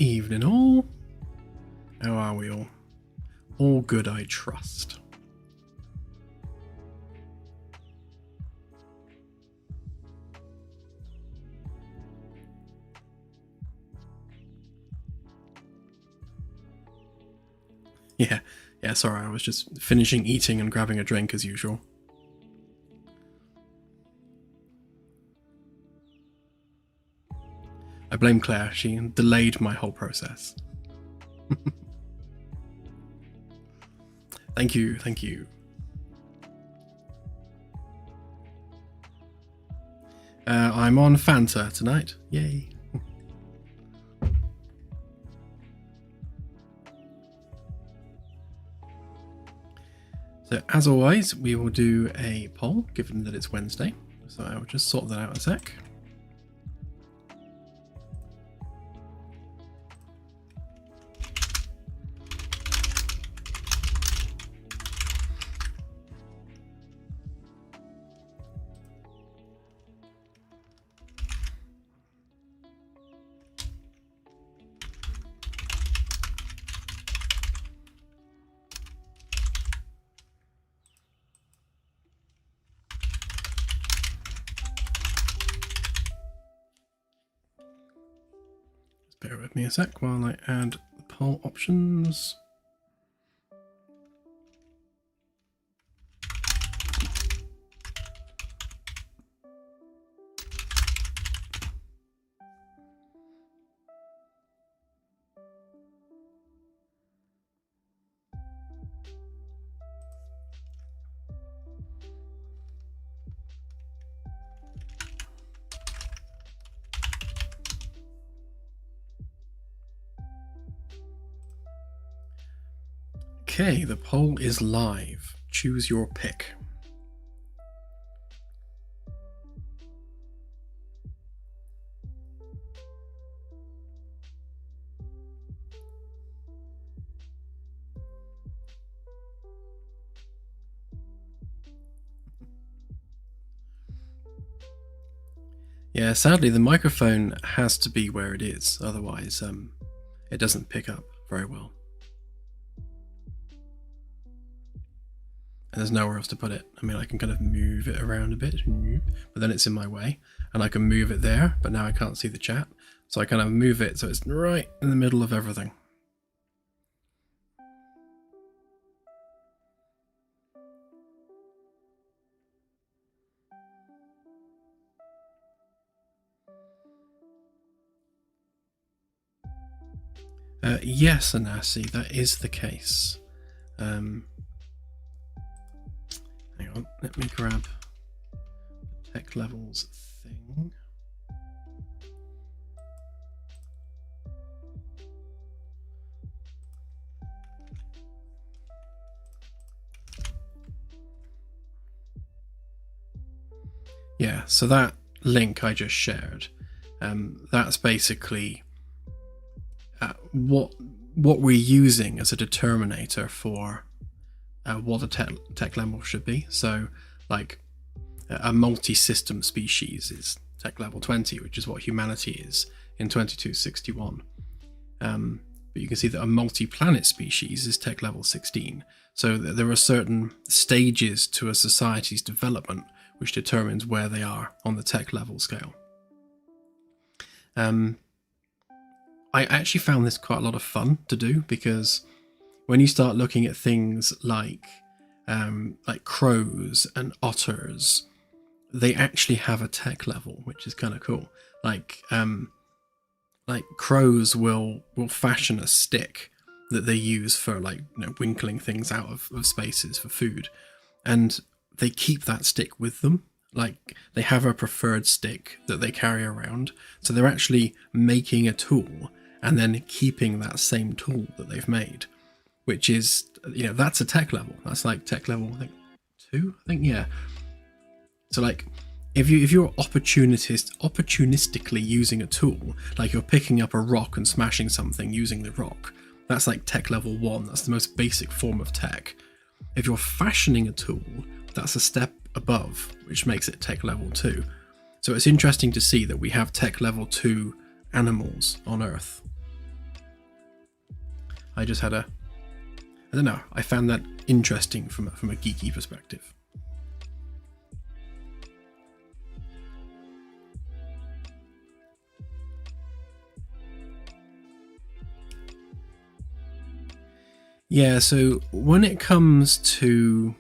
evening all. How are we all? All good, I trust. Yeah, sorry, I was just finishing eating and grabbing a drink as usual. I blame Claire, she delayed my whole process. Thank you, thank you. I'm on Fanta tonight, yay. So as always, we will do a poll, given that it's Wednesday. So I will just sort that out a sec. Bear with me a sec while I add the poll options. Okay, the poll is live. Choose your pick. Yeah, sadly the microphone has to be where it is, otherwise it doesn't pick up very well. And there's nowhere else to put it. I mean, I can kind of move it around a bit, but then it's in my way. And I can move it there, but now I can't see the chat. So I kind of move it so it's right in the middle of everything. Yes, Anasi, that is the case. Hang on, let me grab the tech levels thing. Yeah, so that link I just shared, that's basically what we're using as a determinator for what a tech level should be. So like a multi-system species is tech level 20, which is what humanity is in 2261. But you can see that a multi-planet species is tech level 16. So there are certain stages to a society's development which determines where they are on the tech level scale. I actually found this quite a lot of fun to do, because when you start looking at things like crows and otters, they actually have a tech level, which is kind of cool. Like crows will fashion a stick that they use for winkling things out of spaces for food, and they keep that stick with them. Like they have a preferred stick that they carry around, so they're actually making a tool and then keeping that same tool that they've made, which is, that's a tech level. That's like tech level, I think 2, yeah. So like if you're opportunistically using a tool, like you're picking up a rock and smashing something using the rock, that's like tech level 1. That's the most basic form of tech. If you're fashioning a tool, that's a step above, which makes it tech level 2. So it's interesting to see that we have tech level 2 animals on Earth. I just had I don't know, I found that interesting from a geeky perspective. Yeah, so when it comes to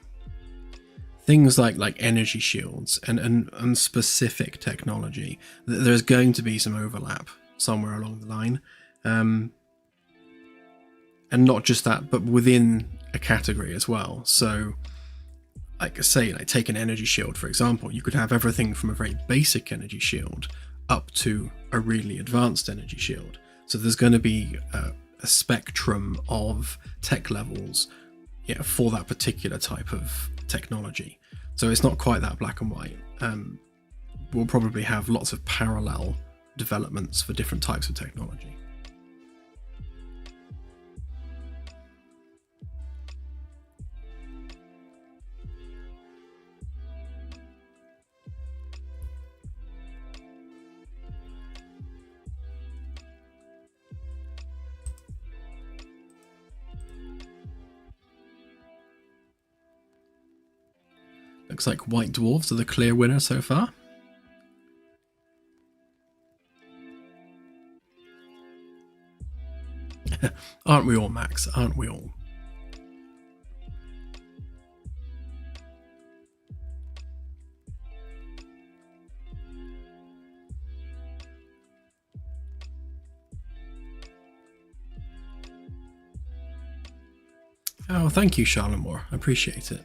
things like energy shields and specific technology, there's going to be some overlap somewhere along the line. And not just that, but within a category as well. So, like I say, like take an energy shield, for example. You could have everything from a very basic energy shield up to a really advanced energy shield. So there's going to be a spectrum of tech levels, for that particular type of technology. So it's not quite that black and white. We'll probably have lots of parallel developments for different types of technology. Looks like White Dwarfs are the clear winner so far. Aren't we all, Max? Aren't we all? Oh, thank you, Charlotte Moore. I appreciate it.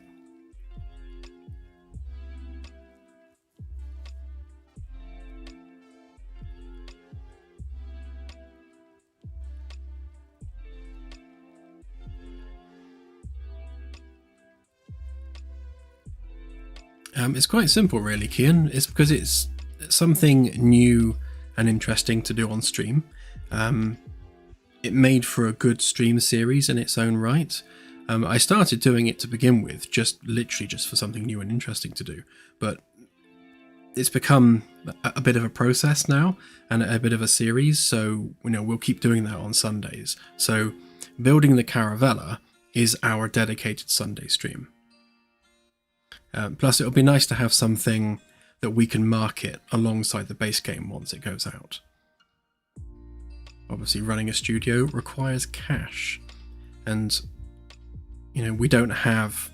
It's quite simple, really, Kian. It's because it's something new and interesting to do on stream. It made for a good stream series in its own right. I started doing it to begin with, literally just for something new and interesting to do. But it's become a bit of a process now and a bit of a series. So, we'll keep doing that on Sundays. So building the Caravella is our dedicated Sunday stream. Plus, it'll be nice to have something that we can market alongside the base game once it goes out. Obviously, running a studio requires cash. And, we don't have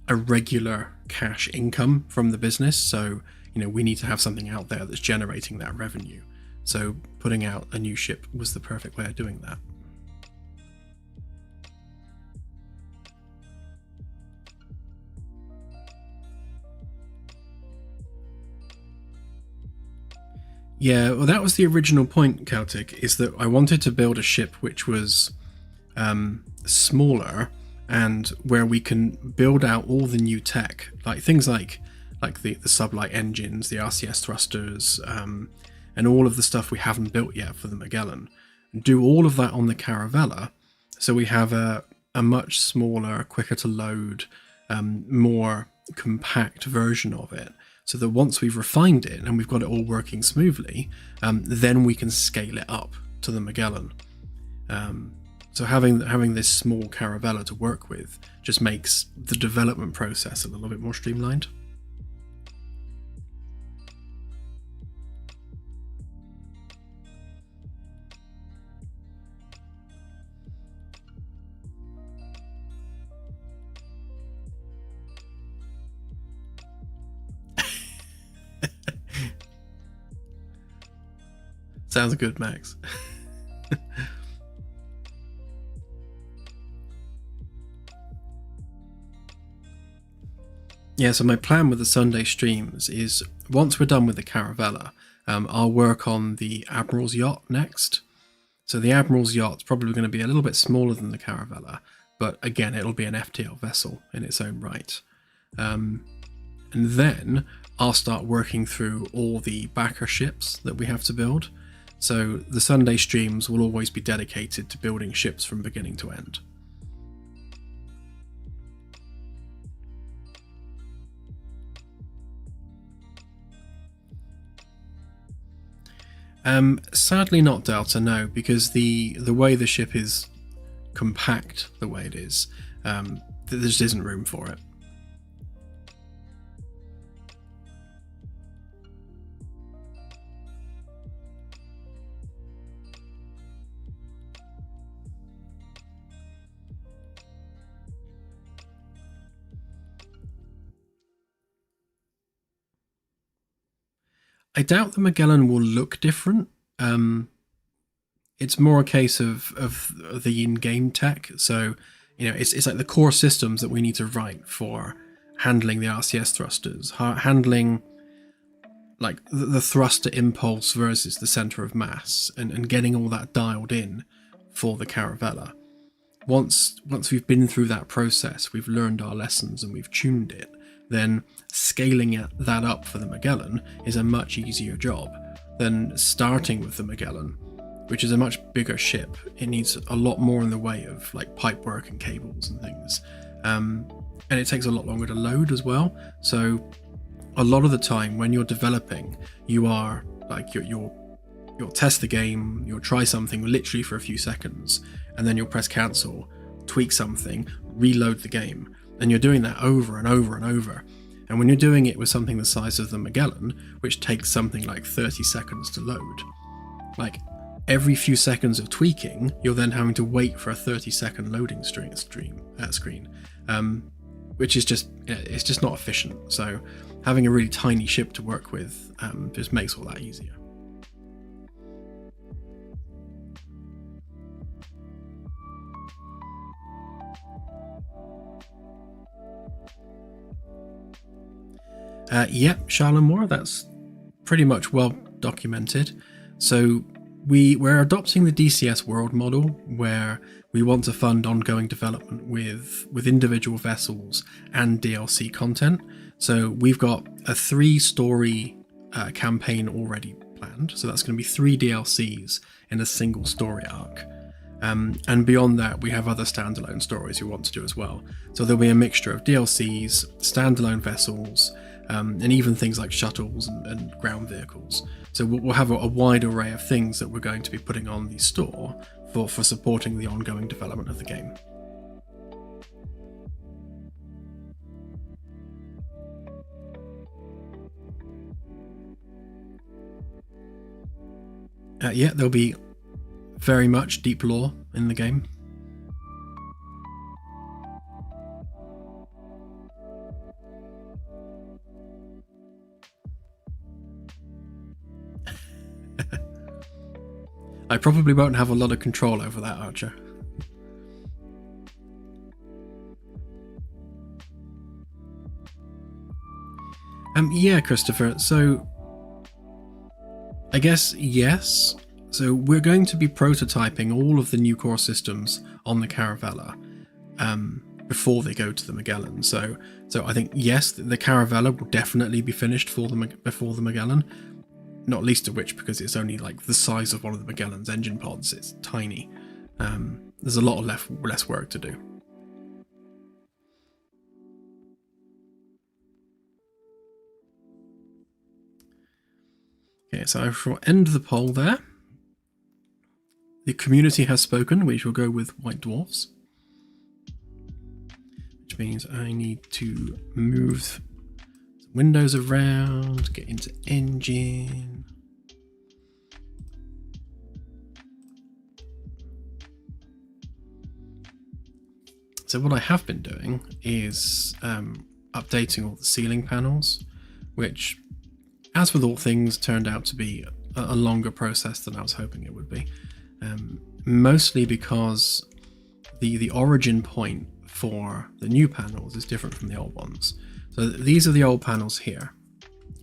a regular cash income from the business. So, we need to have something out there that's generating that revenue. So putting out a new ship was the perfect way of doing that. Yeah, well, that was the original point, Celtic, is that I wanted to build a ship which was smaller and where we can build out all the new tech, like things like the sublight engines, the RCS thrusters, and all of the stuff we haven't built yet for the Magellan. Do all of that on the Caravella, so we have a much smaller, quicker to load, more compact version of it. So that once we've refined it and we've got it all working smoothly, then we can scale it up to the Magellan. So having this small Caravella to work with just makes the development process a little bit more streamlined. Sounds good, Max. Yeah, so my plan with the Sunday streams is once we're done with the Caravella, I'll work on the Admiral's Yacht next. So the Admiral's Yacht's probably going to be a little bit smaller than the Caravella, but again, it'll be an FTL vessel in its own right. And then I'll start working through all the backer ships that we have to build. So the Sunday streams will always be dedicated to building ships from beginning to end. Sadly not, Delta, no, because the way the ship is compact the way it is. There just isn't room for it. I doubt the Magellan will look different. It's more a case of the in-game tech. So, it's like the core systems that we need to write for handling the RCS thrusters, handling like the thruster impulse versus the center of mass, and getting all that dialed in for the Caravella. Once we've been through that process, we've learned our lessons and we've tuned it, then scaling that up for the Magellan is a much easier job than starting with the Magellan, which is a much bigger ship. It needs a lot more in the way of like pipe work and cables and things. And it takes a lot longer to load as well. So a lot of the time when you're developing, you are like, you'll test the game, you'll try something literally for a few seconds, and then you'll press cancel, tweak something, reload the game. And you're doing that over and over and over. And when you're doing it with something the size of the Magellan, which takes something like 30 seconds to load, like every few seconds of tweaking, you're then having to wait for a 30-second loading screen, which is it's just not efficient. So having a really tiny ship to work with just makes all that easier. Yep, Charlotte Moore, that's pretty much well documented. So we're adopting the DCS world model, where we want to fund ongoing development with individual vessels and DLC content. So we've got a 3-story campaign already planned. So that's going to be 3 DLCs in a single story arc. And beyond that, we have other standalone stories we want to do as well. So there'll be a mixture of DLCs, standalone vessels, and even things like shuttles and ground vehicles. So we'll have a wide array of things that we're going to be putting on the store for supporting the ongoing development of the game. Yeah, there'll be very much deep lore in the game. I probably won't have a lot of control over that, Archer. Yeah, Christopher, so I guess yes. So we're going to be prototyping all of the new core systems on the Caravella before they go to the Magellan. So I think yes, the Caravella will definitely be finished before the Magellan. Not least of which because it's only like the size of one of the Magellan's engine pods. It's tiny. There's a lot of less work to do. Okay, so I shall end the poll there. The community has spoken. We shall go with White Dwarfs. Which means I need to move windows around, get into engine. So what I have been doing is updating all the ceiling panels, which, as with all things, turned out to be a longer process than I was hoping it would be. Mostly because the origin point for the new panels is different from the old ones. So these are the old panels here.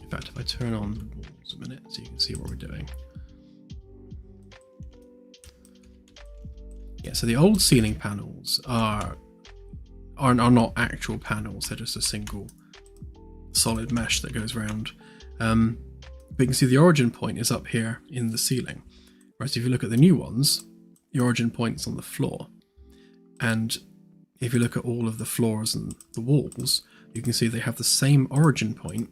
In fact, if I turn on the walls a minute so you can see what we're doing. Yeah, so the old ceiling panels are not actual panels, they're just a single solid mesh that goes around. But you can see the origin point is up here in the ceiling. Whereas if you look at the new ones, the origin point's on the floor. And if you look at all of the floors and the walls, you can see they have the same origin point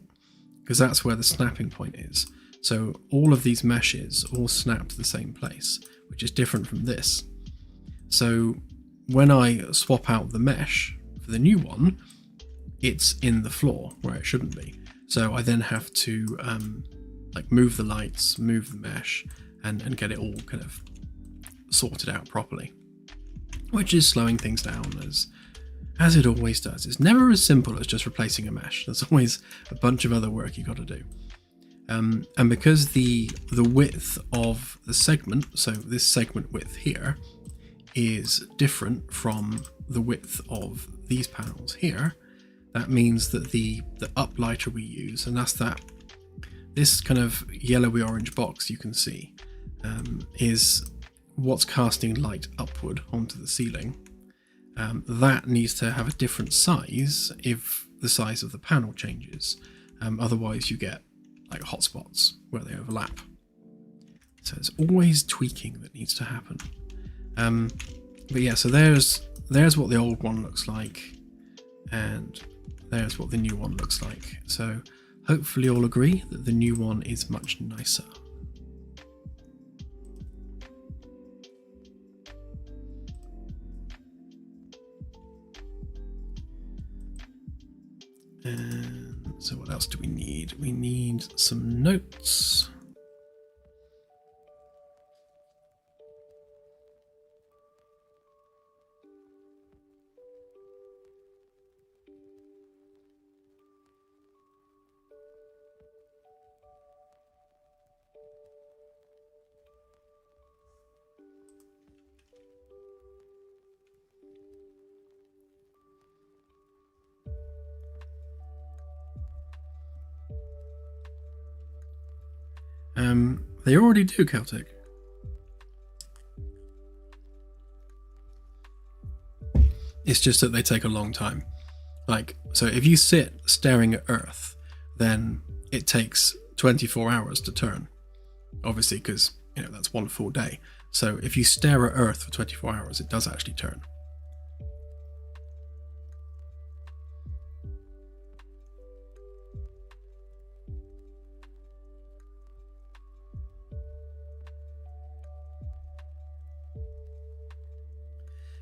because that's where the snapping point is. So all of these meshes all snap to the same place, which is different from this. So when I swap out the mesh for the new one, it's in the floor where it shouldn't be. So I then have to like move the lights, move the mesh, and get it all kind of sorted out properly, which is slowing things down as it always does. It's never as simple as just replacing a mesh. There's always a bunch of other work you got to do. And because the width of the segment, so this segment width here, is different from the width of these panels here, that means that the uplighter we use, and that's this kind of yellowy orange box you can see, is what's casting light upward onto the ceiling. That needs to have a different size if the size of the panel changes. Otherwise you get like hotspots where they overlap. So it's always tweaking that needs to happen. But yeah, so there's what the old one looks like, and there's what the new one looks like. So hopefully you'll agree that the new one is much nicer. And so what else do we need? We need some notes. They already do, Celtic. It's just that they take a long time. Like, so if you sit staring at Earth, then it takes 24 hours to turn. Obviously, because, you know, that's one full day. So if you stare at Earth for 24 hours, it does actually turn.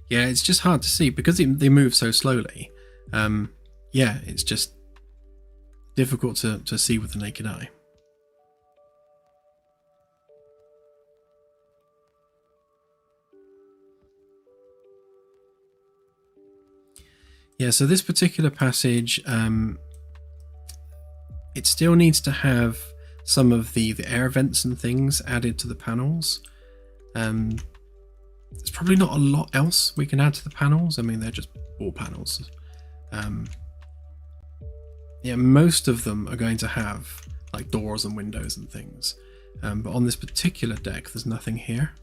Yeah, it's just hard to see because they move so slowly. Yeah, it's just difficult to see with the naked eye. Yeah, so this particular passage, it still needs to have some of the air vents and things added to the panels. There's probably not a lot else we can add to the panels. I mean, they're just wall panels. Yeah, most of them are going to have like doors and windows and things. But on this particular deck, there's nothing here.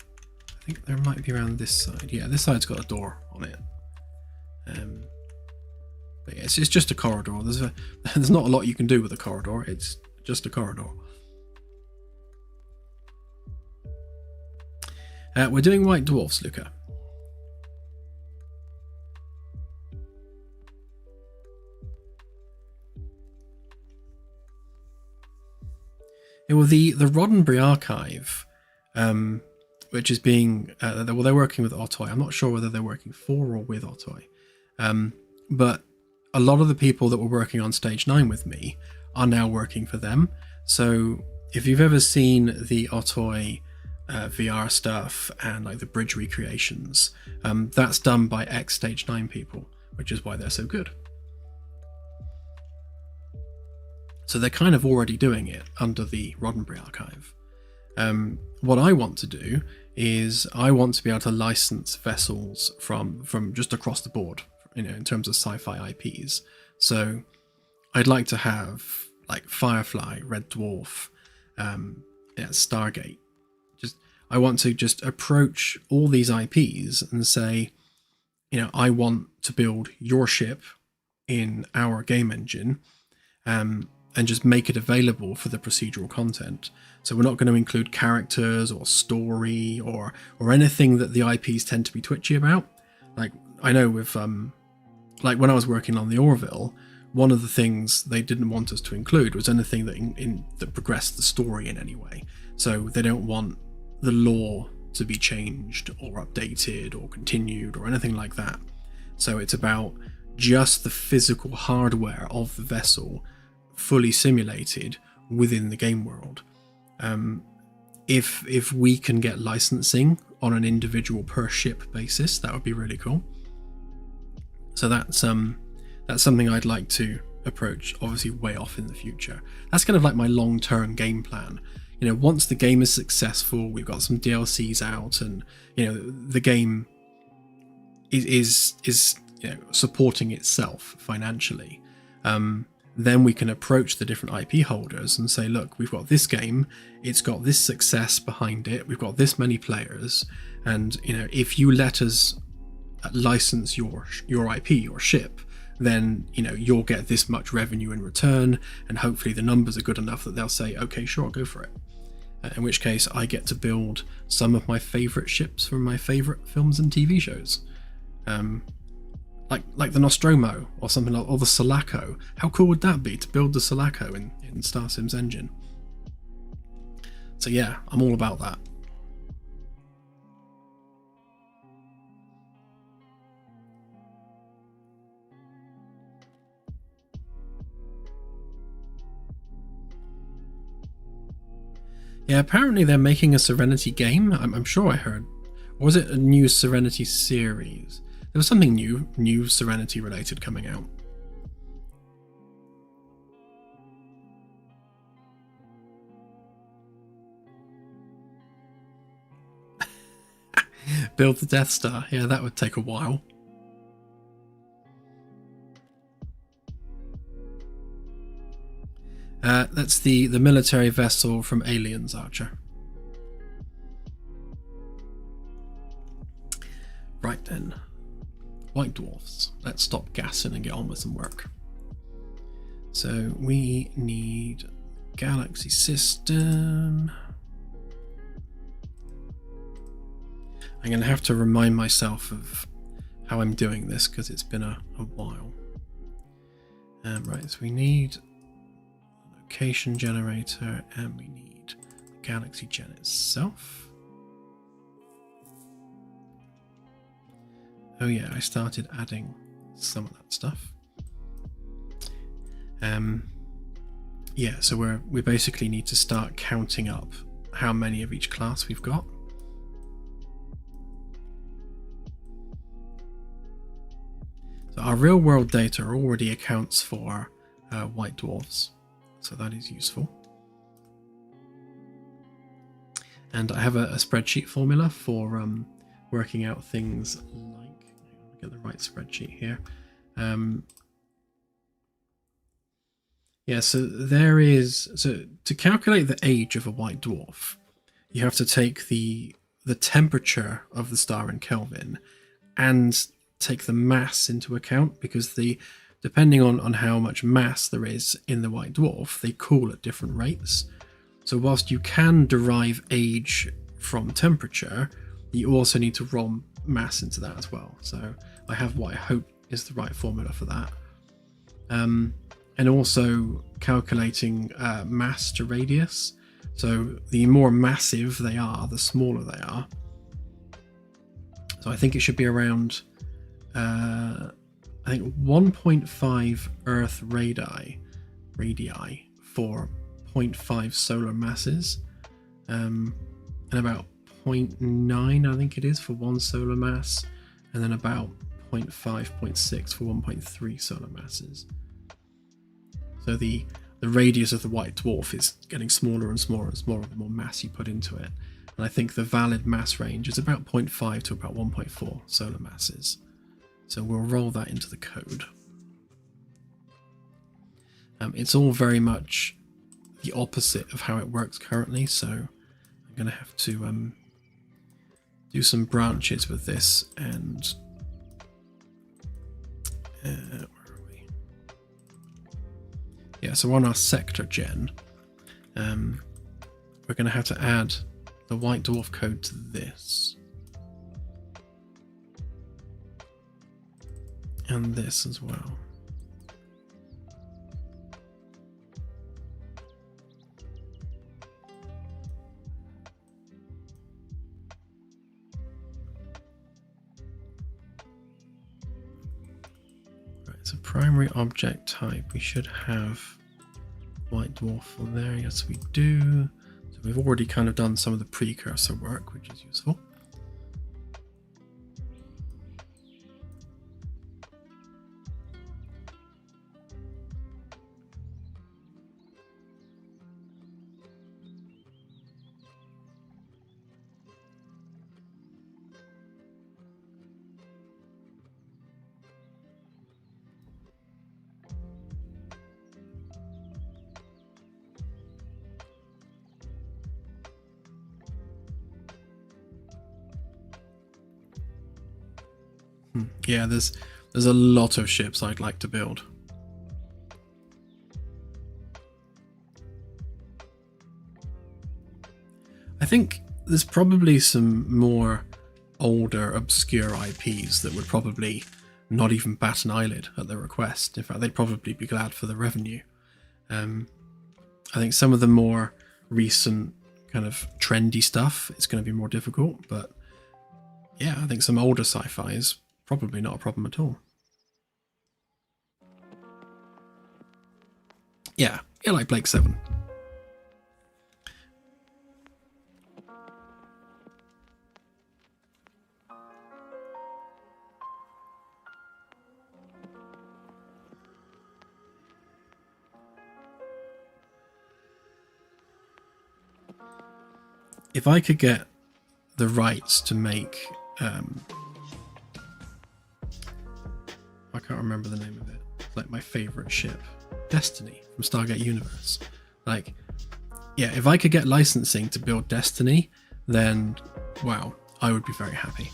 I think there might be around this side. Yeah, this side's got a door on it. But yeah, it's just a corridor. There's not a lot you can do with a corridor. It's just a corridor. We're doing White Dwarfs, Luca. Yeah, well, the Roddenberry archive, which is being, well, they're working with Otoy. I'm not sure whether they're working for or with Otoy. But a lot of the people that were working on Stage 9 with me are now working for them. So if you've ever seen the Otoy VR stuff and like the bridge recreations, that's done by ex Stage 9 people, which is why they're so good. So they're kind of already doing it under the Roddenberry archive. What I want to do is I want to be able to license vessels from just across the board, you know, in terms of sci-fi IPs. So I'd like to have like Firefly, Red Dwarf, Stargate. I want to just approach all these IPs and say, you know, I want to build your ship in our game engine, and just make it available for the procedural content. So we're not going to include characters or story or anything that the IPs tend to be twitchy about. Like, I know with, like when I was working on the Orville, one of the things they didn't want us to include was anything that that progressed the story in any way. So they don't want the lore to be changed or updated or continued or anything like that. So it's about just the physical hardware of the vessel fully simulated within the game world. If we can get licensing on an individual per ship basis, that would be really cool. So that's something I'd like to approach, obviously way off in the future. That's kind of like my long-term game plan. You know, once the game is successful, we've got some DLCs out, and you know the game is you know, supporting itself financially. Then we can approach the different IP holders and say, look, we've got this game, it's got this success behind it, we've got this many players, and you know, if you let us license your IP, your ship, then you know you'll get this much revenue in return, and hopefully the numbers are good enough that they'll say, okay, sure, I'll go for it. In which case I get to build some of my favorite ships from my favorite films and TV shows. Like the Nostromo or something like, or the Sulaco. How cool would that be to build the Sulaco in StarSim's engine? So yeah, I'm all about that. Yeah, apparently they're making a Serenity game. I'm sure I heard. Or was it a new Serenity series? There was something new Serenity related coming out. Build the Death Star. Yeah, that would take a while. That's the military vessel from Aliens, Archer. Right then. White Dwarfs. Let's stop gassing and get on with some work. So we need galaxy system. I'm going to have to remind myself of how I'm doing this because it's been a while. Right, so we need a location generator and we need the galaxy gen itself. Oh yeah, I started adding some of that stuff. Yeah, so we basically need to start counting up how many of each class we've got. So our real world data already accounts for white dwarfs, so that is useful. And I have a spreadsheet formula for working out things like, get the right spreadsheet here. Yeah, so to calculate the age of a white dwarf, you have to take the temperature of the star in Kelvin and take the mass into account, because depending on how much mass there is in the white dwarf, they cool at different rates. So whilst you can derive age from temperature, you also need to roll mass into that as well. So I have what I hope is the right formula for that. And also calculating mass to radius. So the more massive they are, the smaller they are. So I think it should be around, I think 1.5 Earth radii for 0.5 solar masses, and about 0.9 I think it is for one solar mass, and then about 0.5, 0.6 for 1.3 solar masses. So the radius of the white dwarf is getting smaller and smaller and smaller the more mass you put into it. And I think the valid mass range is about 0.5 to about 1.4 solar masses. So we'll roll that into the code. It's all very much the opposite of how it works currently, so I'm going to have to do some branches with this, and where are we? Yeah, so on our sector gen, we're going to have to add the white dwarf code to this. And this as well. It's a primary object type. We should have white dwarf on there. Yes, we do. So we've already kind of done some of the precursor work, which is useful. Yeah, there's a lot of ships I'd like to build. I think there's probably some more older, obscure IPs that would probably not even bat an eyelid at the request. In fact, they'd probably be glad for the revenue. I think some of the more recent kind of trendy stuff, it's going to be more difficult, but yeah, I think some older sci-fi is probably not a problem at all. Yeah, like Blake 7. If I could get the rights to make I can't remember the name of it. It's like my favorite ship, Destiny from Stargate Universe. Like, yeah, if I could get licensing to build Destiny, then wow, I would be very happy.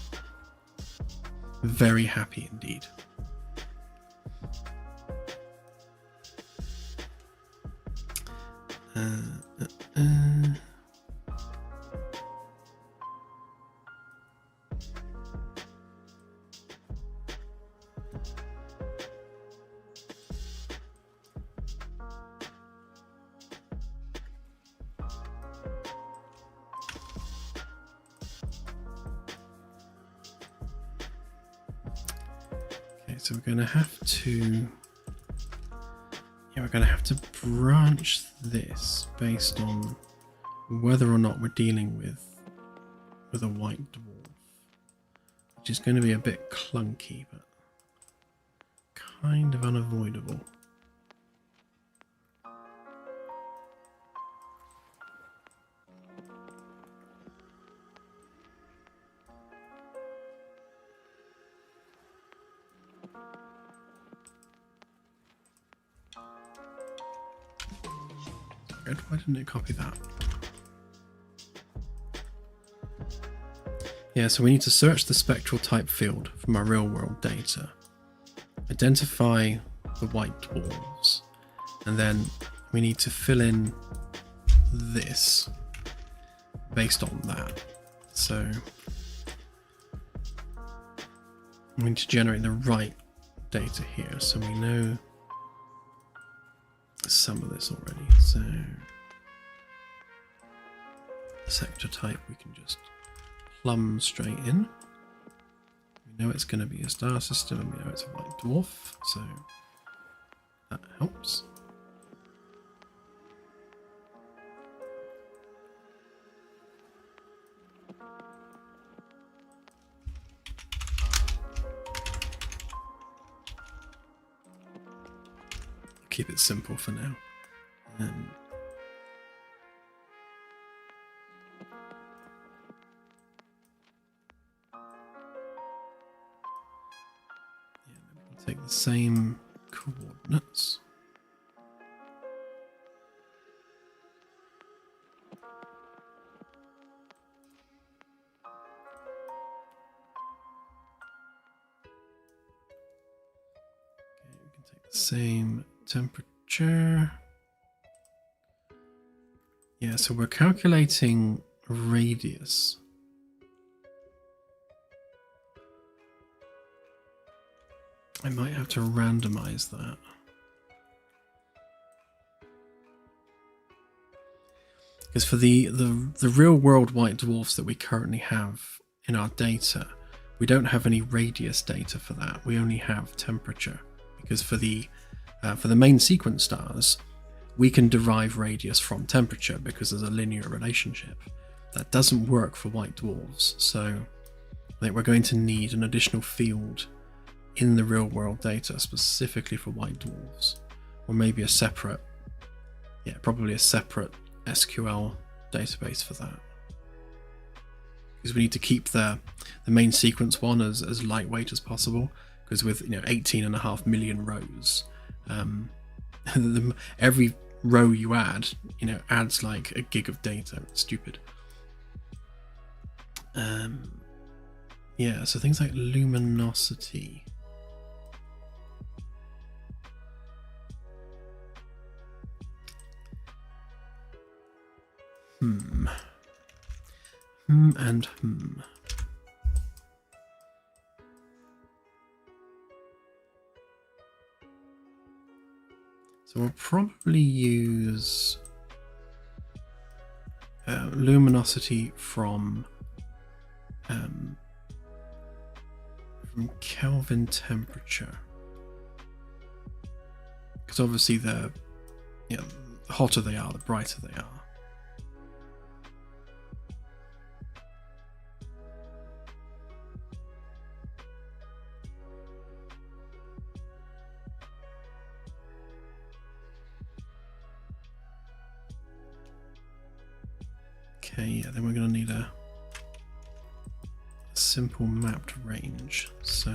Very happy indeed. So we're going to have to, we're going to have to branch this based on whether or not we're dealing with a white dwarf, which is going to be a bit clunky, but kind of unavoidable. Why didn't it copy that? Yeah, so we need to search the spectral type field from our real world data, identify the white dwarves, and then we need to fill in this based on that. So we need to generate the right data here, so we know some of this already. So sector type we can just plumb straight in. We know it's going to be a star system and we know it's a white dwarf, so that helps. Keep it simple for now. We can take the same coordinates. Okay, we can take the same temperature. Yeah, so we're calculating radius. I might have to randomize that. Because for the real world white dwarfs that we currently have in our data, we don't have any radius data for that. We only have temperature, because for the main sequence stars, we can derive radius from temperature because there's a linear relationship. That doesn't work for white dwarfs, so I think we're going to need an additional field in the real world data specifically for white dwarfs, or maybe a separate, probably a separate SQL database for that, because we need to keep the main sequence one as lightweight as possible, because with 18.5 million rows, every row you add adds like a gig of data. It's stupid. So things like luminosity. So we'll probably use luminosity from Kelvin temperature, because obviously the hotter they are, the brighter they are. Okay, then we're going to need a simple mapped range. So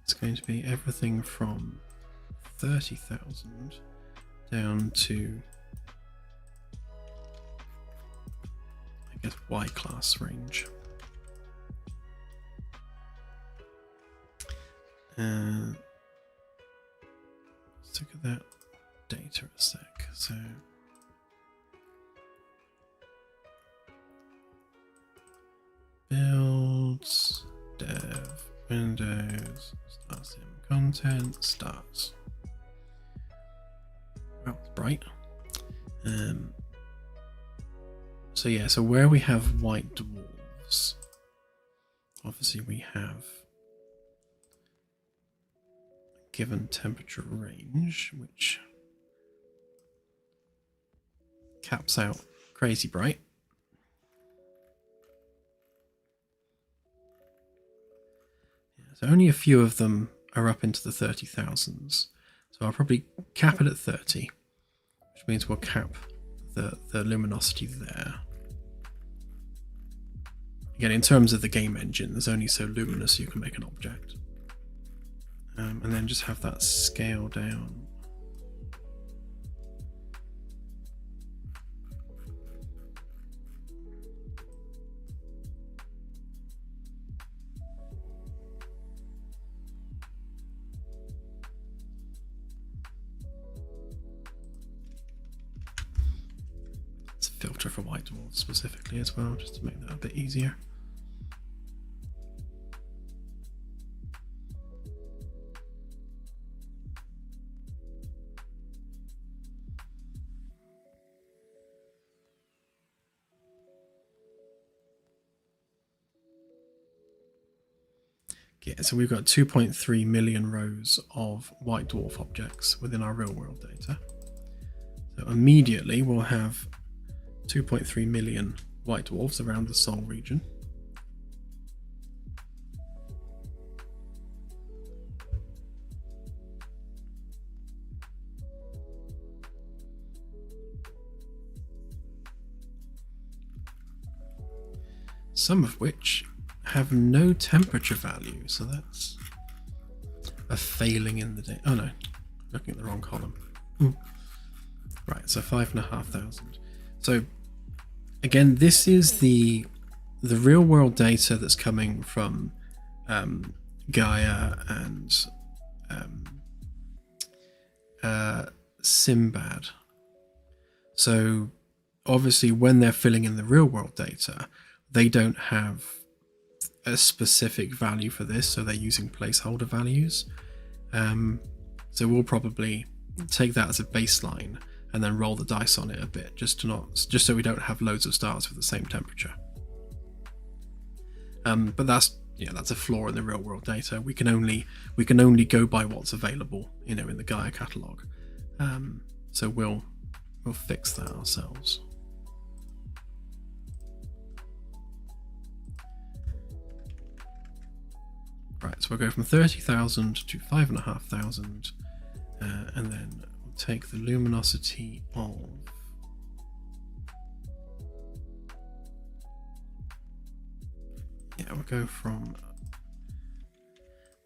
it's going to be everything from 30,000 down to, I guess, Y class range. Let's look at that data a sec. So builds, dev, Windows, start sim content, starts. Well, it's bright. So where we have white dwarfs, obviously we have a given temperature range, which caps out crazy bright. So only a few of them are up into the 30,000s. So I'll probably cap it at 30, which means we'll cap the luminosity there. Again, in terms of the game engine, there's only so luminous you can make an object. And then just have that scale down. Filter for white dwarfs specifically as well, just to make that a bit easier. Yeah, so we've got 2.3 million rows of white dwarf objects within our real world data. So immediately we'll have 2.3 million white dwarfs around the Sol region. Some of which have no temperature value, so that's a failing in the data. Oh no, looking at the wrong column. Right, so 5,500. So again, this is the real world data that's coming from Gaia and Simbad. So obviously when they're filling in the real world data, they don't have a specific value for this, so they're using placeholder values. So we'll probably take that as a baseline and then roll the dice on it a bit, just so we don't have loads of stars with the same temperature. But that's yeah, that's a flaw in the real world data. We can only go by what's available, in the Gaia catalog. So we'll fix that ourselves. Right, so we'll go from 30,000 to 5,500, and then we'll take the luminosity of we'll go from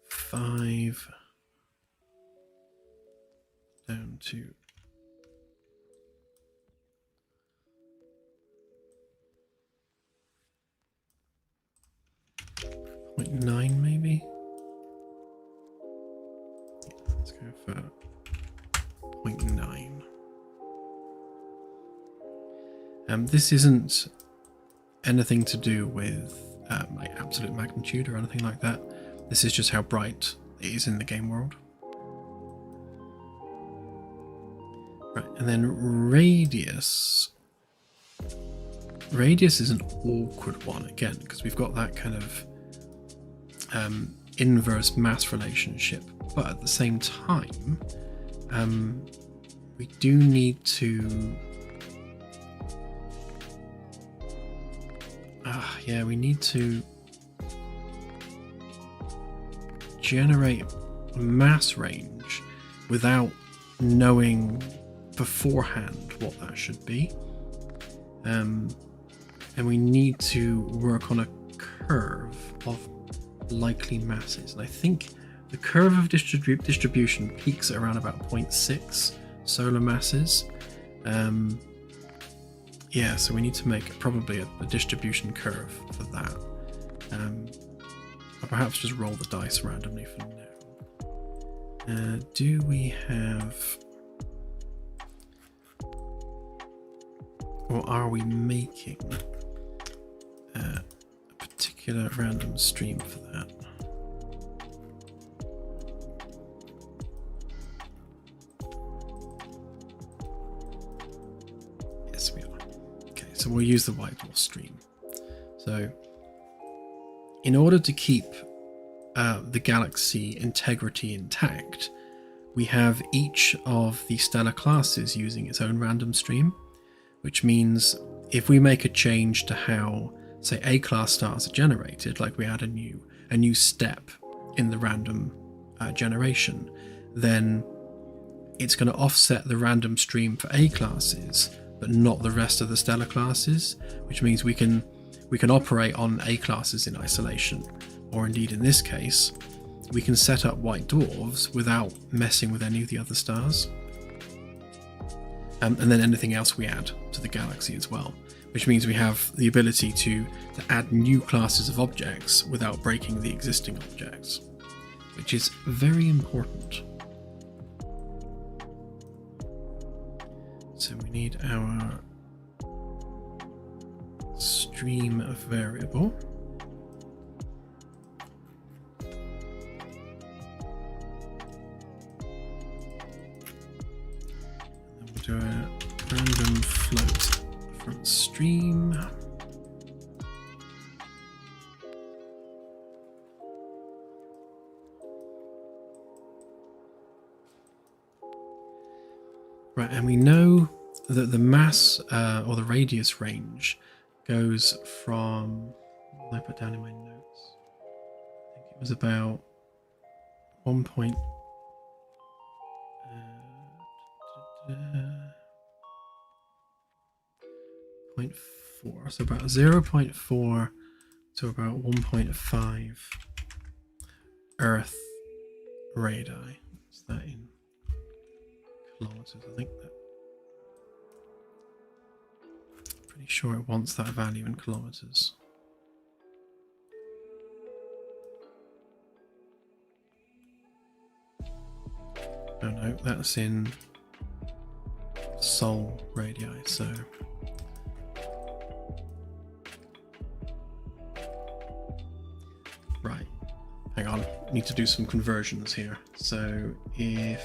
5 down to 0.9 maybe. Let's go for 0.9. This isn't anything to do with like absolute magnitude or anything like that. This is just how bright it is in the game world. Right, and then radius. Radius is an awkward one again, because we've got that kind of inverse mass relationship, but at the same time, we do need to we need to generate mass range without knowing beforehand what that should be, and we need to work on a curve of likely masses, and I think the curve of distribution peaks at around about 0.6 solar masses. So we need to make probably a distribution curve for that, or perhaps just roll the dice randomly for now. Do we have, or are we making a particular random stream for that? Yes, we are. Okay, so we'll use the White Dwarf stream. So in order to keep the galaxy integrity intact, we have each of the stellar classes using its own random stream, which means if we make a change to how, say, A-class stars are generated, like we add a new step in the random generation, then it's going to offset the random stream for A-classes, but not the rest of the stellar classes, which means we can operate on A-classes in isolation, or indeed in this case, we can set up white dwarves without messing with any of the other stars. And then anything else we add to the galaxy as well, which means we have the ability to add new classes of objects without breaking the existing objects, which is very important. So we need our stream variable. Do a random float from stream. Right, and we know that the mass or the radius range goes from, what did I put down in my notes? I think it was about 1.0.4, so about 0.4 to about 1.5 Earth radii. What's that in kilometers? I think that. Pretty sure it wants that value in kilometers. Oh no, that's in Sol radii, so right, hang on, I need to do some conversions here. So if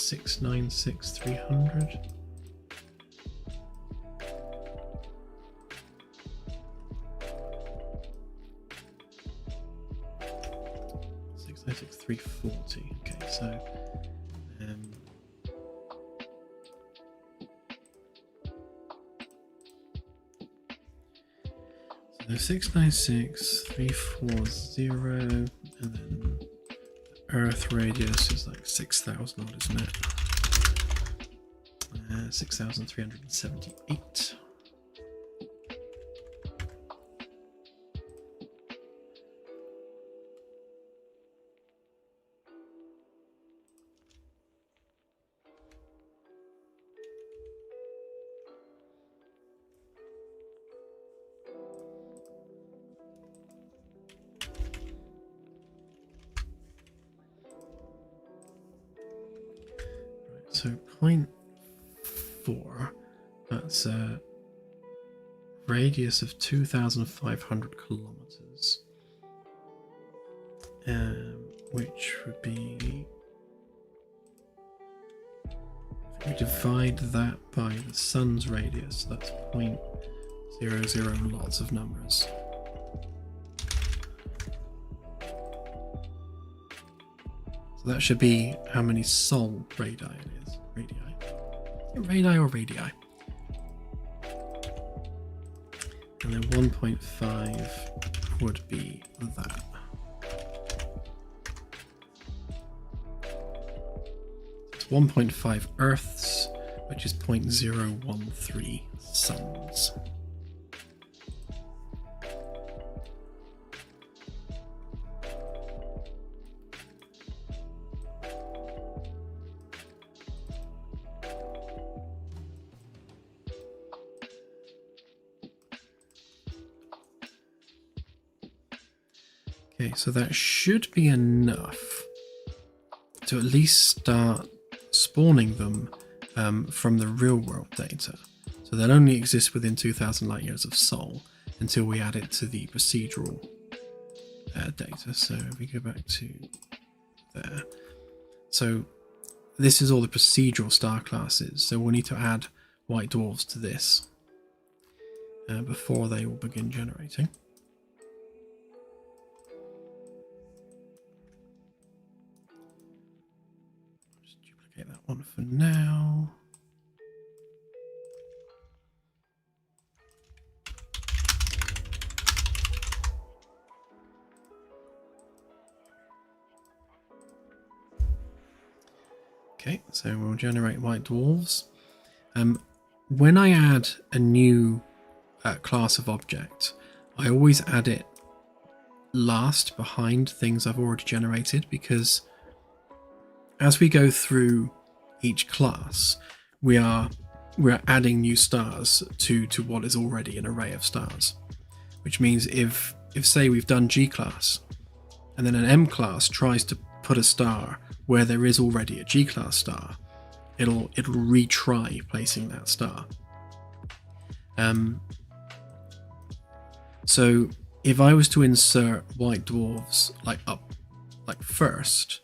696 300. Six 340. Okay, so so 696 340, and then Earth radius is like 6,000 odd, isn't it? 6,378. So 0.4, that's a radius of 2,500 kilometers, which would be, if we divide that by the sun's radius, that's 0.00, lots of numbers. So that should be how many Sol radii it is. Radii. Radii or radii? And then 1.5 would be that. It's 1.5 Earths, which is 0.013 suns. Okay, so that should be enough to at least start spawning them from the real world data. So they'll only exist within 2,000 light years of Sol until we add it to the procedural data. So if we go back to there. So this is all the procedural star classes. So we'll need to add white dwarfs to this before they will begin generating. Get that one for now. Okay, so we'll generate white dwarves. When I add a new class of object, I always add it last behind things I've already generated, because as we go through each class, we're adding new stars to what is already an array of stars. Which means if say we've done G class, and then an M class tries to put a star where there is already a G class star, it'll retry placing that star. So if I was to insert white dwarves like first,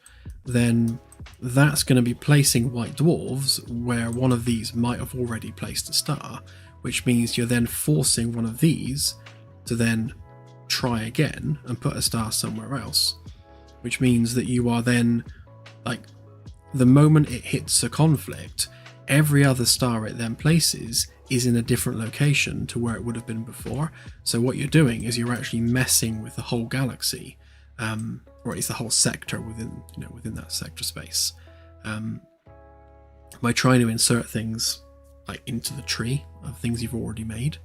then that's going to be placing white dwarves where one of these might have already placed a star, which means you're then forcing one of these to then try again and put a star somewhere else, which means that you are then, like, the moment it hits a conflict, every other star it then places is in a different location to where it would have been before. So what you're doing is you're actually messing with the whole galaxy, or at least the whole sector within that sector space, by trying to insert things like into the tree of things you've already made,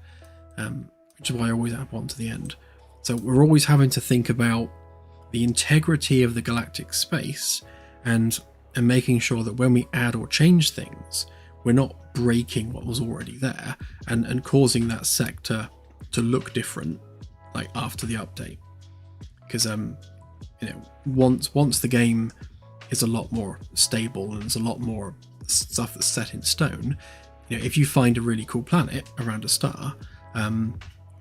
which is why I always add one to the end. So we're always having to think about the integrity of the galactic space and making sure that when we add or change things, we're not breaking what was already there and causing that sector to look different, like after the update. Because once the game is a lot more stable and there's a lot more stuff that's set in stone, if you find a really cool planet around a star,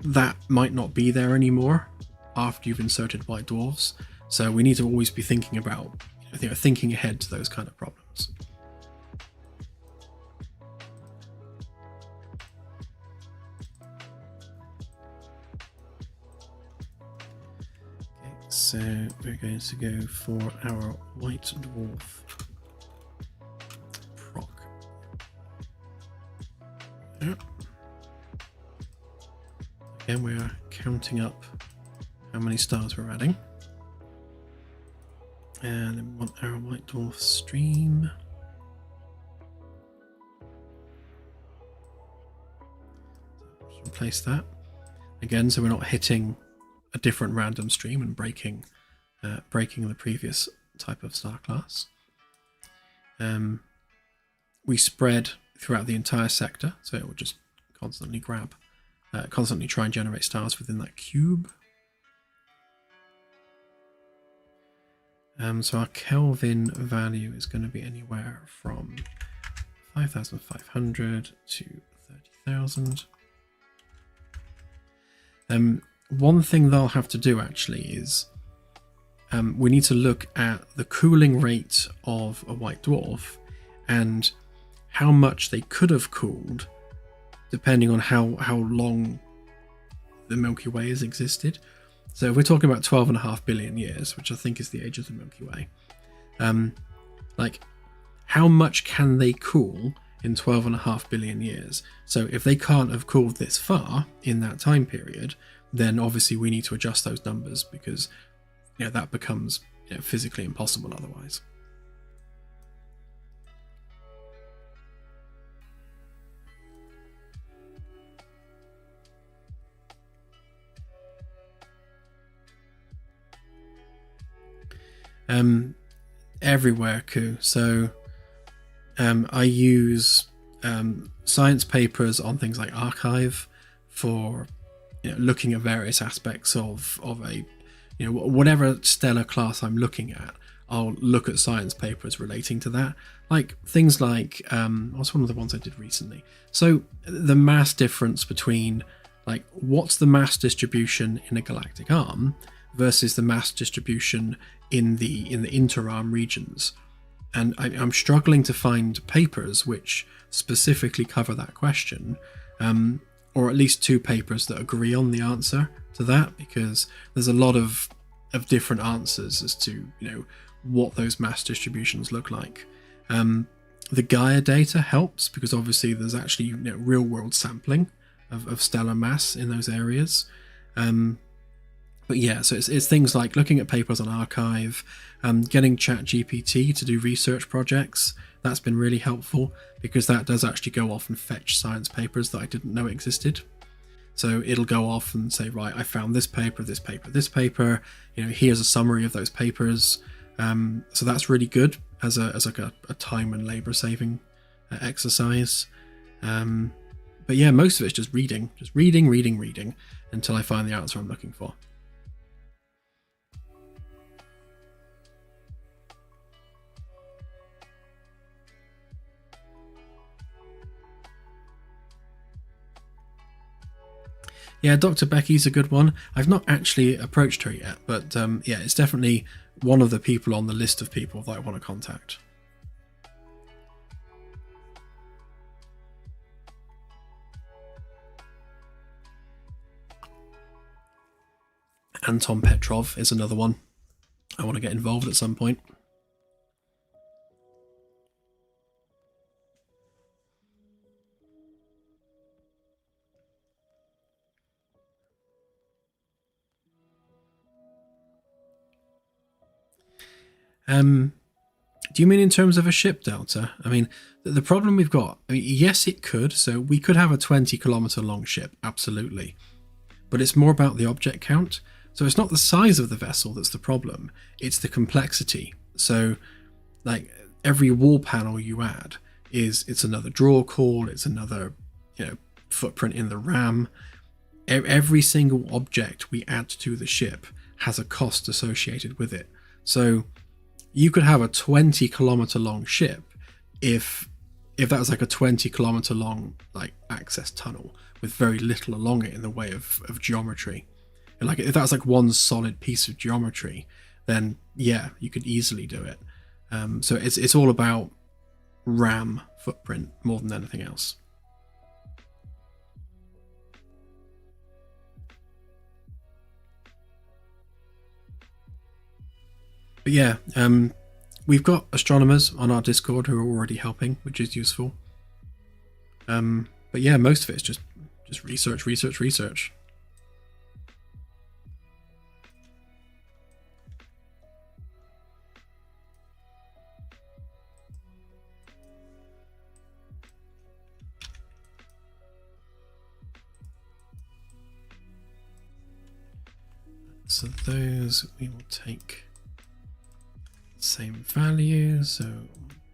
that might not be there anymore after you've inserted white dwarfs. So we need to always be thinking about, thinking ahead to those kind of problems. So we're going to go for our white dwarf proc. Yep. Again, we are counting up how many stars we're adding. And then we want our white dwarf stream. So let's replace that. Again, so we're not hitting a different random stream and breaking the previous type of star class. We spread throughout the entire sector, so it will just constantly constantly try and generate stars within that cube. So our Kelvin value is going to be anywhere from 5,500 to 30,000. One thing they'll have to do actually is we need to look at the cooling rate of a white dwarf and how much they could have cooled depending on how long the Milky Way has existed. So if we're talking about 12.5 billion years, which I think is the age of the Milky Way, like how much can they cool in 12.5 billion years? So if they can't have cooled this far in that time period, then obviously we need to adjust those numbers because that becomes physically impossible otherwise. Everywhere, Ku. So I use science papers on things like Archive for looking at various aspects of a whatever stellar class I'm looking at. I'll look at science papers relating to that, like things like what's one of the ones I did recently. So the mass difference between what's the mass distribution in a galactic arm versus the mass distribution in the interarm regions, and I'm struggling to find papers which specifically cover that question, or at least two papers that agree on the answer to that, because there's a lot of different answers as to what those mass distributions look like. The Gaia data helps because obviously there's actually real world sampling of stellar mass in those areas. But yeah, so it's things like looking at papers on Archive, getting ChatGPT to do research projects. That's been really helpful because that does actually go off and fetch science papers that I didn't know existed. So it'll go off and say, right, I found this paper, this paper, this paper. Here's a summary of those papers. So that's really good as a time and labor saving exercise. But yeah, most of it's just reading until I find the answer I'm looking for. Yeah, Dr. Becky's a good one. I've not actually approached her yet, but yeah, it's definitely one of the people on the list of people that I want to contact. Anton Petrov is another one I want to get involved at some point. Do you mean in terms of a ship delta? I mean, the problem we've got, yes, it could. So we could have a 20-kilometer long ship, absolutely. But it's more about the object count. So it's not the size of the vessel that's the problem. It's the complexity. So every wall panel you add it's another draw call. It's another, footprint in the RAM. Every single object we add to the ship has a cost associated with it. So you could have a 20-kilometer long ship if that was a 20-kilometer long access tunnel with very little along it in the way of geometry. And if that's one solid piece of geometry, then yeah, you could easily do it. So it's all about RAM footprint more than anything else. But yeah, we've got astronomers on our Discord who are already helping, which is useful. But yeah, most of it is just research. So those we will take the same value, so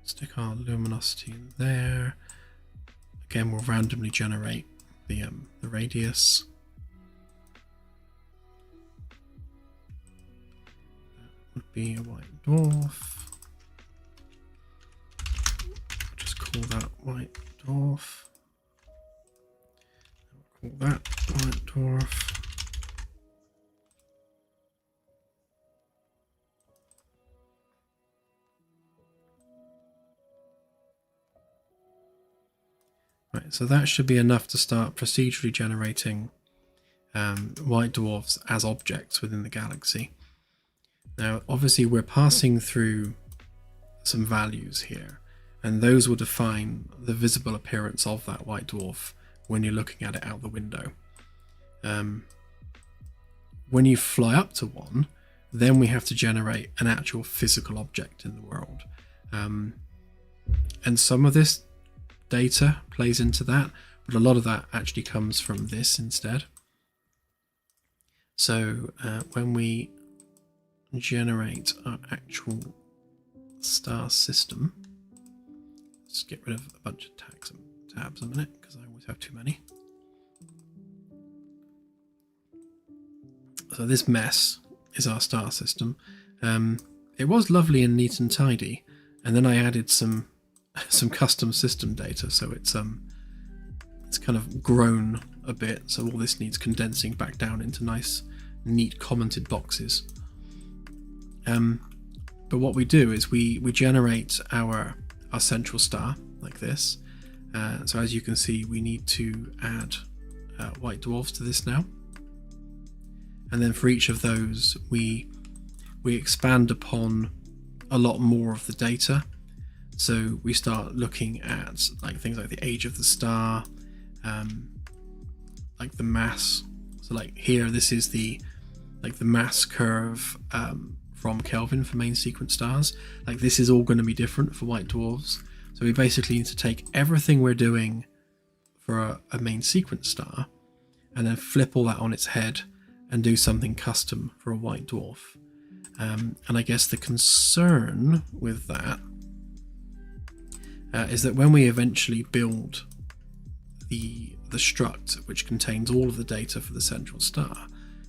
stick our luminosity in there. Again, we'll randomly generate the radius. That would be a white dwarf. Just call that white dwarf. Call that white dwarf. Right, so that should be enough to start procedurally generating white dwarfs as objects within the galaxy. Now, obviously, we're passing through some values here, and those will define the visible appearance of that white dwarf when you're looking at it out the window. When you fly up to one, then we have to generate an actual physical object in the world. And some of this data plays into that, but a lot of that actually comes from this instead. So when we generate our actual star system, let's get rid of a bunch of tabs a minute, because I always have too many. So this mess is our star system. It was lovely and neat and tidy, and then I added some custom system data, so it's kind of grown a bit, so all this needs condensing back down into nice neat commented boxes. But what we do is we generate our central star like this. So as you can see, we need to add white dwarfs to this now, and then for each of those we expand upon a lot more of the data. So we start looking at things like the age of the star, like the mass. So like here, this is the mass curve from Kelvin for main sequence stars. Like this is all going to be different for white dwarfs. So we basically need to take everything we're doing for a main sequence star and then flip all that on its head and do something custom for a white dwarf. And I guess the concern with that is that when we eventually build the struct, which contains all of the data for the central star,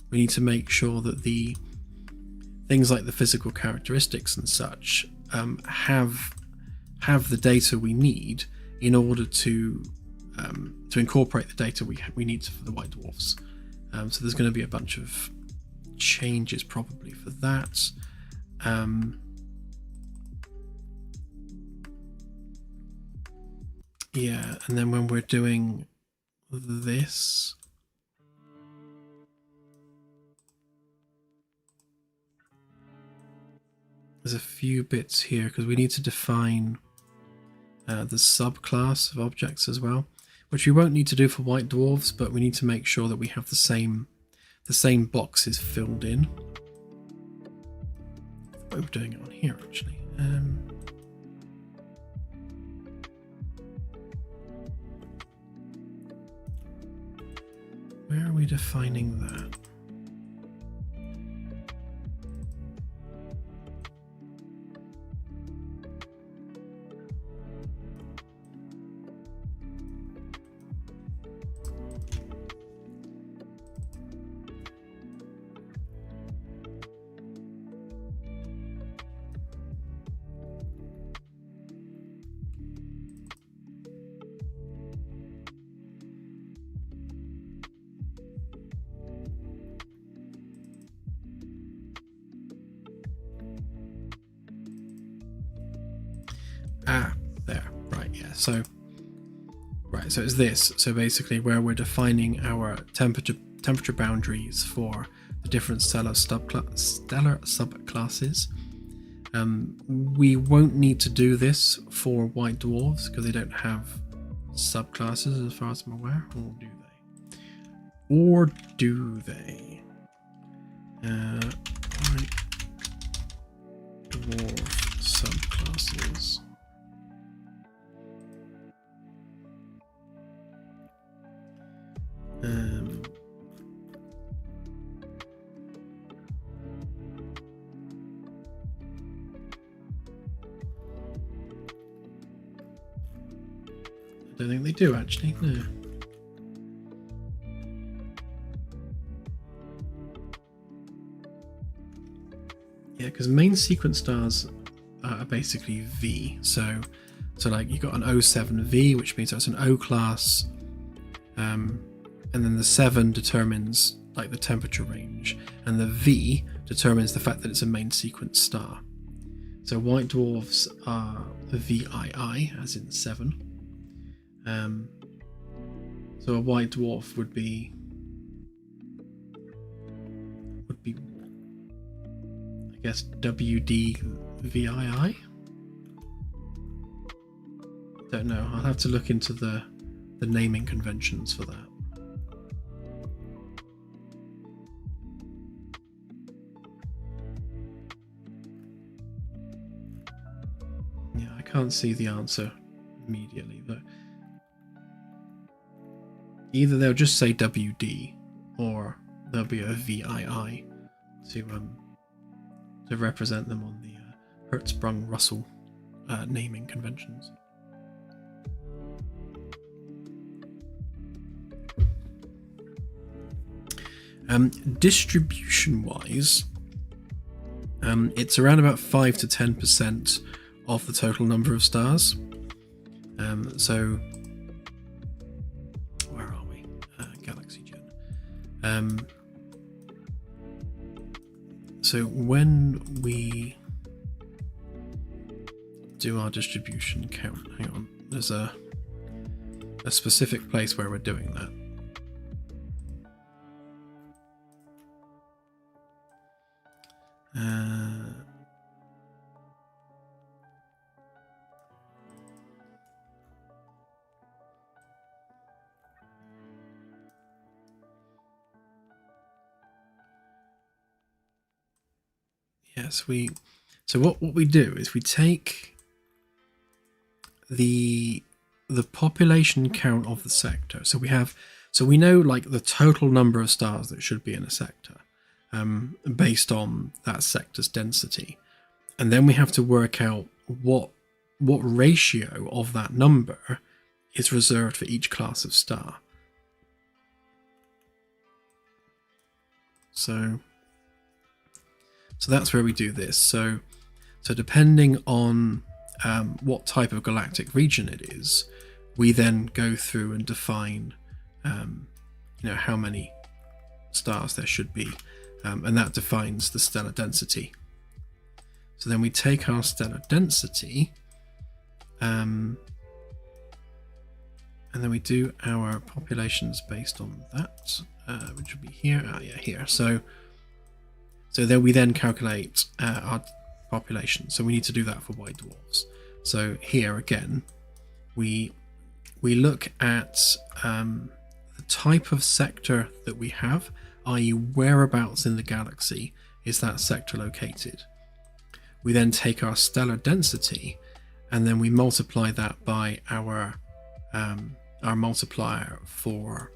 we need to make sure that the things like the physical characteristics and such have the data we need in order to incorporate the data we need for the white dwarfs. So there's going to be a bunch of changes probably for that. Yeah, and then when we're doing this, there's a few bits here because we need to define the subclass of objects as well, which we won't need to do for white dwarfs, but we need to make sure that we have the same boxes filled in. We're doing it on here actually. Where are we defining that? There, right, yeah. So it's this. So basically, where we're defining our temperature boundaries for the different stellar subclasses, We won't need to do this for white dwarfs because they don't have subclasses as far as I'm aware, or do they? Or do they? White dwarf subclasses. I don't think they do actually, no. Yeah, because main sequence stars are basically V. So like you got an O7V, which means that's an O class, and then the 7 determines like the temperature range, and the V determines the fact that it's a main sequence star. So white dwarfs are VII, as in 7. So a white dwarf would be I guess WDVII? Don't know. I'll have to look into the naming conventions for that. Yeah, I can't see the answer immediately, but either they'll just say WD or there'll be a VII to represent them on the Hertzsprung-Russell naming conventions. Distribution-wise, it's around about 5 to 10% of the total number of stars. So where are we? Galaxy Gen. So when we do our distribution count, hang on, there's a specific place where we're doing that. Yes, so what we do is we take the population count of the sector. So we know like the total number of stars that should be in a sector, based on that sector's density, and then we have to work out what ratio of that number is reserved for each class of star. So that's where we do this. So depending on what type of galactic region it is, we then go through and define, how many stars there should be, and that defines the stellar density. So then we take our stellar density, and then we do our populations based on that, which would be here. Here. So then we then calculate our population. So we need to do that for white dwarfs. So here again, we look at the type of sector that we have, i.e. whereabouts in the galaxy is that sector located. We then take our stellar density and then we multiply that by our multiplier for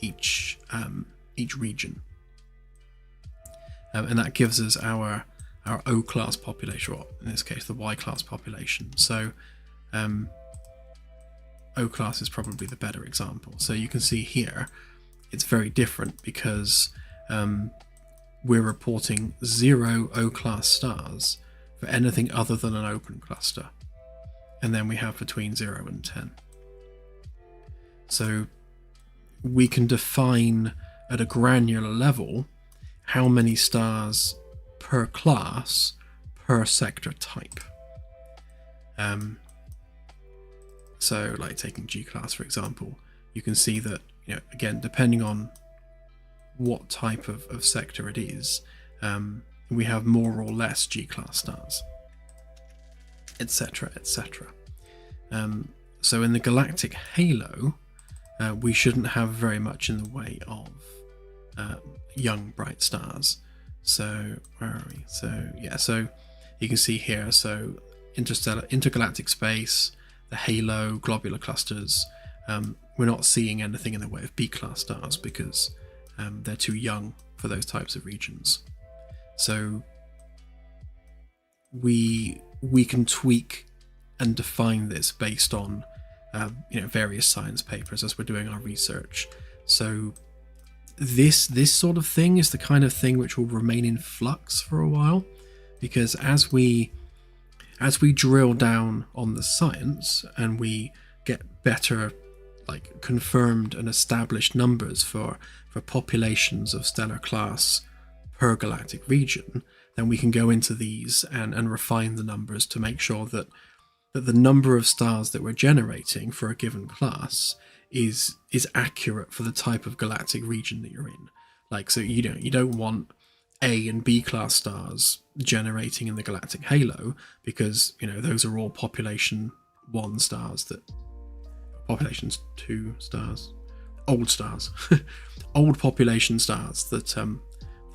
each region. And that gives us our O class population, or in this case the Y class population. So O class is probably the better example. So you can see here it's very different because we're reporting 0 O class stars for anything other than an open cluster, and then we have between 0 and 10. So we can define at a granular level how many stars per class per sector type. So like taking G class for example, you can see that, again, depending on what type of sector it is, we have more or less G class stars. etc., etc. So in the galactic halo, we shouldn't have very much in the way of young bright stars. So where are we? So yeah, so you can see here, so intergalactic space, the halo, globular clusters, we're not seeing anything in the way of B-class stars because they're too young for those types of regions. So we can tweak and define this based on various science papers as we're doing our research. So this sort of thing is the kind of thing which will remain in flux for a while, because as we drill down on the science and we get better, like, confirmed and established numbers for populations of stellar class per galactic region, then we can go into these and refine the numbers to make sure that the number of stars that we're generating for a given class is accurate for the type of galactic region that you're in. Like, so you don't want A and B class stars generating in the galactic halo, because those are all population 1 stars, that populations 2 stars, old stars, old population stars that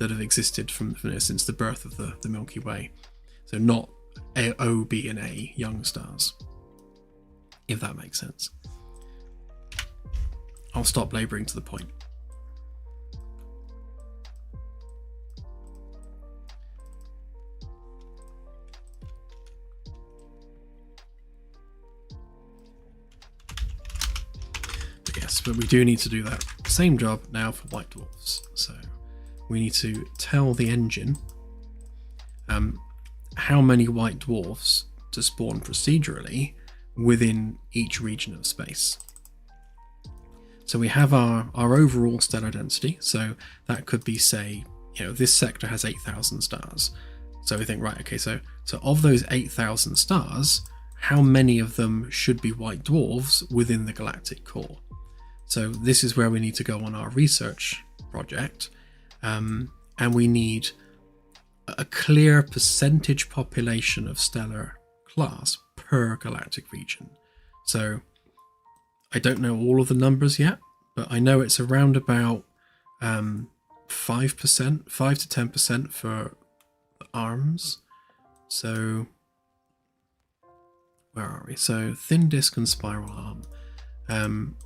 have existed from since the birth of the Milky Way. So not O, B, and A young stars, if that makes sense. I'll stop labouring to the point. But yes, but we do need to do that same job now for white dwarfs. So we need to tell the engine how many white dwarfs to spawn procedurally within each region of space. So we have our overall stellar density. So that could be, say, this sector has 8,000 stars. So we think, right, okay, so of those 8,000 stars, how many of them should be white dwarfs within the galactic core? So this is where we need to go on our research project, and we need a clear percentage population of stellar class per galactic region. So I don't know all of the numbers yet, but I know it's around about 5%, 5 to 10% for arms. So where are we? So thin disc and spiral arm.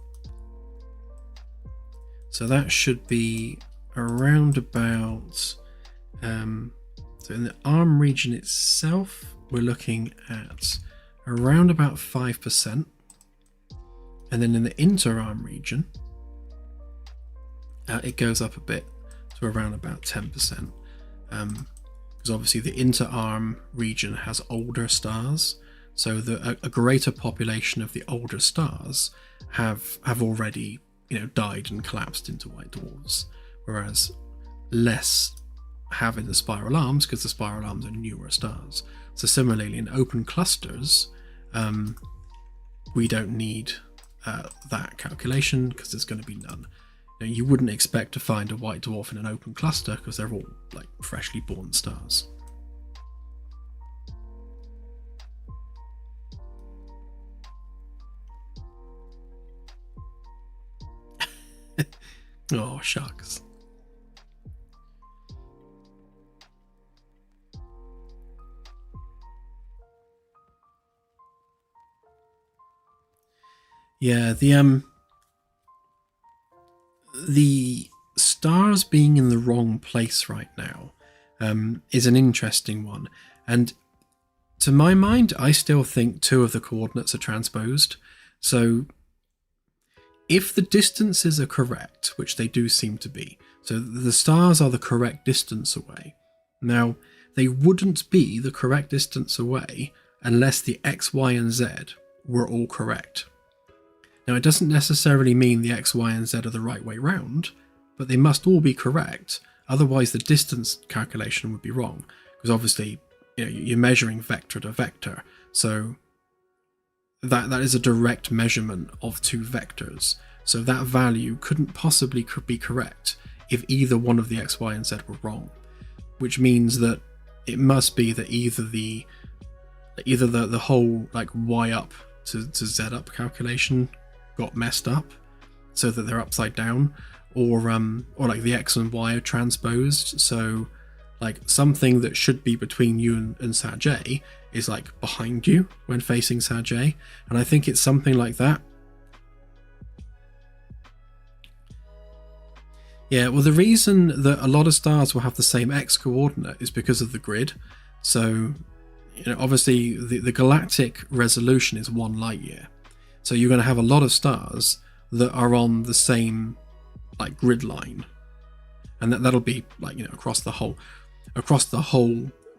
So that should be around about so in the arm region itself, we're looking at around about 5%. And then in the interarm region, it goes up a bit to around about 10%. Because obviously the interarm region has older stars. So a greater population of the older stars have already died and collapsed into white dwarfs. Whereas less have in the spiral arms, because the spiral arms are newer stars. So similarly in open clusters, we don't need that calculation because there's going to be none. You wouldn't expect to find a white dwarf in an open cluster because they're all like freshly born stars. Oh, shucks. Yeah, the stars being in the wrong place right now is an interesting one. And to my mind, I still think 2 of the coordinates are transposed. So if the distances are correct, which they do seem to be, so the stars are the correct distance away. Now, they wouldn't be the correct distance away unless the X, Y, and Z were all correct. Now, it doesn't necessarily mean the X, Y, and Z are the right way round, but they must all be correct. Otherwise, the distance calculation would be wrong, because obviously, you're measuring vector to vector. So that is a direct measurement of 2 vectors. So that value couldn't possibly be correct if either one of the X, Y, and Z were wrong, which means that it must be that either the either the whole like y up to z up calculation got messed up so that they're upside down, or like the x and y are transposed, so like something that should be between you and Sat J is like behind you when facing Sat J, and I think it's something like that. Yeah, well, the reason that a lot of stars will have the same x coordinate is because of the grid. So, obviously the galactic resolution is 1 light year. So you're going to have a lot of stars that are on the same like grid line, and that'll be like across the whole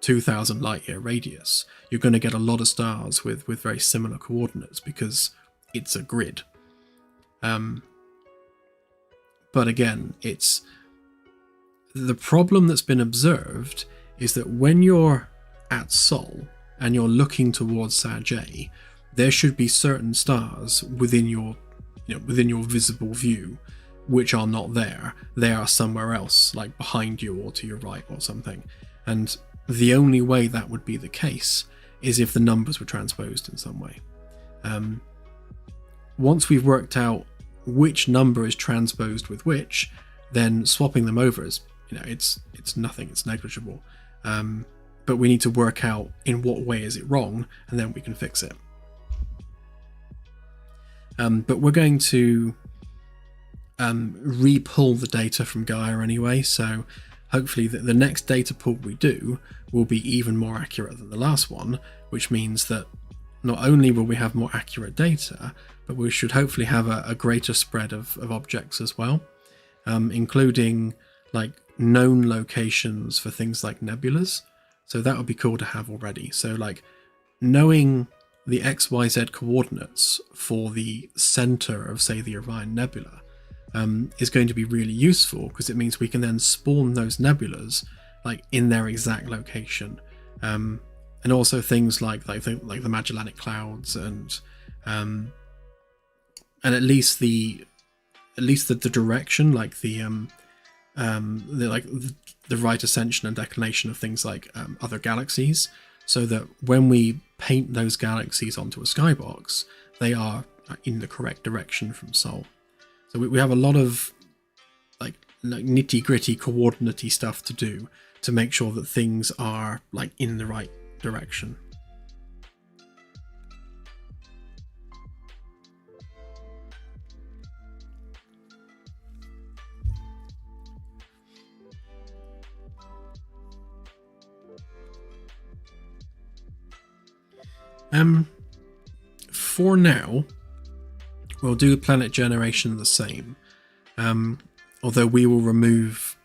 2000 light year radius. You're going to get a lot of stars with very similar coordinates because it's a grid. But again, it's the problem that's been observed is that when you're at Sol and you're looking towards Sat J, there should be certain stars within your visible view which are not there. They are somewhere else, like behind you or to your right or something. And the only way that would be the case is if the numbers were transposed in some way. Once we've worked out which number is transposed with which, then swapping them over is, it's nothing, it's negligible. But we need to work out in what way is it wrong, and then we can fix it. But we're going to re-pull the data from Gaia anyway, so hopefully the next data pull we do will be even more accurate than the last one, which means that not only will we have more accurate data, but we should hopefully have a greater spread of objects as well, including like known locations for things like nebulas. So that would be cool to have already. So like knowing the XYZ coordinates for the center of, say, the Orion Nebula is going to be really useful, because it means we can then spawn those nebulas like in their exact location. And also things like the Magellanic Clouds and at least the direction, like the right ascension and declination of things like other galaxies, so that when we paint those galaxies onto a skybox, they are in the correct direction from Sol. So we have a lot of like nitty-gritty coordinate-y stuff to do to make sure that things are like in the right direction. For now, we'll do planet generation the same, although we will remove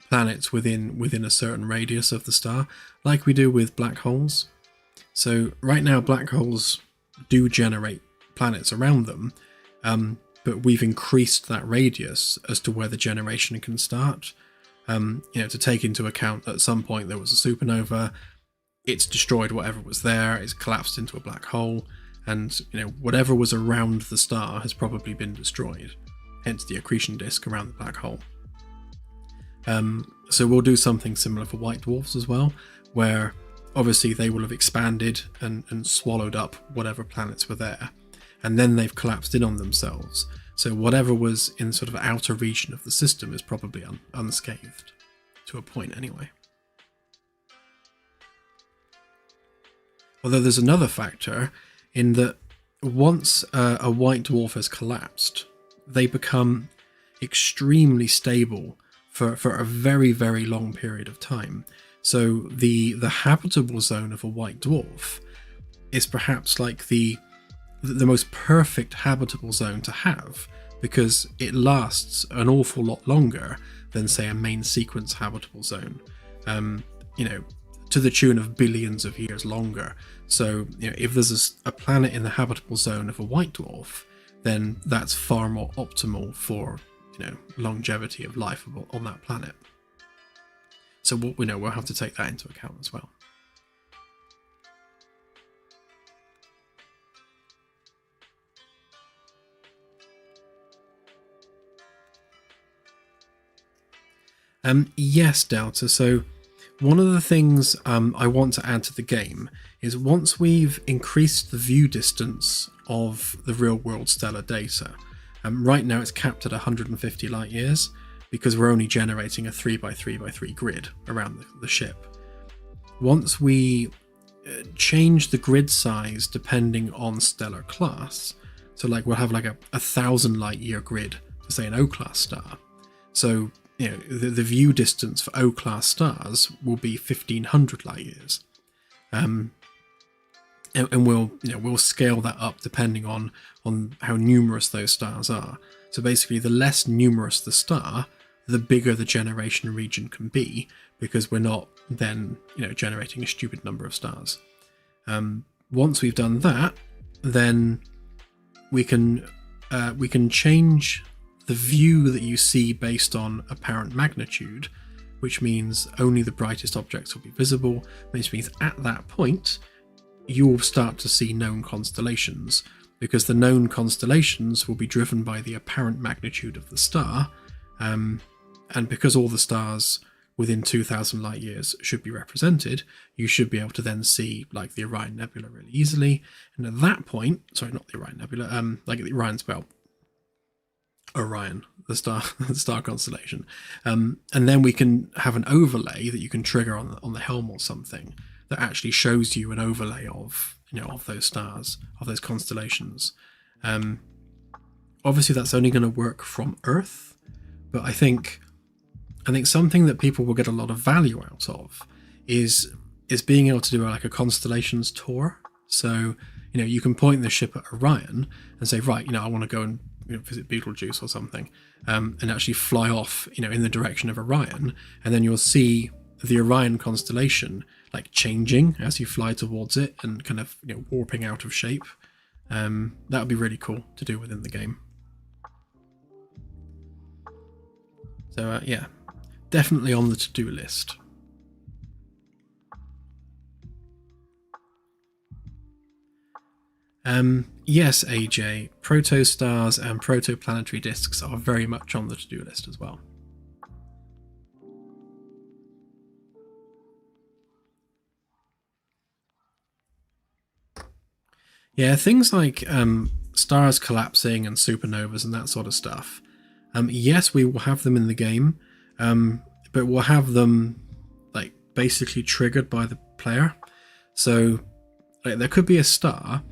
planets within a certain radius of the star, like we do with black holes. So right now, black holes do generate planets around them, but we've increased that radius as to where the generation can start. To take into account that at some point there was a supernova, it's destroyed whatever was there, it's collapsed into a black hole, and whatever was around the star has probably been destroyed, hence the accretion disk around the black hole. So we'll do something similar for white dwarfs as well, where obviously they will have expanded and swallowed up whatever planets were there, and then they've collapsed in on themselves. So whatever was in sort of outer region of the system is probably unscathed, to a point anyway. Although there's another factor in that once a white dwarf has collapsed, they become extremely stable for a very, very long period of time. So the habitable zone of a white dwarf is perhaps like the most perfect habitable zone to have, because it lasts an awful lot longer than, say, a main sequence habitable zone. To the tune of billions of years longer. So, if there's a planet in the habitable zone of a white dwarf, then that's far more optimal for, longevity of life on that planet. So we'll have to take that into account as well. Yes, Delta. So one of the things I want to add to the game is once we've increased the view distance of the real world stellar data, right now it's capped at 150 light years because we're only generating a 3x3x3 grid around the ship. Once we change the grid size depending on stellar class, so like we'll have like a 1,000 light year grid for say an O-class star. So the view distance for O-class stars will be 1,500 light years, and we'll scale that up depending on how numerous those stars are. So basically, the less numerous the star, the bigger the generation region can be, because we're not then generating a stupid number of stars. Once we've done that, then we can change the view that you see based on apparent magnitude, which means only the brightest objects will be visible, which means at that point you'll start to see known constellations, because the known constellations will be driven by the apparent magnitude of the star, and because all the stars within 2,000 light years should be represented, you should be able to then see like the Orion Nebula really easily. And at that point, sorry, not the Orion Nebula, like the Orion's belt, Orion, the star constellation, and then we can have an overlay that you can trigger on the helm or something that actually shows you an overlay of of those stars, of those constellations. Obviously, that's only going to work from Earth, but I think something that people will get a lot of value out of is being able to do like a constellations tour. So you can point the ship at Orion and say, right, I want to go and visit Betelgeuse or something, and actually fly off in the direction of Orion, and then you'll see the Orion constellation like changing as you fly towards it and kind of warping out of shape. That would be really cool to do within the game. So yeah, definitely on the to-do list. Yes, AJ, protostars and protoplanetary disks are very much on the to-do list as well. Yeah, things like stars collapsing and supernovas and that sort of stuff. Yes, we will have them in the game, but we'll have them like basically triggered by the player. So like, there could be a star,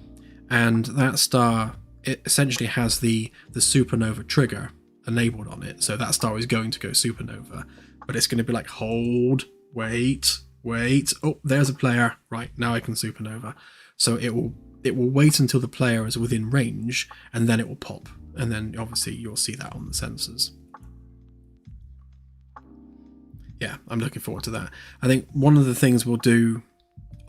and that star, it essentially has the supernova trigger enabled on it. So that star is going to go supernova, but it's going to be like, hold, wait. Oh, there's a player. Right, now I can supernova. So it will wait until the player is within range, and then it will pop. And then obviously you'll see that on the sensors. Yeah, I'm looking forward to that. I think one of the things we'll do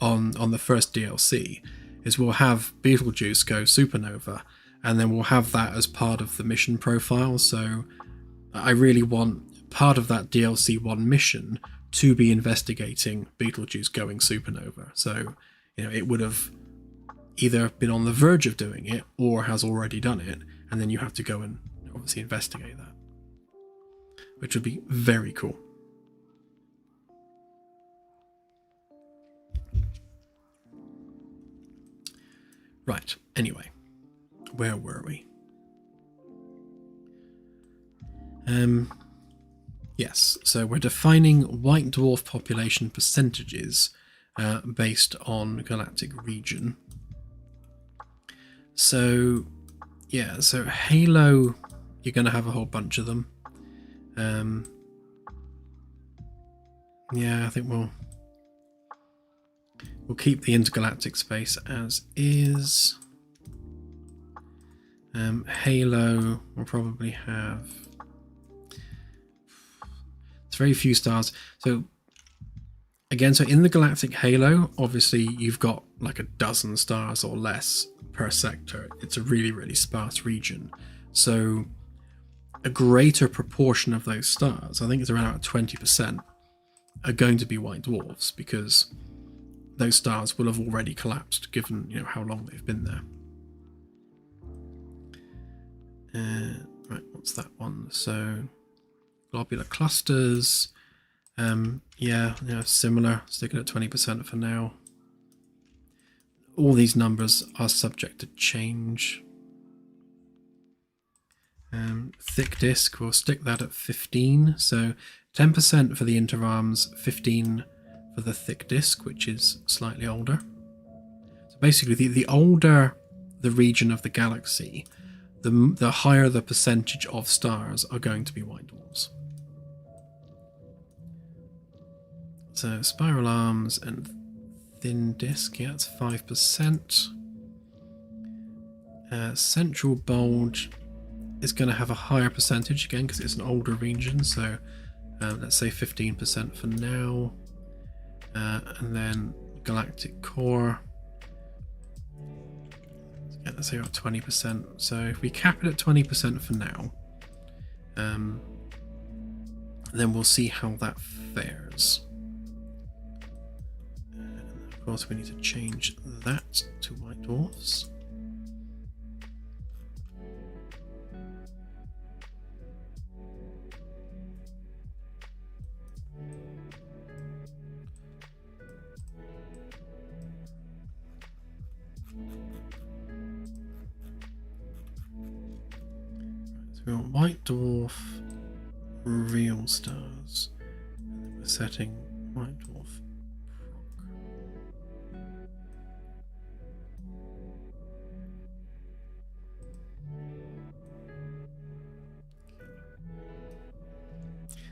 on the first DLC is we'll have Betelgeuse go supernova, and then we'll have that as part of the mission profile. So I really want part of that DLC 1 mission to be investigating Betelgeuse going supernova. So it would have either been on the verge of doing it or has already done it, and then you have to go and obviously investigate that, which would be very cool. Right, anyway, where were we? Yes, so we're defining white dwarf population percentages based on galactic region. So yeah, so Halo, you're going to have a whole bunch of them. Yeah, I think we'll keep the intergalactic space as is. Halo will probably have, it's very few stars. So again, so in the galactic Halo, obviously you've got like a dozen stars or less per sector. It's a really, really sparse region. So a greater proportion of those stars, I think it's around about 20%, are going to be white dwarfs, because those stars will have already collapsed given how long they've been there. Right, what's that one? So globular clusters. Yeah, similar, sticking at 20% for now. All these numbers are subject to change. Thick disk, we'll stick that at 15, so 10% for the interarms, 15 for the thick disk, which is slightly older. So basically, the older the region of the galaxy, the higher the percentage of stars are going to be white dwarfs. So spiral arms and thin disk, yeah, it's 5%. Central bulge is going to have a higher percentage again because it's an older region, so let's say 15% for now. And then galactic core, yeah, let's say about 20%. So if we cap it at 20% for now, then we'll see how that fares. And of course we need to change that to white dwarfs. So we want white dwarf, real stars, and then we're setting white dwarf proc.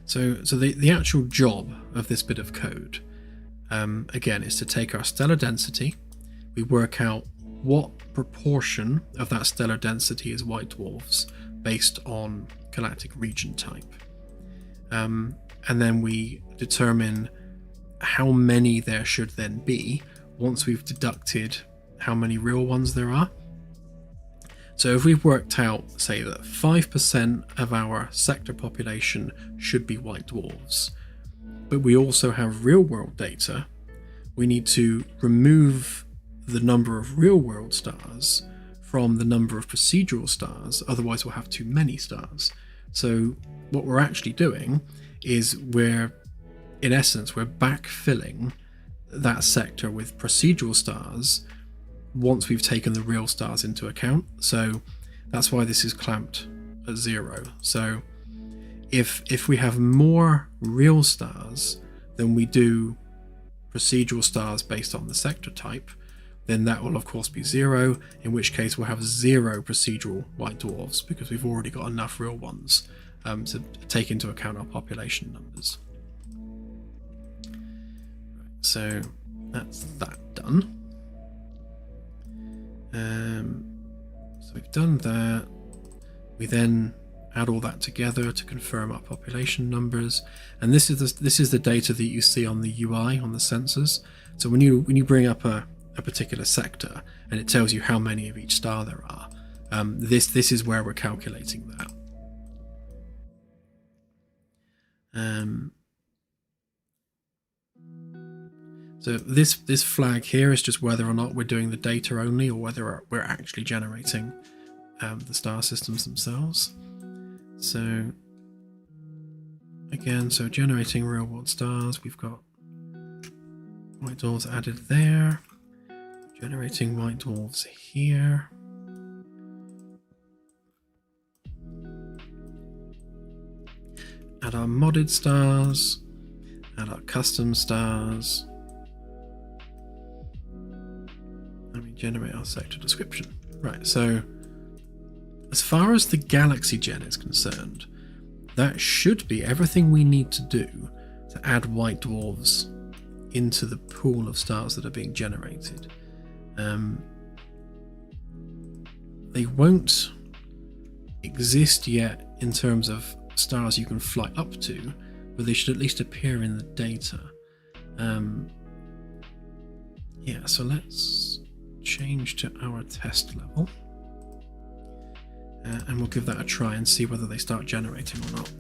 So the actual job of this bit of code, again, is to take our stellar density, we work out what proportion of that stellar density is white dwarfs based on galactic region type. And then we determine how many there should then be once we've deducted how many real ones there are. So if we've worked out, say, that 5% of our sector population should be white dwarfs, but we also have real world data, we need to remove the number of real world stars from the number of procedural stars, otherwise we'll have too many stars. So what we're actually doing is in essence, we're backfilling that sector with procedural stars once we've taken the real stars into account. So that's why this is clamped at 0. So if we have more real stars than we do procedural stars based on the sector type, then that will of course be 0, in which case we'll have 0 procedural white dwarfs because we've already got enough real ones to take into account our population numbers. So that's that done. So we've done that. We then add all that together to confirm our population numbers, and this is the data that you see on the UI on the sensors. So when you bring up a particular sector and it tells you how many of each star there are, this is where we're calculating that. So this flag here is just whether or not we're doing the data only or whether we're actually generating the star systems themselves. So again, so generating real world stars, we've got white dwarfs added there, generating white dwarfs here. Add our modded stars, add our custom stars, and we generate our sector description. Right, so as far as the galaxy gen is concerned, that should be everything we need to do to add white dwarfs into the pool of stars that are being generated. They won't exist yet in terms of stars you can fly up to, but they should at least appear in the data. Yeah, so let's change to our test level, and we'll give that a try and see whether they start generating or not.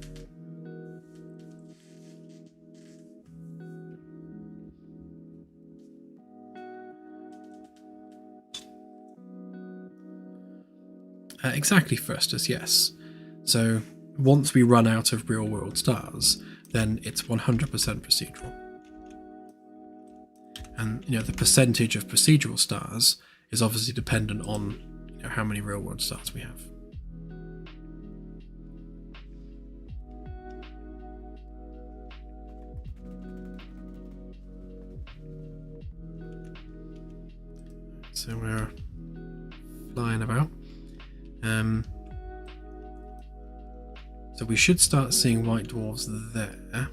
Exactly, Firstus, yes. So once we run out of real world stars, then it's 100% procedural. And the percentage of procedural stars is obviously dependent on how many real world stars we have. So we're flying about. So we should start seeing white dwarfs there.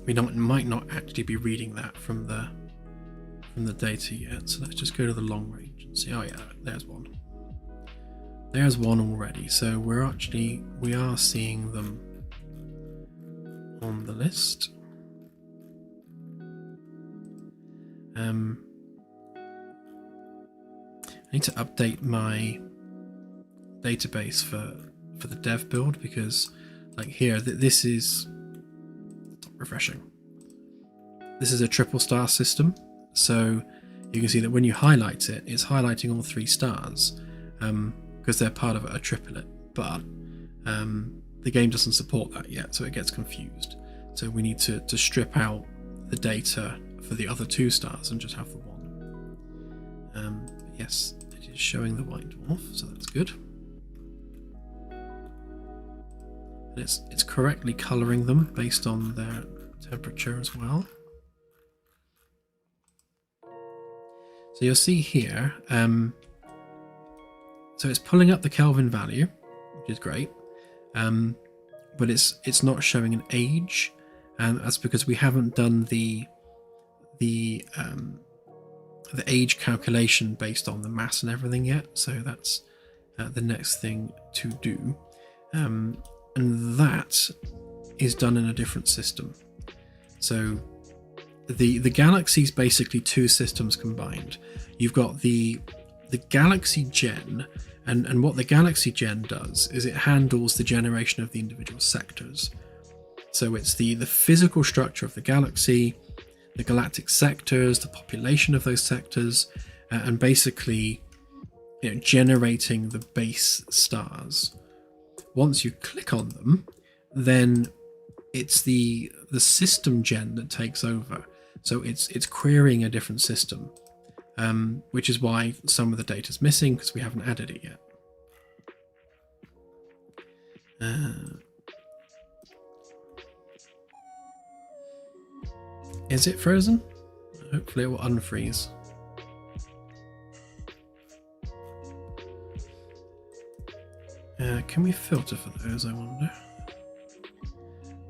We might not actually be reading that from the data yet. So let's just go to the long range and see. Oh yeah, there's one. There's one already. So we are seeing them on the list. I need to update my database for the dev build, because like here, this is refreshing. This is a triple star system, so you can see that when you highlight it, it's highlighting all 3 stars because they're part of a triplet, but the game doesn't support that yet, so it gets confused. So we need to strip out the data for the other 2 stars and just have the 1. Yes, it is showing the white dwarf, so that's good. And it's correctly colouring them based on their temperature as well. So you'll see here, so it's pulling up the Kelvin value, which is great, but it's not showing an age, and that's because we haven't done the age calculation based on the mass and everything yet. So that's the next thing to do, and that is done in a different system. So the galaxy's basically 2 systems combined. You've got the galaxy gen, and what the galaxy gen does is it handles the generation of the individual sectors. So it's the physical structure of the galaxy, the galactic sectors, the population of those sectors, and basically generating the base stars. Once you click on them, then it's the system gen that takes over. So it's querying a different system, which is why some of the data is missing, because we haven't added it yet. Is it frozen? Hopefully it will unfreeze. Can we filter for those, I wonder?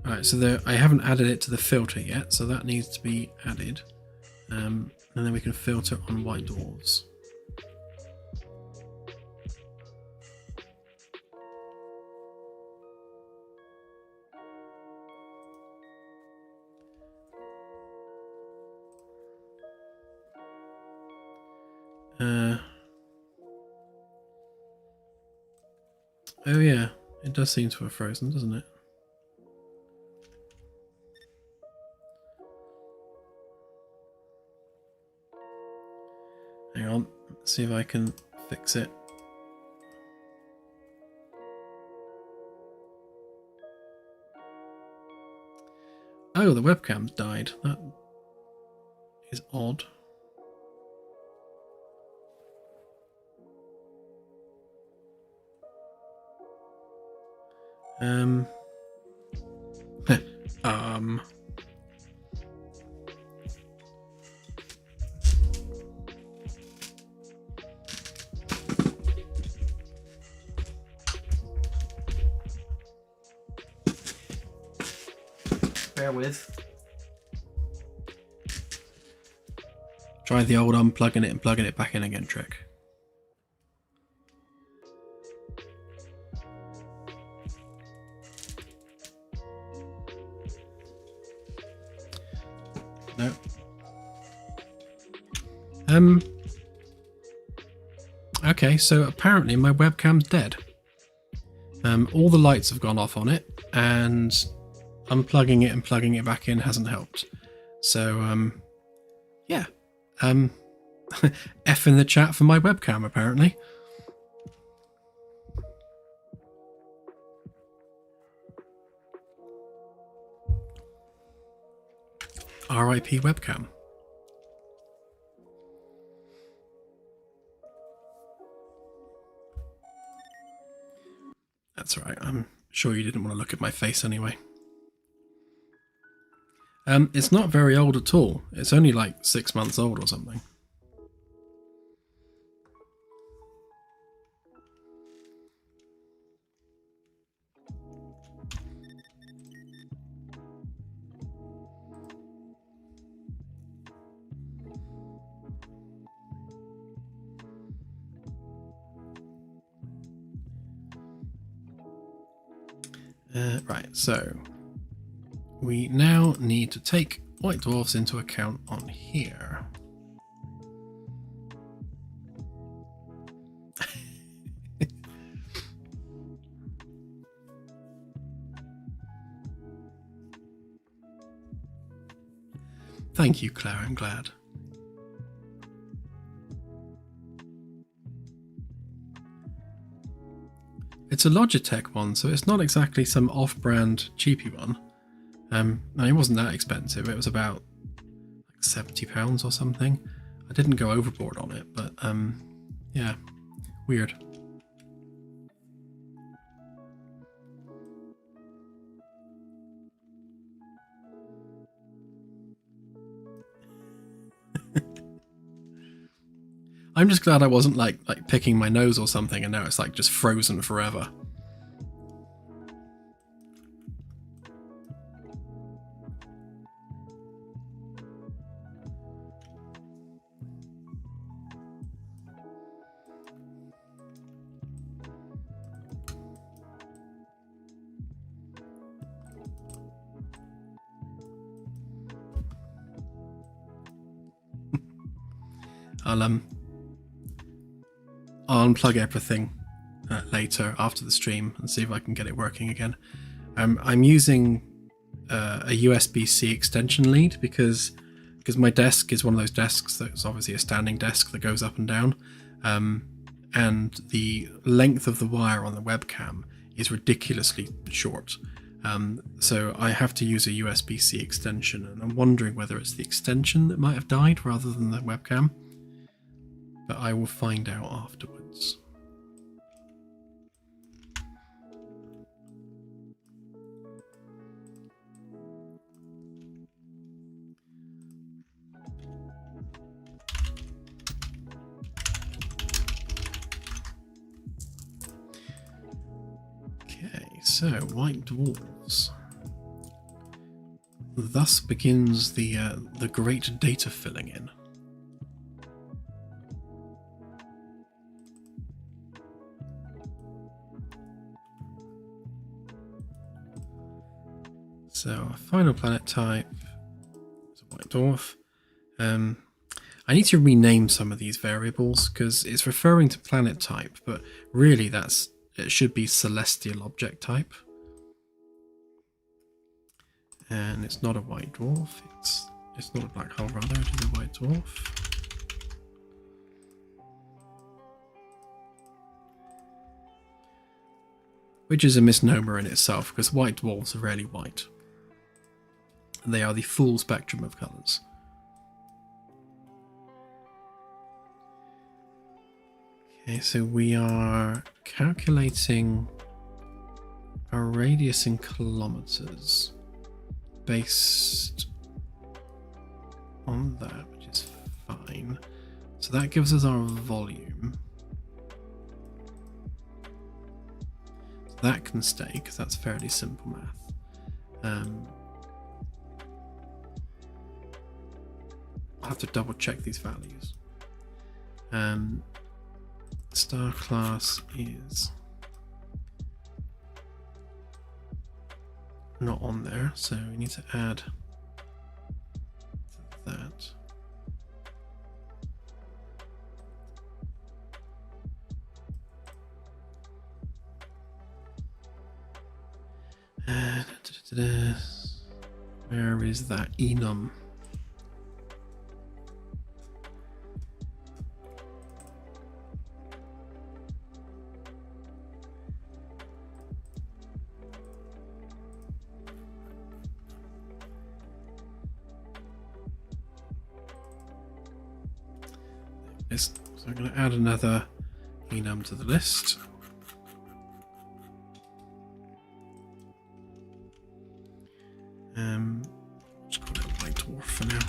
Alright, so I haven't added it to the filter yet, so that needs to be added. And then we can filter on white dwarfs. Oh yeah, it does seem to have frozen, doesn't it? Hang on, let's see if I can fix it. Oh, the webcam's died. That is odd. Bear with. Try the old unplugging it and plugging it back in again trick. No. Okay, so apparently my webcam's dead. All the lights have gone off on it, and unplugging it and plugging it back in hasn't helped. So yeah, F in the chat for my webcam, apparently. RIP webcam. That's all right. I'm sure you didn't want to look at my face anyway. It's not very old at all. It's only like 6 months old or something. Right, so we now need to take white dwarfs into account on here. Thank you, Claire, I'm glad. It's a Logitech one, so it's not exactly some off-brand cheapy one. No, it wasn't that expensive. It was about like £70 or something. I didn't go overboard on it, but yeah, weird. I'm just glad I wasn't like picking my nose or something, and now it's like just frozen forever. I'll unplug everything later after the stream and see if I can get it working again. I'm using a USB-C extension lead because my desk is one of those desks that's obviously a standing desk that goes up and down, and the length of the wire on the webcam is ridiculously short. So I have to use a USB-C extension, and I'm wondering whether it's the extension that might have died rather than the webcam. But I will find out afterwards. Okay, so White Dwarfs. Thus begins the great data filling in. So our final planet type is a white dwarf. I need to rename some of these variables because it's referring to planet type, but really it should be celestial object type. And it's not a white dwarf. It's not a black hole, rather. It is a white dwarf. Which is a misnomer in itself because white dwarfs are rarely white. They are the full spectrum of colours. Okay, so we are calculating our radius in kilometers based on that, which is fine. So that gives us our volume. So that can stay because that's fairly simple math. I'll have to double check these values. Star class is not on there, so we need to add that. Where is that enum? So I'm going to add another enum to the list. Just call it a White Dwarf for now.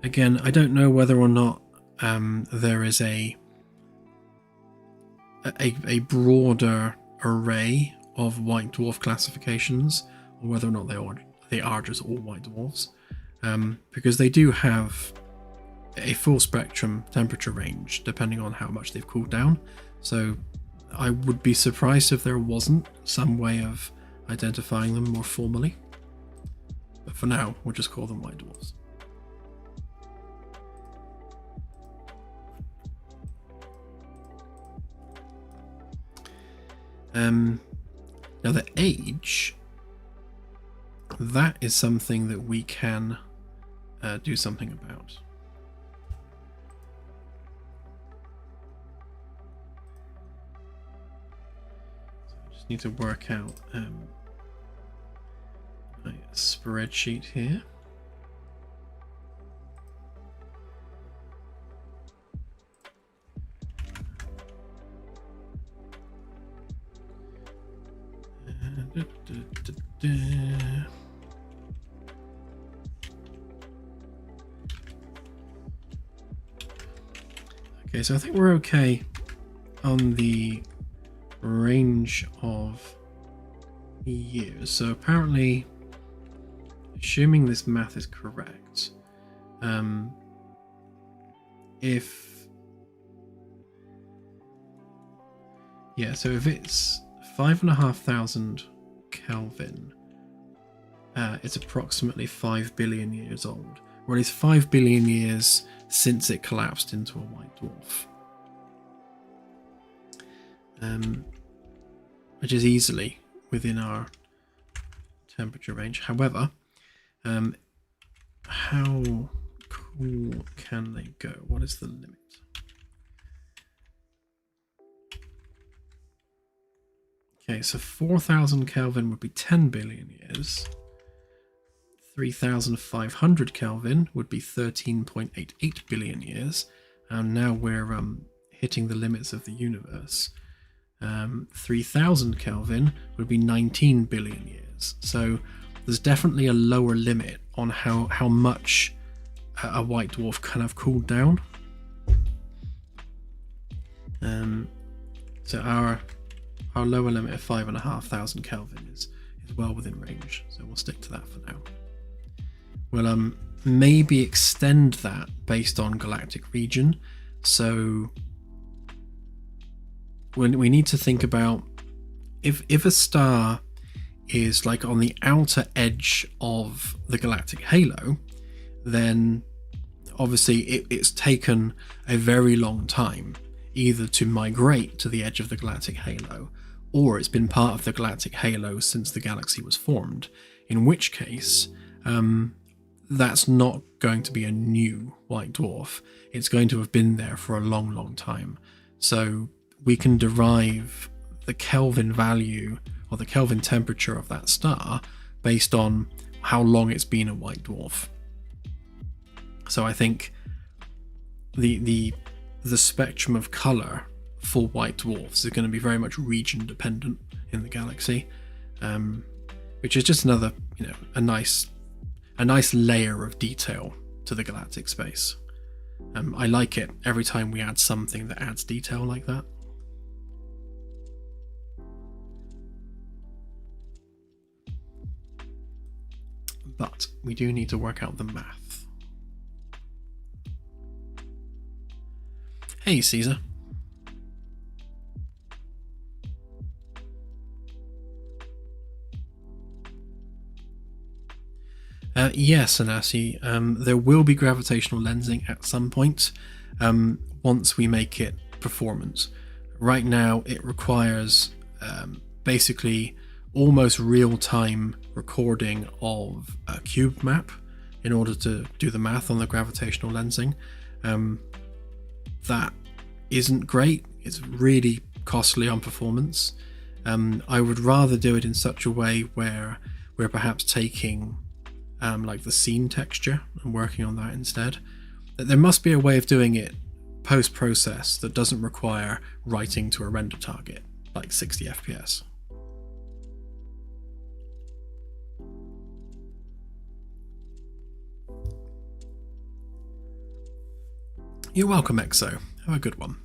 Again, I don't know whether or not there is a broader array of White Dwarf classifications, or whether or not they are just all White Dwarfs, because they do have a full spectrum temperature range depending on how much they've cooled down. So I would be surprised if there wasn't some way of identifying them more formally. But for now, we'll just call them White Dwarfs. Now the age, that is something that we can do something about. So I just need to work out my spreadsheet here. Okay, so I think we're okay on the range of years. So apparently, assuming this math is correct, so if it's 5,500 Kelvin, it's approximately 5 billion years old, or at least 5 billion years since it collapsed into a white dwarf, which is easily within our temperature range. However, how cool can they go? What is the limit? Okay, so 4,000 Kelvin would be 10 billion years. 3,500 Kelvin would be 13.88 billion years. And now we're hitting the limits of the universe. 3,000 Kelvin would be 19 billion years. So there's definitely a lower limit on how much a white dwarf can have cooled down. So our lower limit of 5,500 Kelvin is well within range, so we'll stick to that for now. We'll maybe extend that based on galactic region. So when we need to think about if a star is like on the outer edge of the galactic halo, then obviously it's taken a very long time either to migrate to the edge of the galactic halo, or it's been part of the galactic halo since the galaxy was formed, in which case that's not going to be a new white dwarf. It's going to have been there for a long, long time. So we can derive the Kelvin value or the Kelvin temperature of that star based on how long it's been a white dwarf. So I think the spectrum of color for white dwarfs is going to be very much region dependent in the galaxy, which is just another, a nice layer of detail to the galactic space. I like it every time we add something that adds detail like that. But we do need to work out the math. Hey, Caesar. Yes, Anasi, there will be gravitational lensing at some point once we make it performant. Right now it requires basically almost real-time recording of a cube map in order to do the math on the gravitational lensing. That isn't great. It's really costly on performance. I would rather do it in such a way where we're perhaps taking like the scene texture and working on that instead. There must be a way of doing it post-process that doesn't require writing to a render target, like 60 FPS. You're welcome, Exo. Have a good one.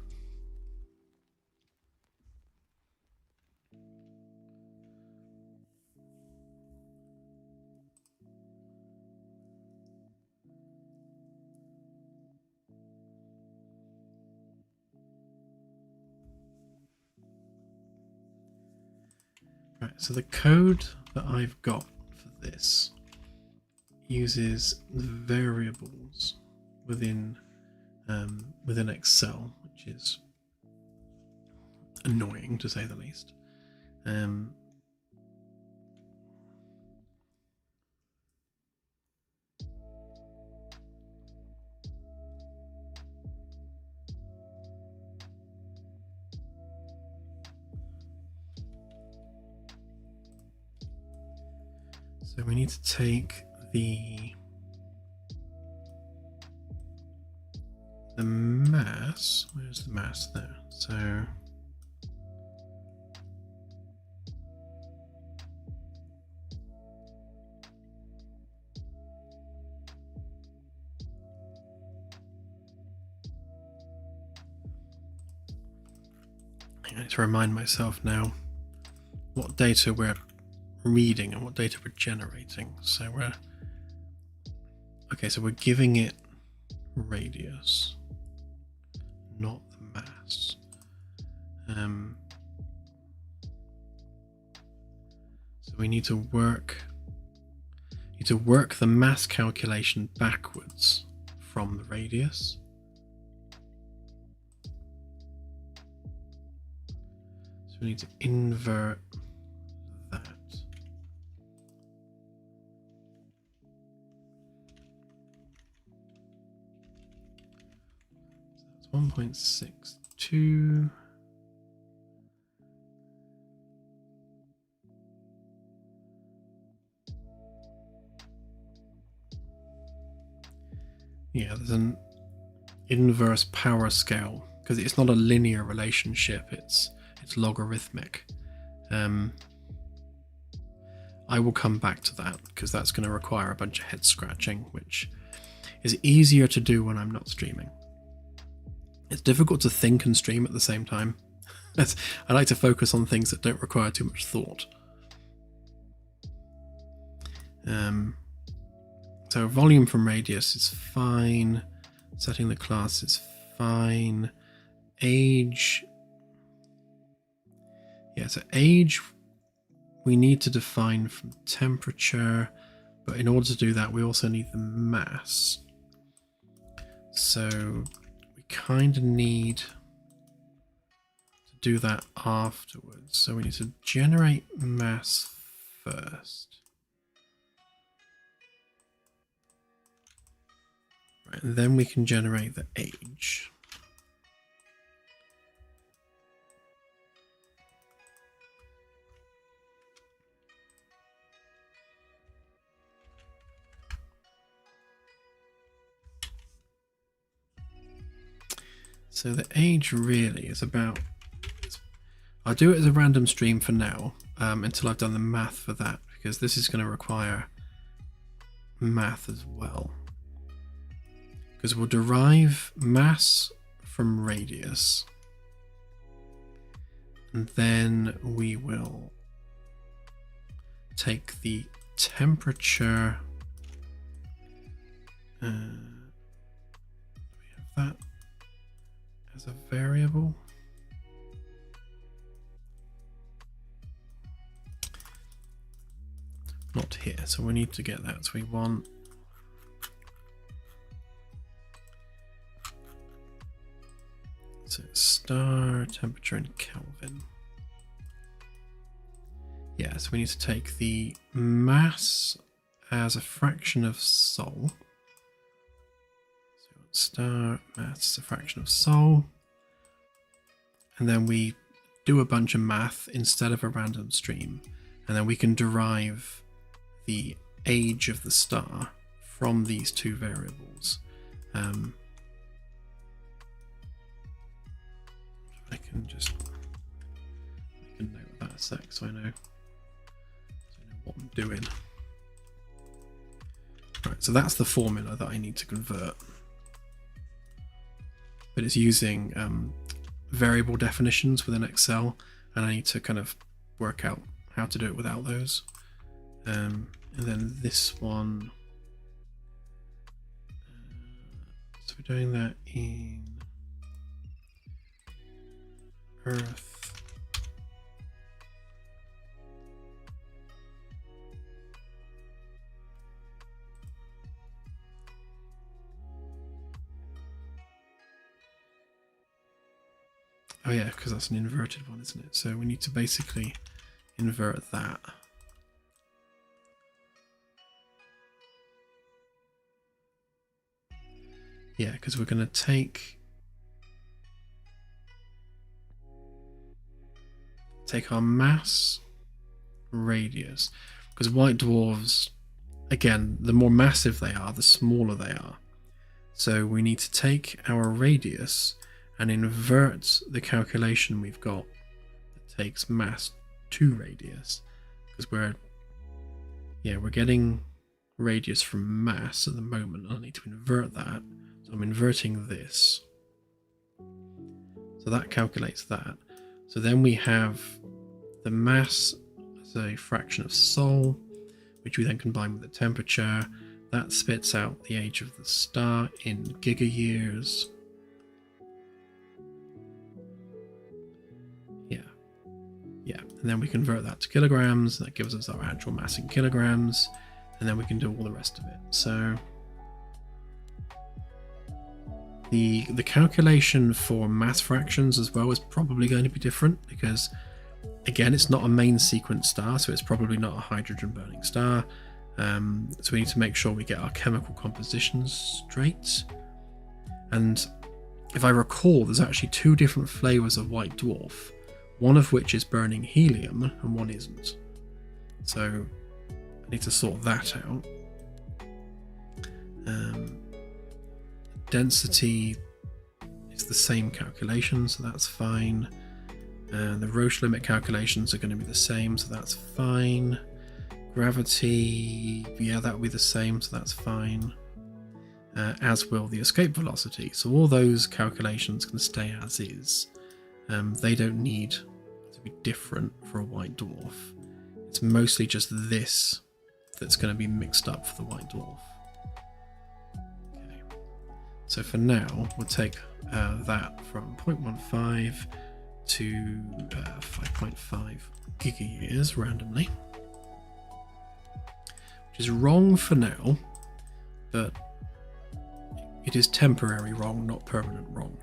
Right, so the code that I've got for this uses the variables within Excel, which is annoying to say the least. So we need to take the mass. Where's the mass there? So I need to remind myself now what data we're reading and what data we're generating. So we're giving it radius, not the mass. So we need to work the mass calculation backwards from the radius. So we need to invert that. So that's 1.62. Yeah, there's an inverse power scale because it's not a linear relationship, it's logarithmic. I will come back to that because that's going to require a bunch of head scratching, which is easier to do when I'm not streaming. It's difficult to think and stream at the same time. I like to focus on things that don't require too much thought. So volume from radius is fine. Setting the class is fine. Age. Yeah, so age we need to define from temperature, but in order to do that we also need the mass. So we kind of need to do that afterwards. So we need to generate mass first. Right, and then we can generate the age. So the age really is about, I'll do it as a random stream for now, until I've done the math for that, because this is going to require math as well. Because we'll derive mass from radius, and then we will take the temperature, we have that as a variable. Not here, so we need to get that. So we want star temperature in Kelvin. Yeah, so we need to take the mass as a fraction of Sol. So star mass is a fraction of Sol. And then we do a bunch of math instead of a random stream. And then we can derive the age of the star from these two variables. I can just make a note of that a sec so I know what I'm doing. Right, so that's the formula that I need to convert. But it's using variable definitions within Excel, and I need to kind of work out how to do it without those. And then this one, so we're doing that in Earth. Oh yeah, because that's an inverted one, isn't it? So we need to basically invert that. Yeah, because we're going to take our mass radius, because white dwarfs, again, the more massive they are, the smaller they are. So we need to take our radius and invert the calculation we've got that takes mass to radius, because we're getting radius from mass at the moment. I need to invert that, so I'm inverting this, so that calculates that. So then we have the mass as a fraction of Sol, which we then combine with the temperature. That spits out the age of the star in gigayears. Yeah, and then we convert that to kilograms. That gives us our actual mass in kilograms, and then we can do all the rest of it. So the calculation for mass fractions as well is probably going to be different, because again, it's not a main sequence star, so it's probably not a hydrogen burning star. So we need to make sure we get our chemical compositions straight. And if I recall, there's actually two different flavors of white dwarf, one of which is burning helium and one isn't. So I need to sort that out. Density is the same calculation, so that's fine. The Roche limit calculations are going to be the same, so that's fine. Gravity, yeah, that will be the same, so that's fine. As will the escape velocity. So all those calculations can stay as is. They don't need to be different for a white dwarf. It's mostly just this that's going to be mixed up for the white dwarf. Okay. So for now, we'll take that from 0.15 to 5.5 gigayears randomly, which is wrong for now, but it is temporary wrong, not permanent wrong.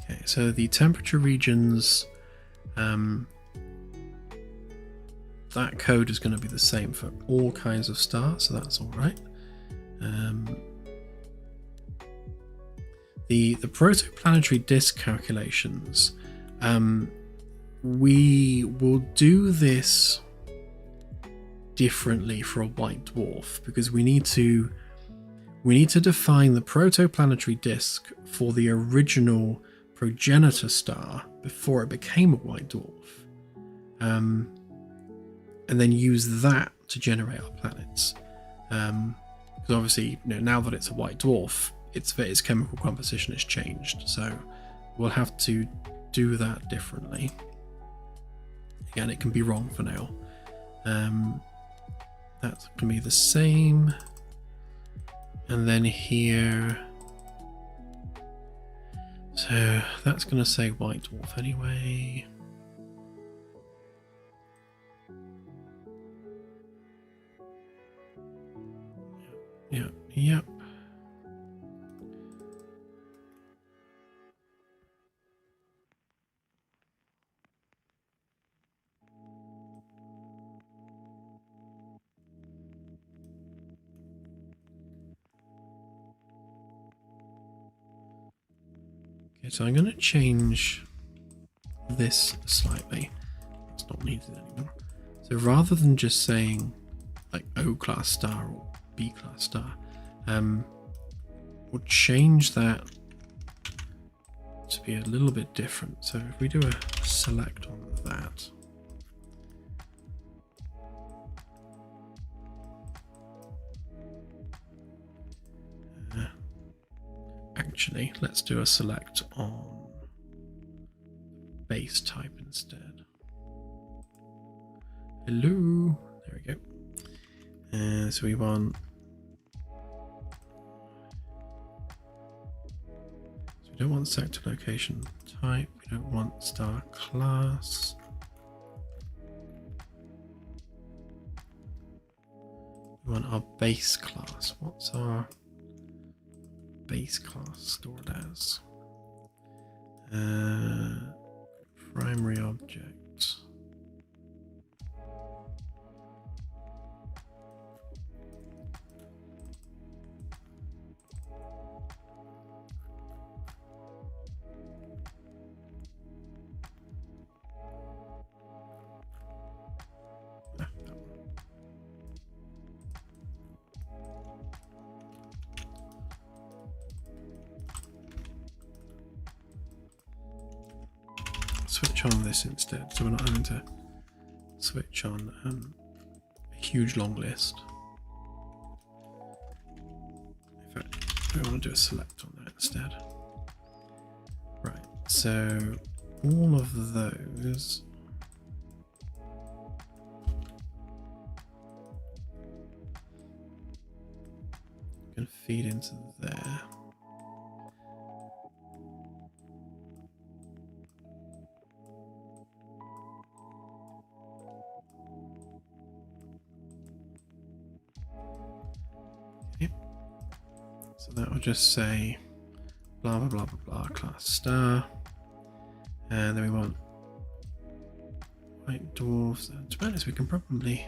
Okay, so the temperature regions, that code is going to be the same for all kinds of stars, so that's all right. The protoplanetary disk calculations, we will do this differently for a white dwarf, because we need to define the protoplanetary disk for the original progenitor star before it became a white dwarf, and then use that to generate our planets. Because obviously, now that it's a white dwarf, its chemical composition has changed, so we'll have to do that differently. Again, it can be wrong for now. That's going to be the same, and then here, so that's going to say white dwarf anyway. Yep. Okay, so I'm going to change this slightly. It's not needed anymore. So rather than just saying like O class star or B class star, we'll change that to be a little bit different. So if we do a select on that, actually, let's do a select on base type instead. Hello, there we go. So we want, so we don't want sector location type, we don't want star class. We want our base class. What's our base class stored as? Primary object. Switch on this instead, so we're not having to switch on a huge long list. In fact, we want to do a select on that instead. Right, so all of those can feed into there. So that will just say blah blah blah blah blah class star, and then we want white dwarfs. To be honest, we can probably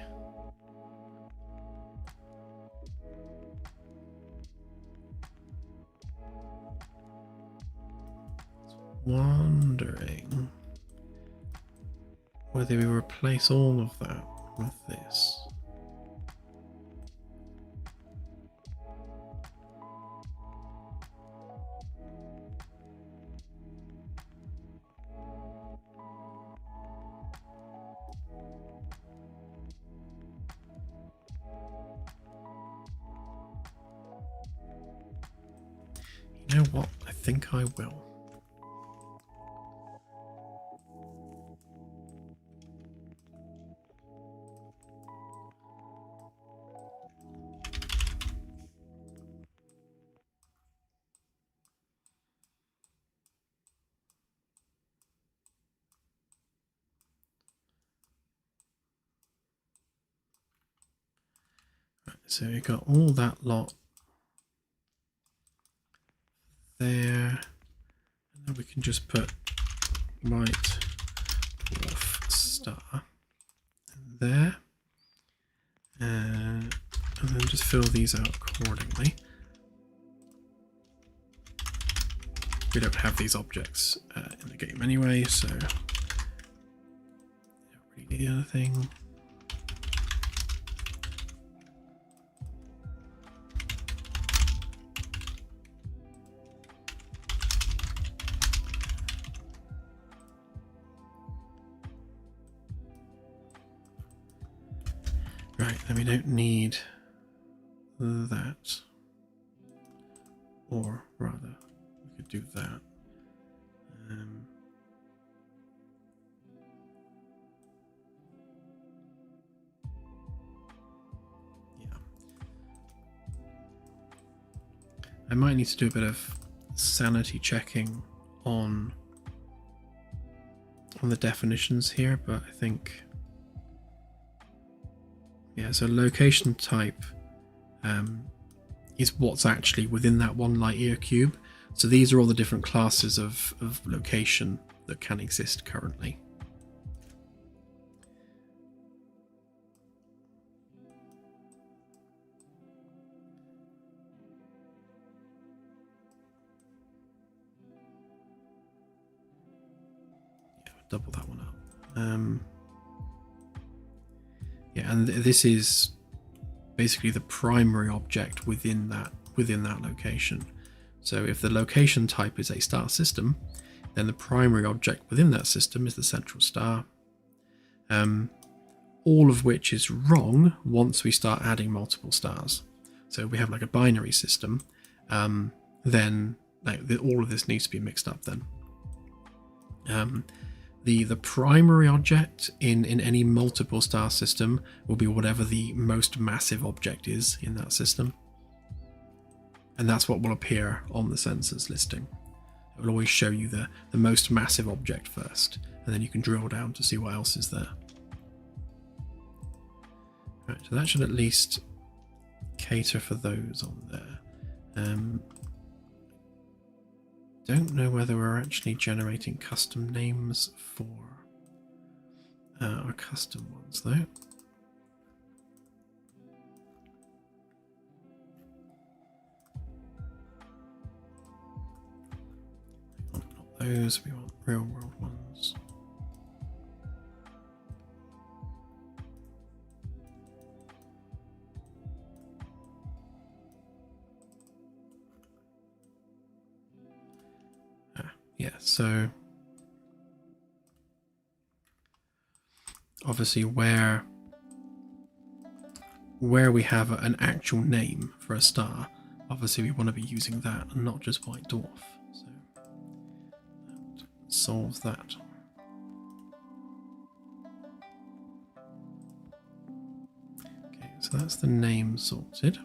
wondering whether we replace all of that with this. You know what? I think I will. Right, so we got all that lot there, and then we can just put white dwarf star there, and then just fill these out accordingly. We don't have these objects in the game anyway, so don't really need anything. Right, then we don't need that, or rather, we could do that. Yeah, I might need to do a bit of sanity checking on the definitions here, but I think. Yeah, so location type is what's actually within that one light year cube. So these are all the different classes of location that can exist currently. Yeah, double that one up. Yeah, and this is basically the primary object within that location. So if the location type is a star system, then the primary object within that system is the central star. All of which is wrong once we start adding multiple stars. So if we have like a binary system, then all of this needs to be mixed up then. The primary object in any multiple star system will be whatever the most massive object is in that system. And that's what will appear on the sensors listing. It will always show you the most massive object first, and then you can drill down to see what else is there. Right, so that should at least cater for those on there. Don't know whether we're actually generating custom names for our custom ones though. Not those, we want real world ones. Yeah, so obviously where we have an actual name for a star, obviously we want to be using that and not just White Dwarf. So that solves that. Okay, so that's the name sorted.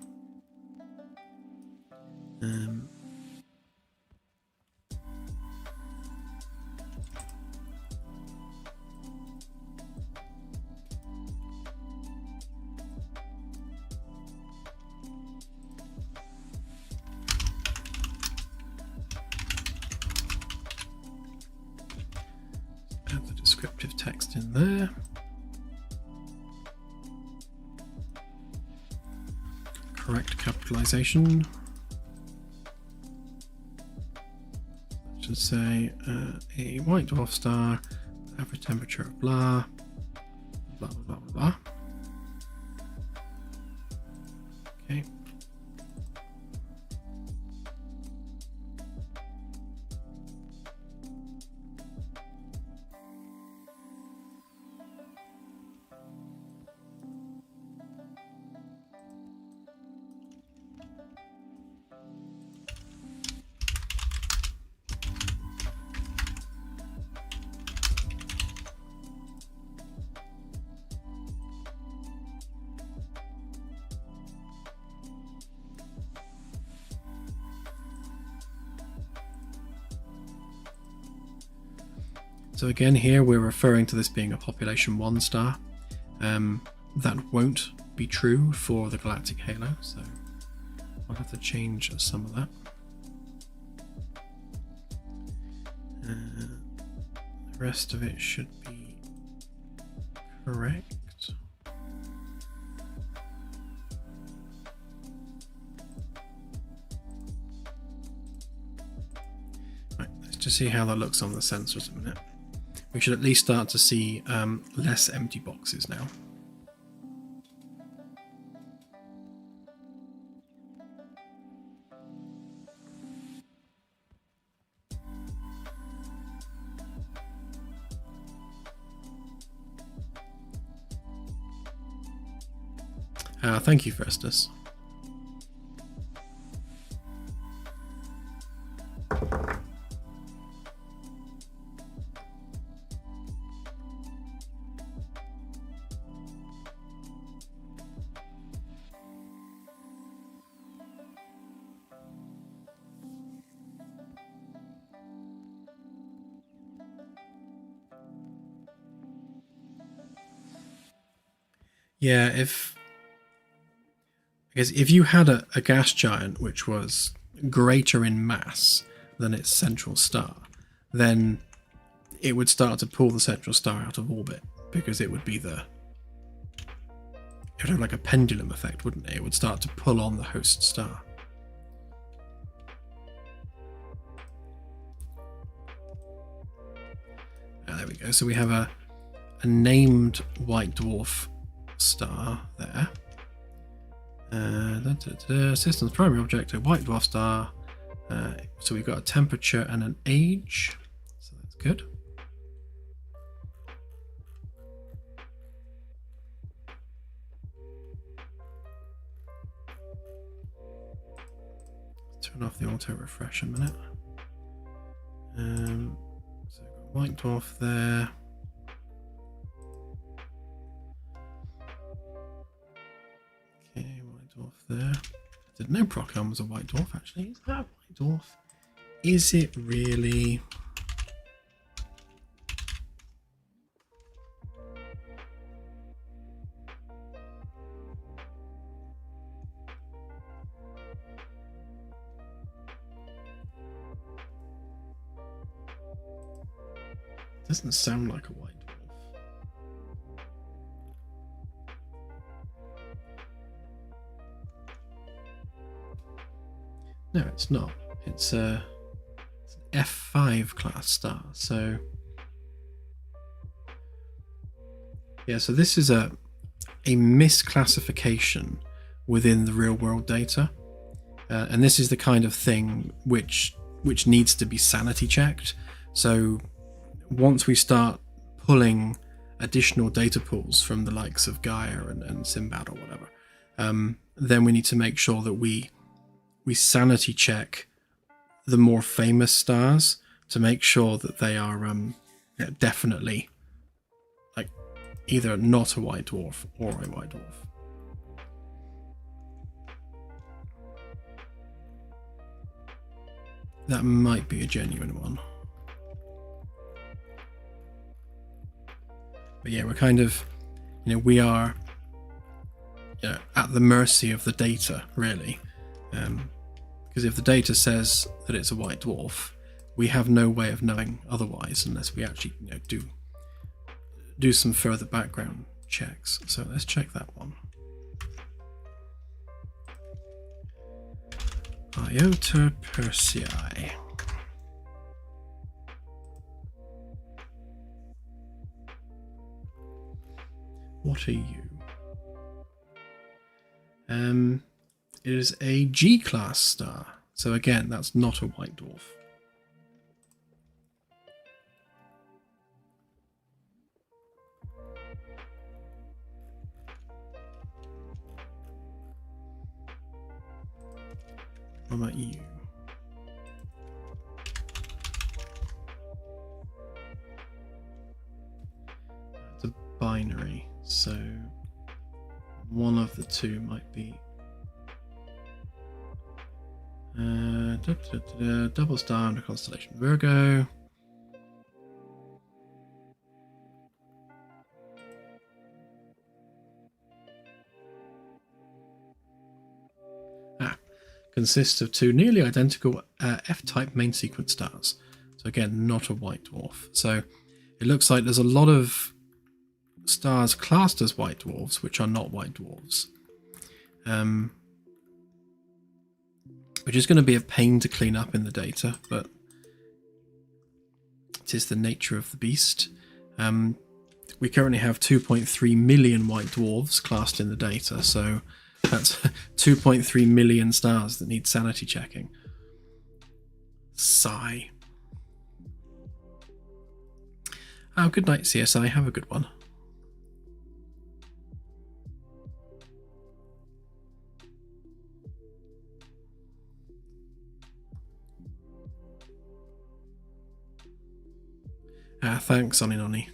Add the descriptive text in there. Correct capitalization. That should say a white dwarf star, average temperature of blah, blah, blah, blah, blah. Okay. So again, here we're referring to this being a population 1 star. That won't be true for the galactic halo, so I'll have to change some of that. The rest of it should be correct. Right, let's just see how that looks on the sensors a minute. We should at least start to see less empty boxes now. Thank you, Festus. Yeah, if you had a gas giant which was greater in mass than its central star, then it would start to pull the central star out of orbit, because it would be it would have like a pendulum effect, wouldn't it? It would start to pull on the host star. There we go. So we have a named white dwarf star there. System's primary object, a white dwarf star. So we've got a temperature and an age. good. Turn off the auto refresh a minute. So we've got white dwarf there. Okay, white dwarf there. I didn't know Procon was a white dwarf actually. Is that a white dwarf? Is it really? Doesn't sound like a white dwarf. No, it's not. It's an F5 class star. So yeah, so this is a misclassification within the real world data, and this is the kind of thing which needs to be sanity checked. So once we start pulling additional data pools from the likes of Gaia and Simbad or whatever, then we need to make sure that we sanity check the more famous stars to make sure that they are definitely like either not a white dwarf or a white dwarf. That might be a genuine one. But yeah, we're kind of, we are at the mercy of the data, really. Because if the data says that it's a white dwarf, we have no way of knowing otherwise unless we actually do some further background checks. So let's check that one. Iota Persei. What are you? It is a G-class star. So again, that's not a white dwarf. What about you? It's a binary, so one of the two might be double star under constellation Virgo. Consists of two nearly identical F-type main sequence stars. So again, not a white dwarf. So it looks like there's a lot of stars classed as white dwarfs which are not white dwarfs. Which is going to be a pain to clean up in the data, but it is the nature of the beast. We currently have 2.3 million white dwarfs classed in the data, so that's 2.3 million stars that need sanity checking. Sigh. Oh, good night, CSI. Have a good one. Thanks, Oninoni.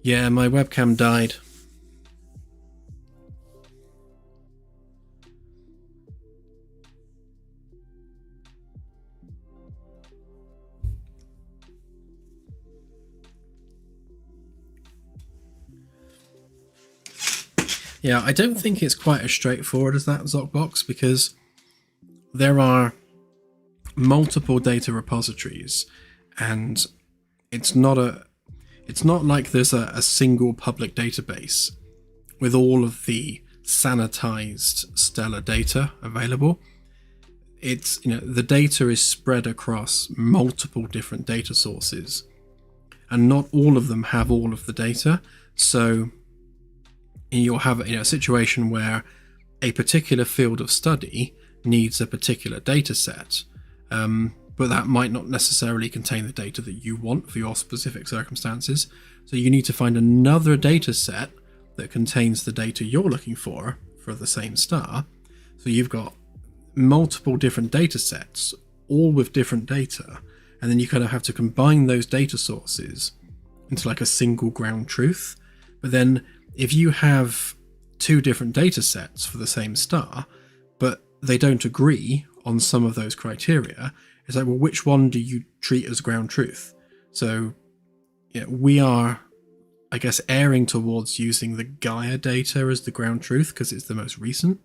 Yeah, my webcam died. Yeah, I don't think it's quite as straightforward as that, Zockbox, because there are multiple data repositories, and it's not like there's a single public database with all of the sanitized stellar data available. It's, the data is spread across multiple different data sources, and not all of them have all of the data. So and you'll have a situation where a particular field of study needs a particular data set, but that might not necessarily contain the data that you want for your specific circumstances. So you need to find another data set that contains the data you're looking for the same star. So you've got multiple different data sets, all with different data, and then you kind of have to combine those data sources into like a single ground truth. But then if you have two different data sets for the same star, but they don't agree on some of those criteria, it's like, well, which one do you treat as ground truth? So we are, I guess, erring towards using the Gaia data as the ground truth because it's the most recent.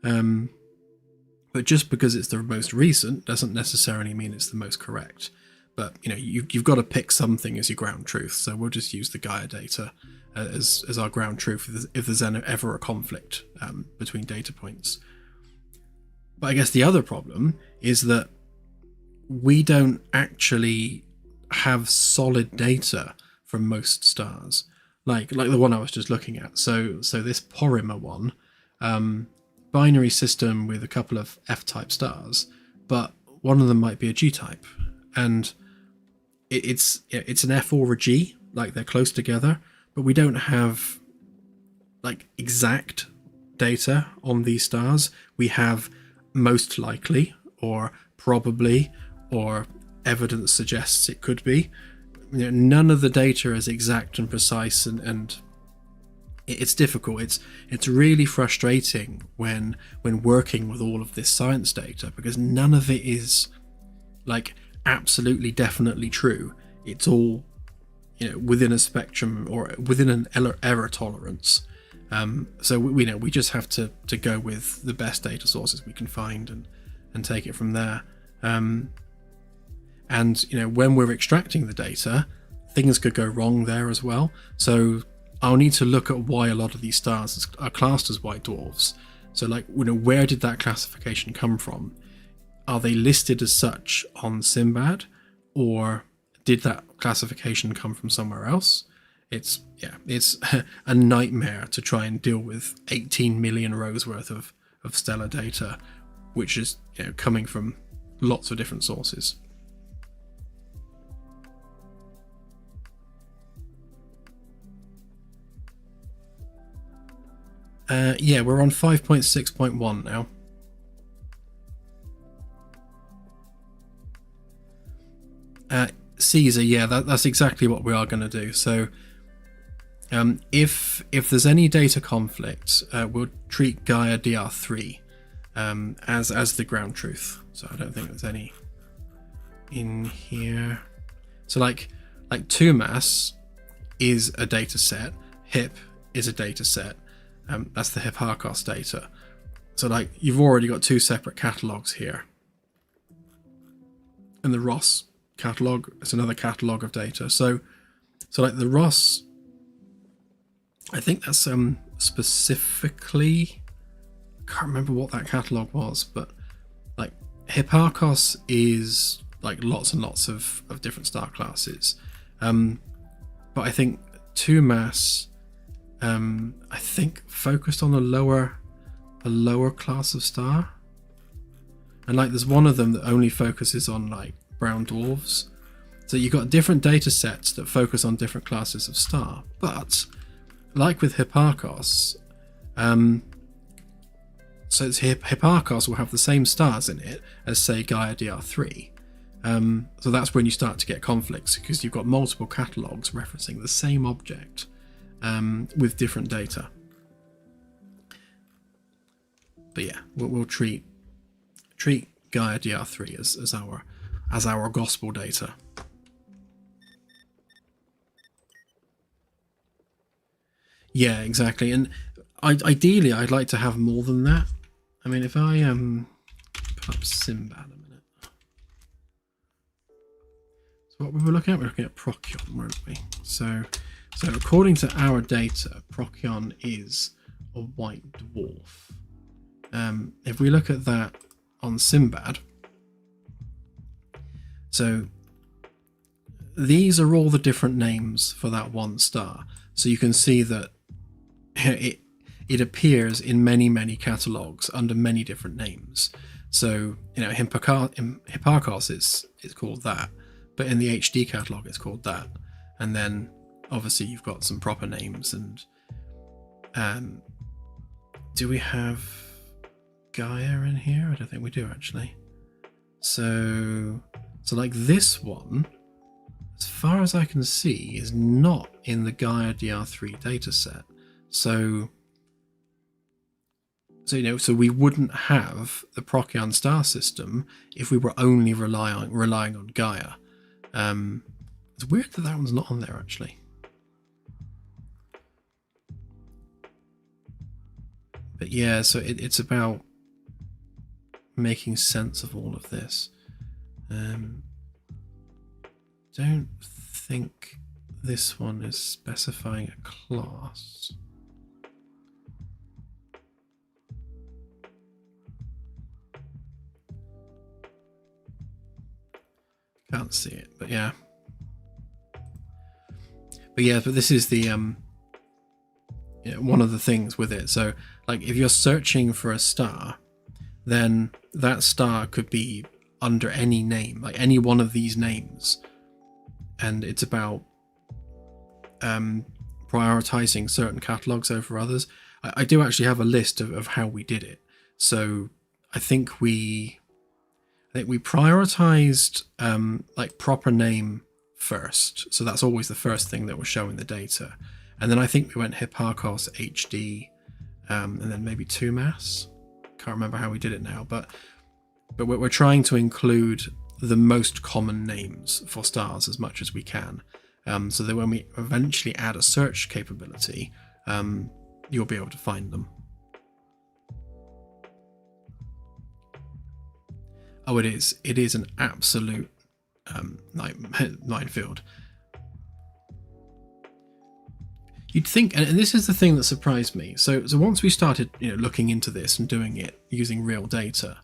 But just because it's the most recent doesn't necessarily mean it's the most correct. But you've got to pick something as your ground truth. So we'll just use the Gaia data as our ground truth if there's ever a conflict between data points. But I guess the other problem is that we don't actually have solid data from most stars, like the one I was just looking at. So this Porrima one, binary system with a couple of F-type stars, but one of them might be a G-type, and it's an F or a G, like they're close together, but we don't have like exact data on these stars. We have most likely, or probably, or evidence suggests it could be. None of the data is exact and precise, and it's difficult. It's really frustrating when working with all of this science data, because none of it is like absolutely definitely true. It's all within a spectrum or within an error tolerance. So we just have to go with the best data sources we can find and take it from there. And when we're extracting the data, things could go wrong there as well. So I'll need to look at why a lot of these stars are classed as white dwarfs. So where did that classification come from? Are they listed as such on Simbad, or did that classification come from somewhere else? It's a nightmare to try and deal with 18 million rows worth of stellar data, which is coming from lots of different sources. We're on 5.6.1 now. Caesar, that's exactly what we are going to do. So if there's any data conflict, we'll treat Gaia DR3 as the ground truth. So I don't think there's any in here. So like 2mass is a data set, HIP is a data set. That's the Hipparcos data. So you've already got two separate catalogs here. And the Ross catalog is another catalog of data. So the Ross, I think that's specifically, I can't remember what that catalog was, but Hipparcos is lots and lots of different star classes. But I think 2mass, I think focused on a lower class of star, and there's one of them that only focuses on brown dwarfs. So you've got different data sets that focus on different classes of star, but like with Hipparcos, so it's Hipparcos will have the same stars in it as say Gaia DR3. So that's when you start to get conflicts, because you've got multiple catalogs referencing the same object with different data. But yeah, we'll treat Gaia DR3 as our gospel data. Yeah, exactly. And ideally, I'd like to have more than that. I mean, if I put up Simbad a minute. So what we were looking at Procyon, weren't we? So according to our data, Procyon is a white dwarf. If we look at that on Simbad, so these are all the different names for that one star. So you can see that it appears in many catalogues under many different names. So Hipparchos is called that, but in the HD catalog it's called that. And then obviously you've got some proper names. And do we have Gaia in here? I don't think we do, actually. So like this one, as far as I can see, is not in the Gaia DR3 dataset. So we wouldn't have the Procyon star system if we were only relying on Gaia. It's weird that one's not on there, actually. But yeah, so it's about making sense of all of this. Don't think this one is specifying a class. Can't see it, but yeah. But this is the one of the things with it. So like if you're searching for a star, then that star could be under any name, like any one of these names. And it's about prioritizing certain catalogs over others. I do actually have a list of how we did it. So I think we prioritized like proper name first. So that's always the first thing that will show in the data. And then I think we went Hipparchos HD, and then maybe 2 mass. Can't remember how we did it now, but we're trying to include the most common names for stars as much as we can, so that when we eventually add a search capability, you'll be able to find them. Oh, it is an absolute minefield. You'd think, and this is the thing that surprised me. So once we started, looking into this and doing it using real data,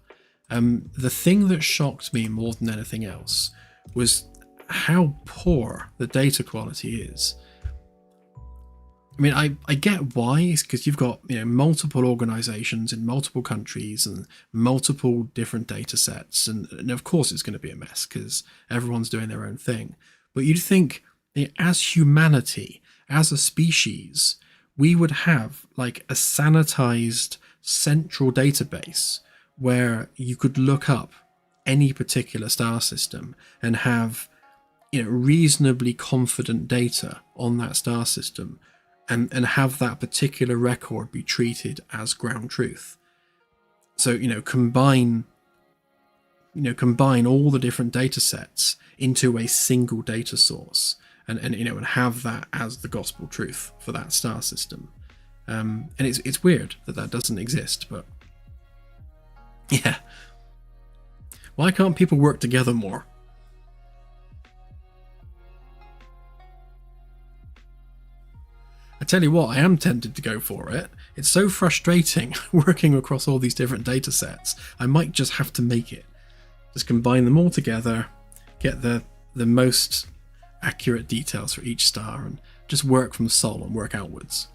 the thing that shocked me more than anything else was how poor the data quality is. I mean, I get why. It's because you've got multiple organizations in multiple countries and multiple different data sets, and of course it's going to be a mess because everyone's doing their own thing. But you'd think, as humanity, as a species, we would have like a sanitized central database where you could look up any particular star system and have reasonably confident data on that star system, and have that particular record be treated as ground truth. So combine all the different data sets into a single data source, and have that as the gospel truth for that star system. And it's weird that doesn't exist, but yeah. Why can't people work together more? I tell you what, I am tempted to go for it. It's so frustrating working across all these different data sets. I might just have to make it. Just combine them all together, get the most accurate details for each star, and just work from Sol and work outwards.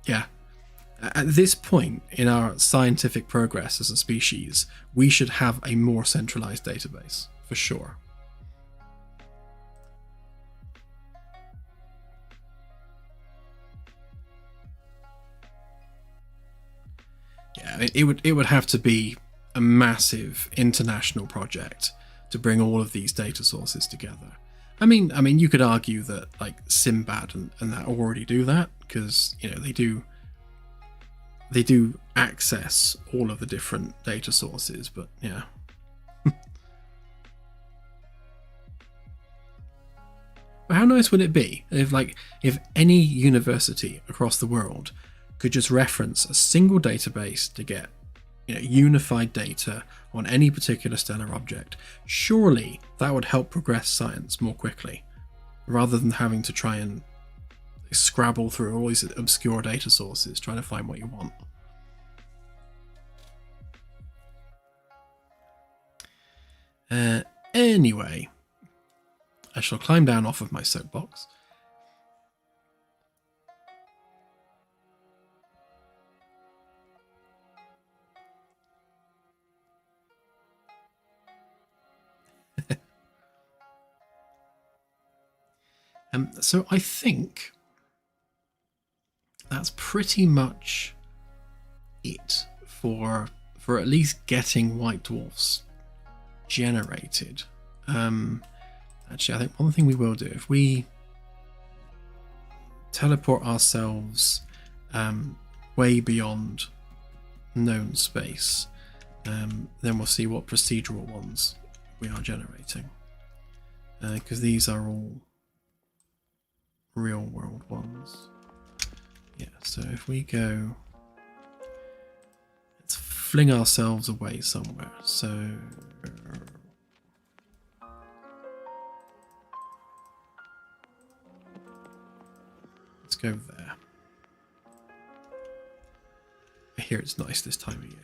Yeah. At this point in our scientific progress as a species, we should have a more centralized database, for sure. Yeah, it would have to be a massive international project to bring all of these data sources together. I mean, you could argue that like Simbad and that already do that, because they do access all of the different data sources, but yeah. But how nice would it be if any university across the world could just reference a single database to get unified data on any particular stellar object? Surely that would help progress science more quickly, rather than having to try and scrabble through all these obscure data sources trying to find what you want. Anyway, I shall climb down off of my soapbox. So I think that's pretty much it for at least getting white dwarfs generated. Actually, I think one thing we will do, if we teleport ourselves way beyond known space, then we'll see what procedural ones we are generating, because these are all real world ones. Yeah, so if we go, let's fling ourselves away somewhere. So let's go there. I hear it's nice this time of year.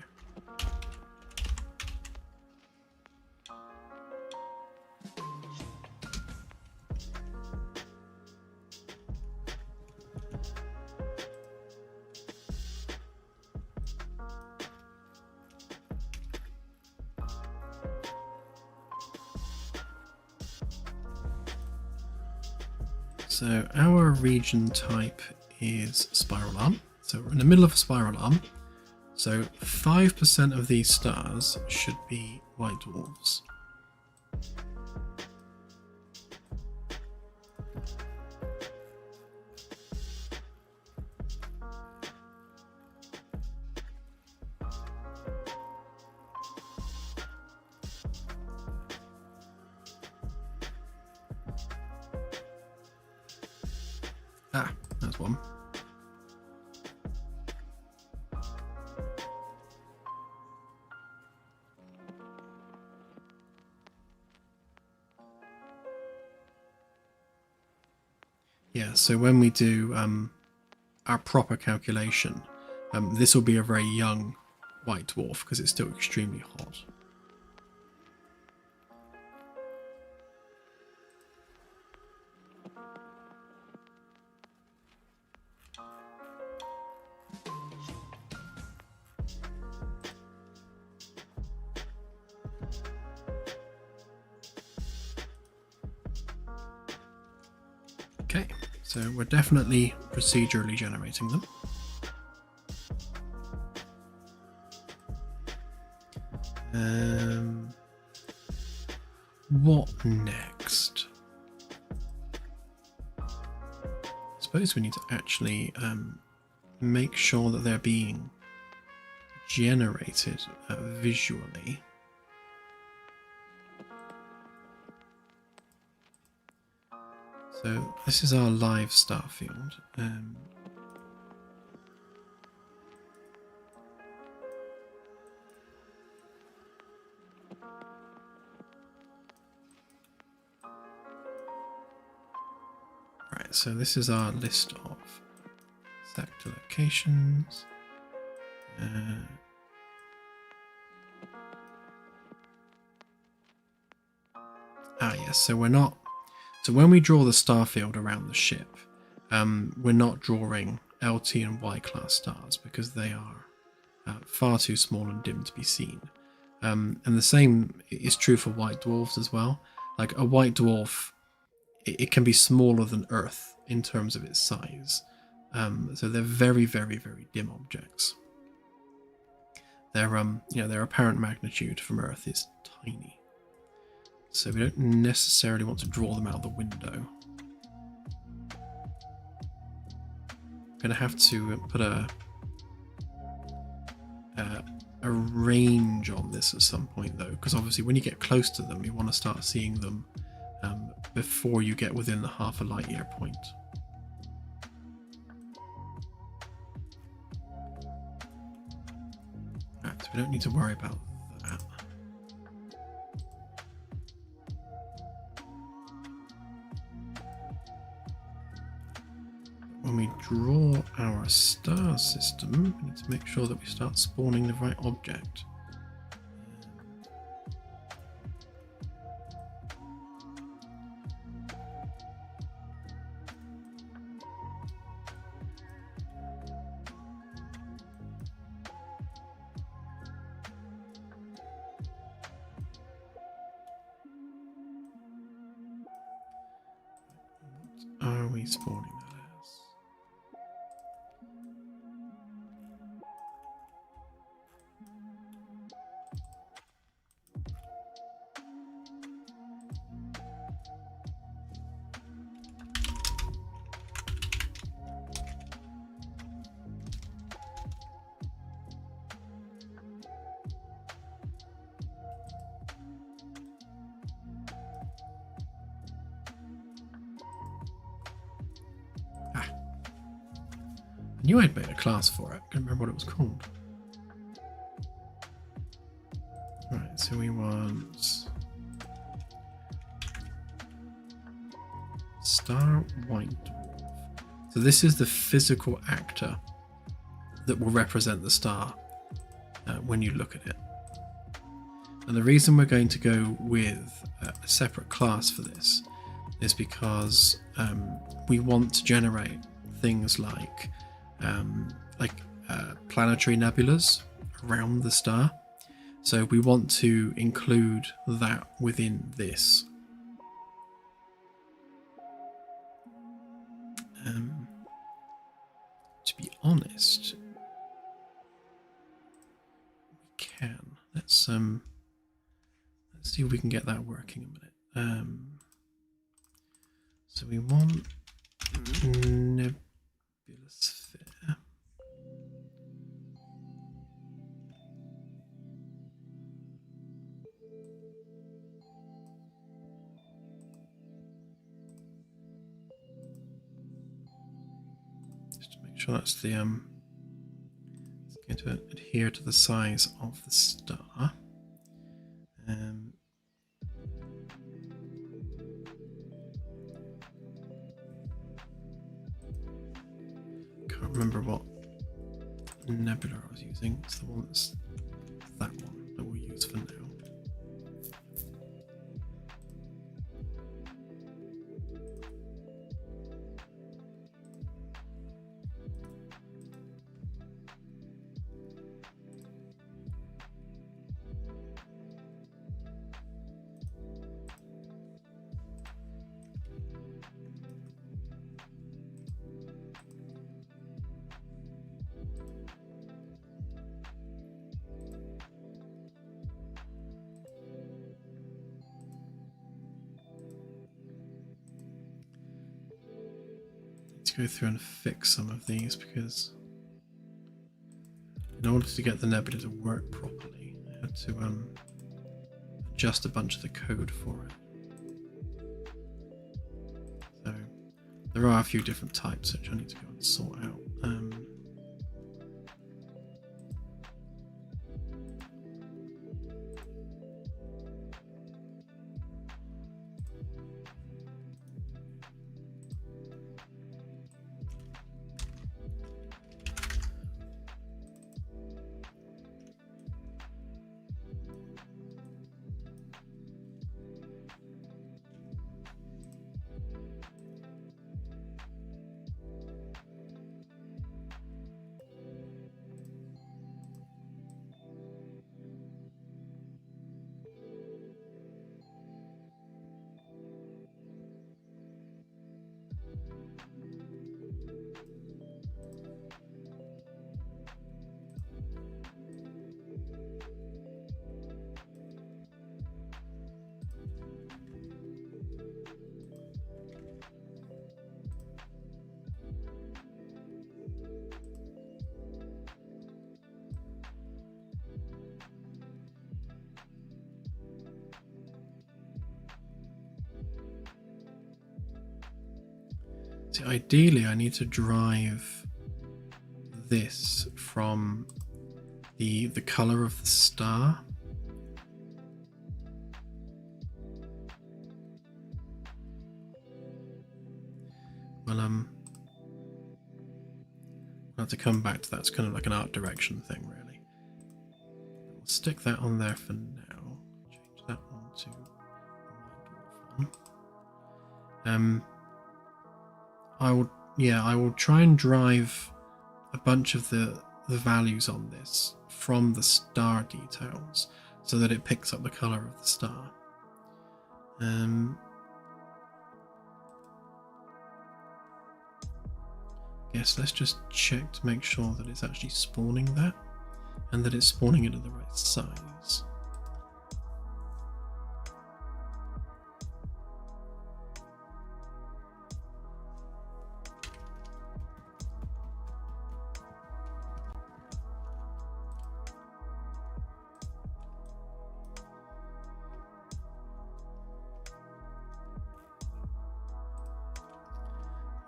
So our region type is spiral arm. So we're in the middle of a spiral arm. So 5% of these stars should be white dwarfs. Ah, that's one. Yeah, so when we do our proper calculation, this will be a very young white dwarf because it's still extremely hot. Okay, so we're definitely procedurally generating them. What next? I suppose we need to actually make sure that they're being generated visually. So this is our live star field. Right, so this is our list of sector locations. Yes, so we're not. So when we draw the star field around the ship, we're not drawing LT and Y class stars because they are far too small and dim to be seen. And the same is true for white dwarfs as well. Like a white dwarf, it can be smaller than Earth in terms of its size. So they're very, very, very dim objects. Their their apparent magnitude from Earth is tiny. So we don't necessarily want to draw them out the window. I'm going to have to put a range on this at some point though, because obviously when you get close to them, you want to start seeing them before you get within the half a light year point. Right, so we don't need to worry about that. When we draw our star system, we need to make sure that we start spawning the right object. we spawning that as? I knew I'd made a class for it. Couldn't remember what it was called. Right, so we want Star White Dwarf. So this is the physical actor that will represent the star when you look at it. And the reason we're going to go with a separate class for this is because we want to generate things like planetary nebulas around the star. So we want to include that within this. To be honest, we can. Let's see if we can get that working a minute. So we want nebula sphere. Just to make sure that's the it's going to adhere to the size of the star. Can't remember what nebula I was using. It's the one that's that one that we'll use for now. Go through and fix some of these because in order to get the nebula to work properly I had to adjust a bunch of the code for it. So there are a few different types which I need to go and sort out. See, ideally I need to drive this from the color of the star. Well, I'll have to come back to that. It's kind of like an art direction thing, really. We'll stick that on there for now. Change that one to the White Dwarf one. I will try and drive a bunch of the values on this from the star details so that it picks up the color of the star. Guess let's just check to make sure that it's actually spawning that and that it's spawning it at the right size.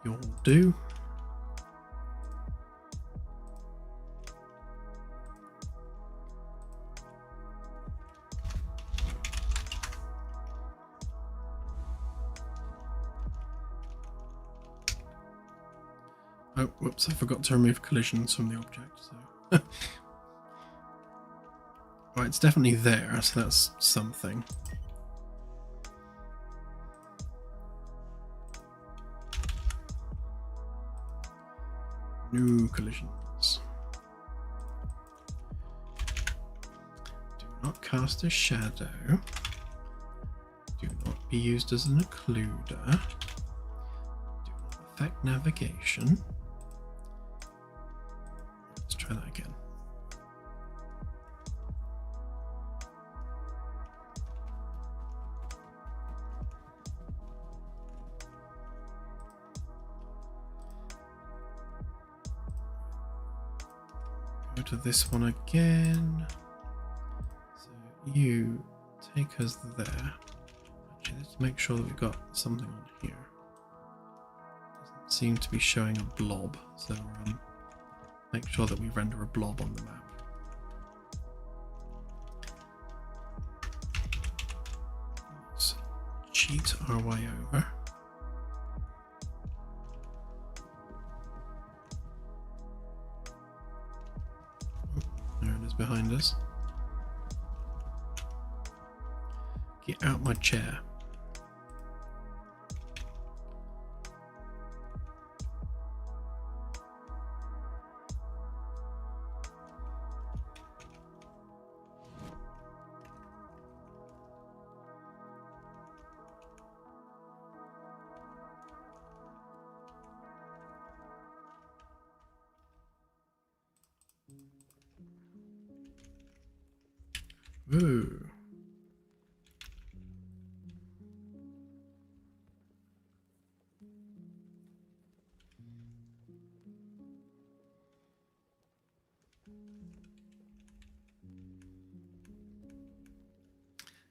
You'll do. Oh, whoops, I forgot to remove collisions from the object, so... Right, it's definitely there, so that's something. No collisions. Do not cast a shadow. Do not be used as an occluder. Do not affect navigation. Let's try that again. Go to this one again. So you take us there. Actually, let's make sure that we've got something on here. Doesn't seem to be showing a blob, so make sure that we render a blob on the map. Let's cheat our way over. There it is behind us. Get out my chair. Ooh.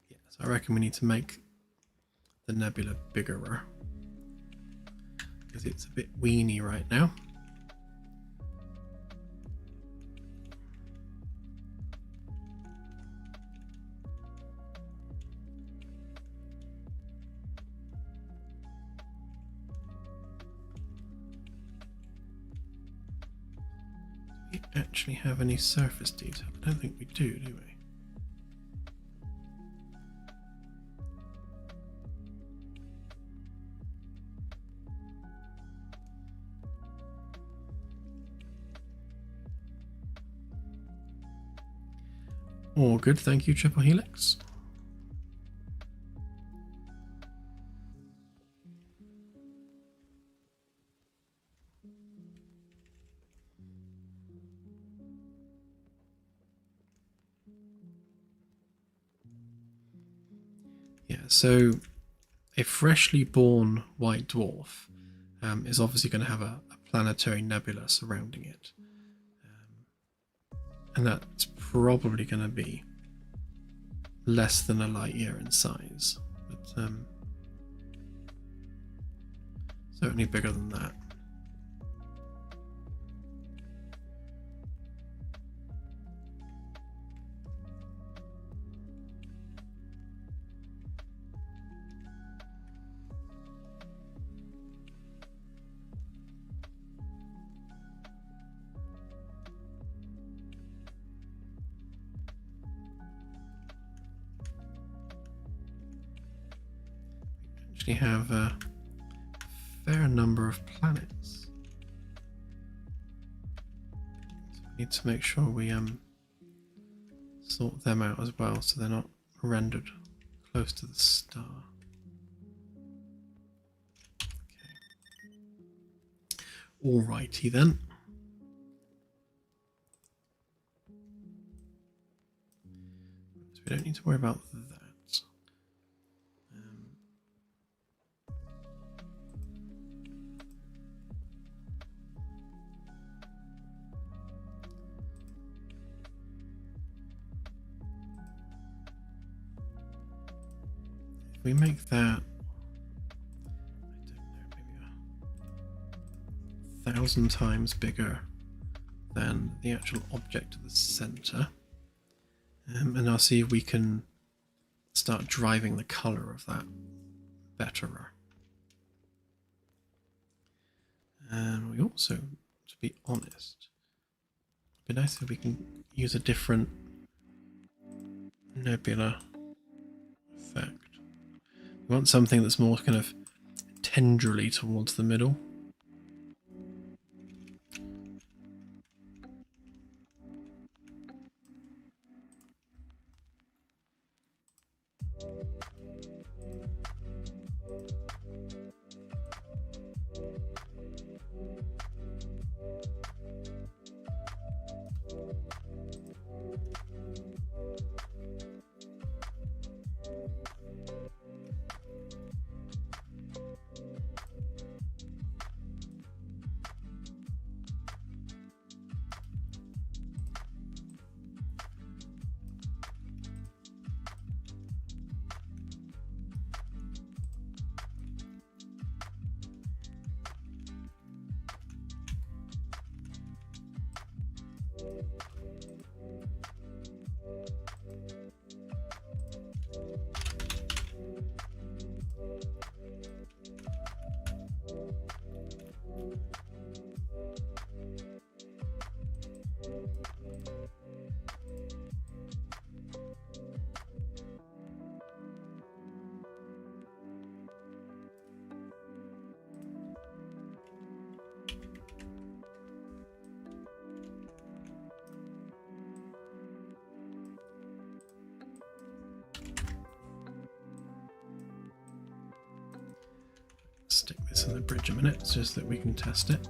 Yeah, so I reckon we need to make the nebula bigger because it's a bit weeny right now. Actually have any surface detail? I don't think we do we? All good, thank you, Triple Helix. Yeah, so a freshly born white dwarf is obviously going to have a planetary nebula surrounding it. And that's probably going to be less than a light year in size, but certainly bigger than that. Actually have a fair number of planets. So we need to make sure we sort them out as well so they're not rendered close to the star. Okay. Alrighty then. So we don't need to worry about that. If we make that, I don't know, maybe 1,000 times bigger than the actual object at the center. And I'll see if we can start driving the color of that betterer. And we also, to be honest, it'd be nice if we can use a different nebula effect. We want something that's more kind of tendrily towards the middle. Stick this in the bridge a minute just so that we can test it.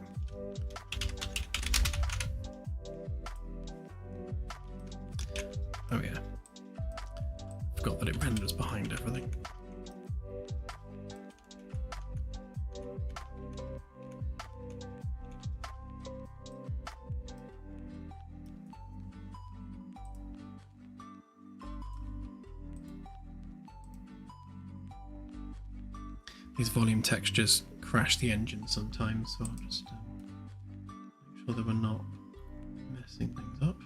Oh yeah, forgot that it renders behind everything. These volume textures crash the engine sometimes, so I'll just make sure that we're not messing things up.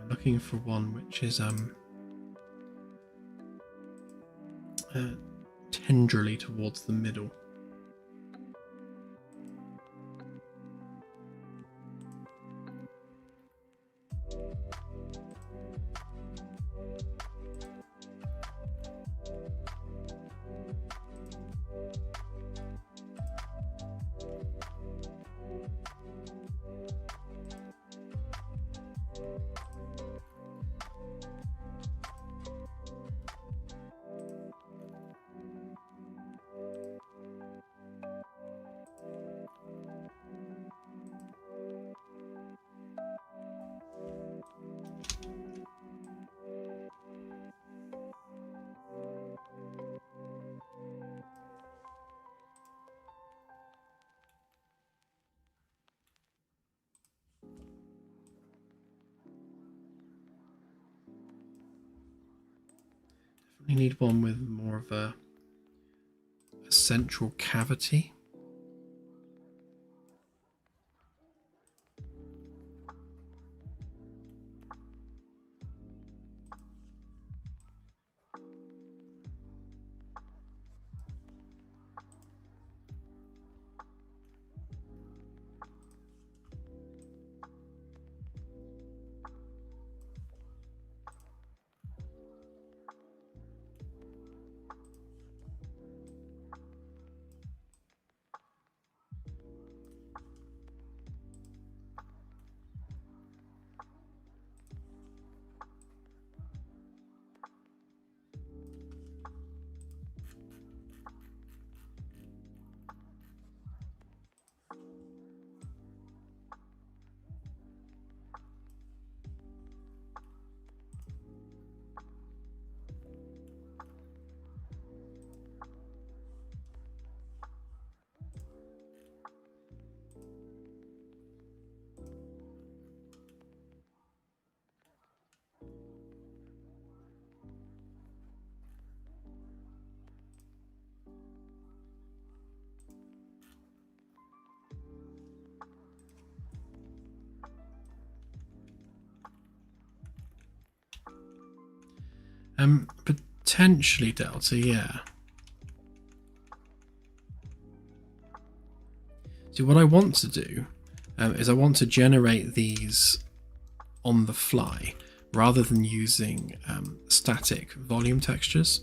Looking for one which is tenderly towards the middle. We need one with more of a central cavity. Potentially delta, yeah. So what I want to do is I want to generate these on the fly rather than using static volume textures.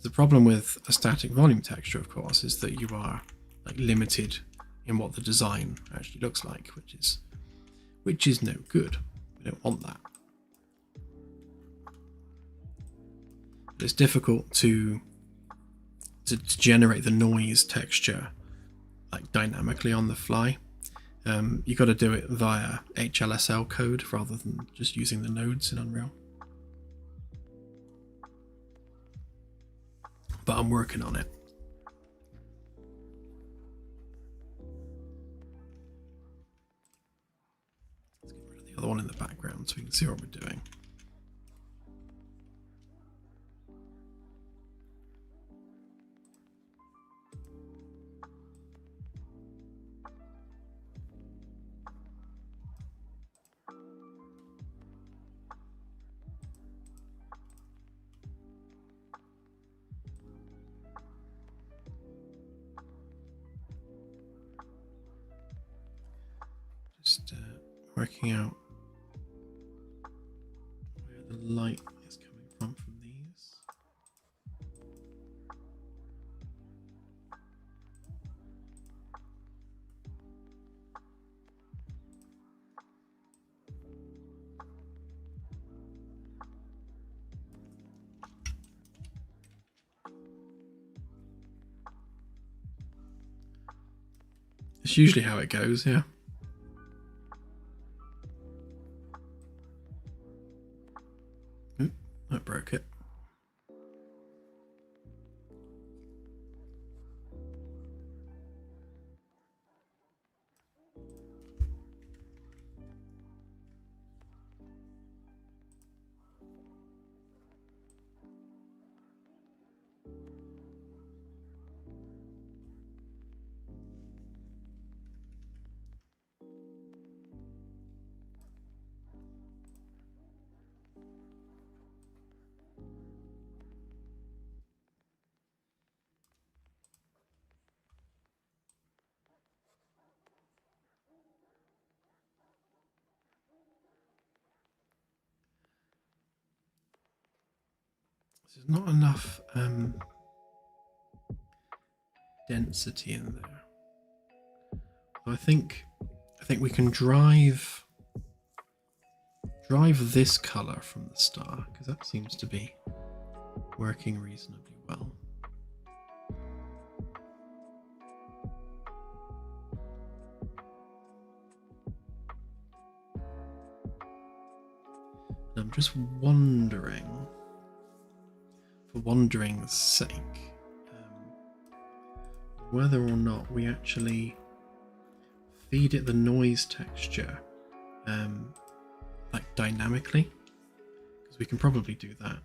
The problem with a static volume texture, of course, is that you are like limited in what the design actually looks like, which is no good. We don't want that. But it's difficult to generate the noise texture like dynamically on the fly. You got to do it via HLSL code rather than just using the nodes in Unreal. But I'm working on it. Let's get rid of the other one in the background so we can see what we're doing. Just working out where the light is coming from these. It's usually how it goes, yeah. I broke it. There's not enough density in there. I think we can drive this color from the star because that seems to be working reasonably well. And I'm just wondering, for wondering's sake, whether or not we actually feed it the noise texture like dynamically, because we can probably do that. I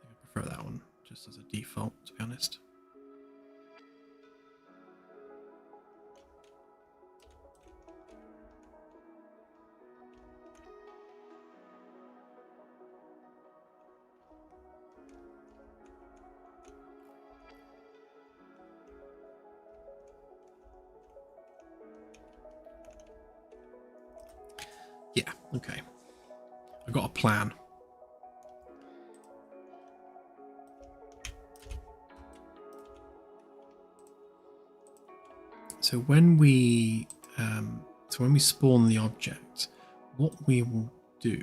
think I prefer that one just as a default, to be honest. Yeah, okay. I've got a plan. So when we spawn the object, what we will do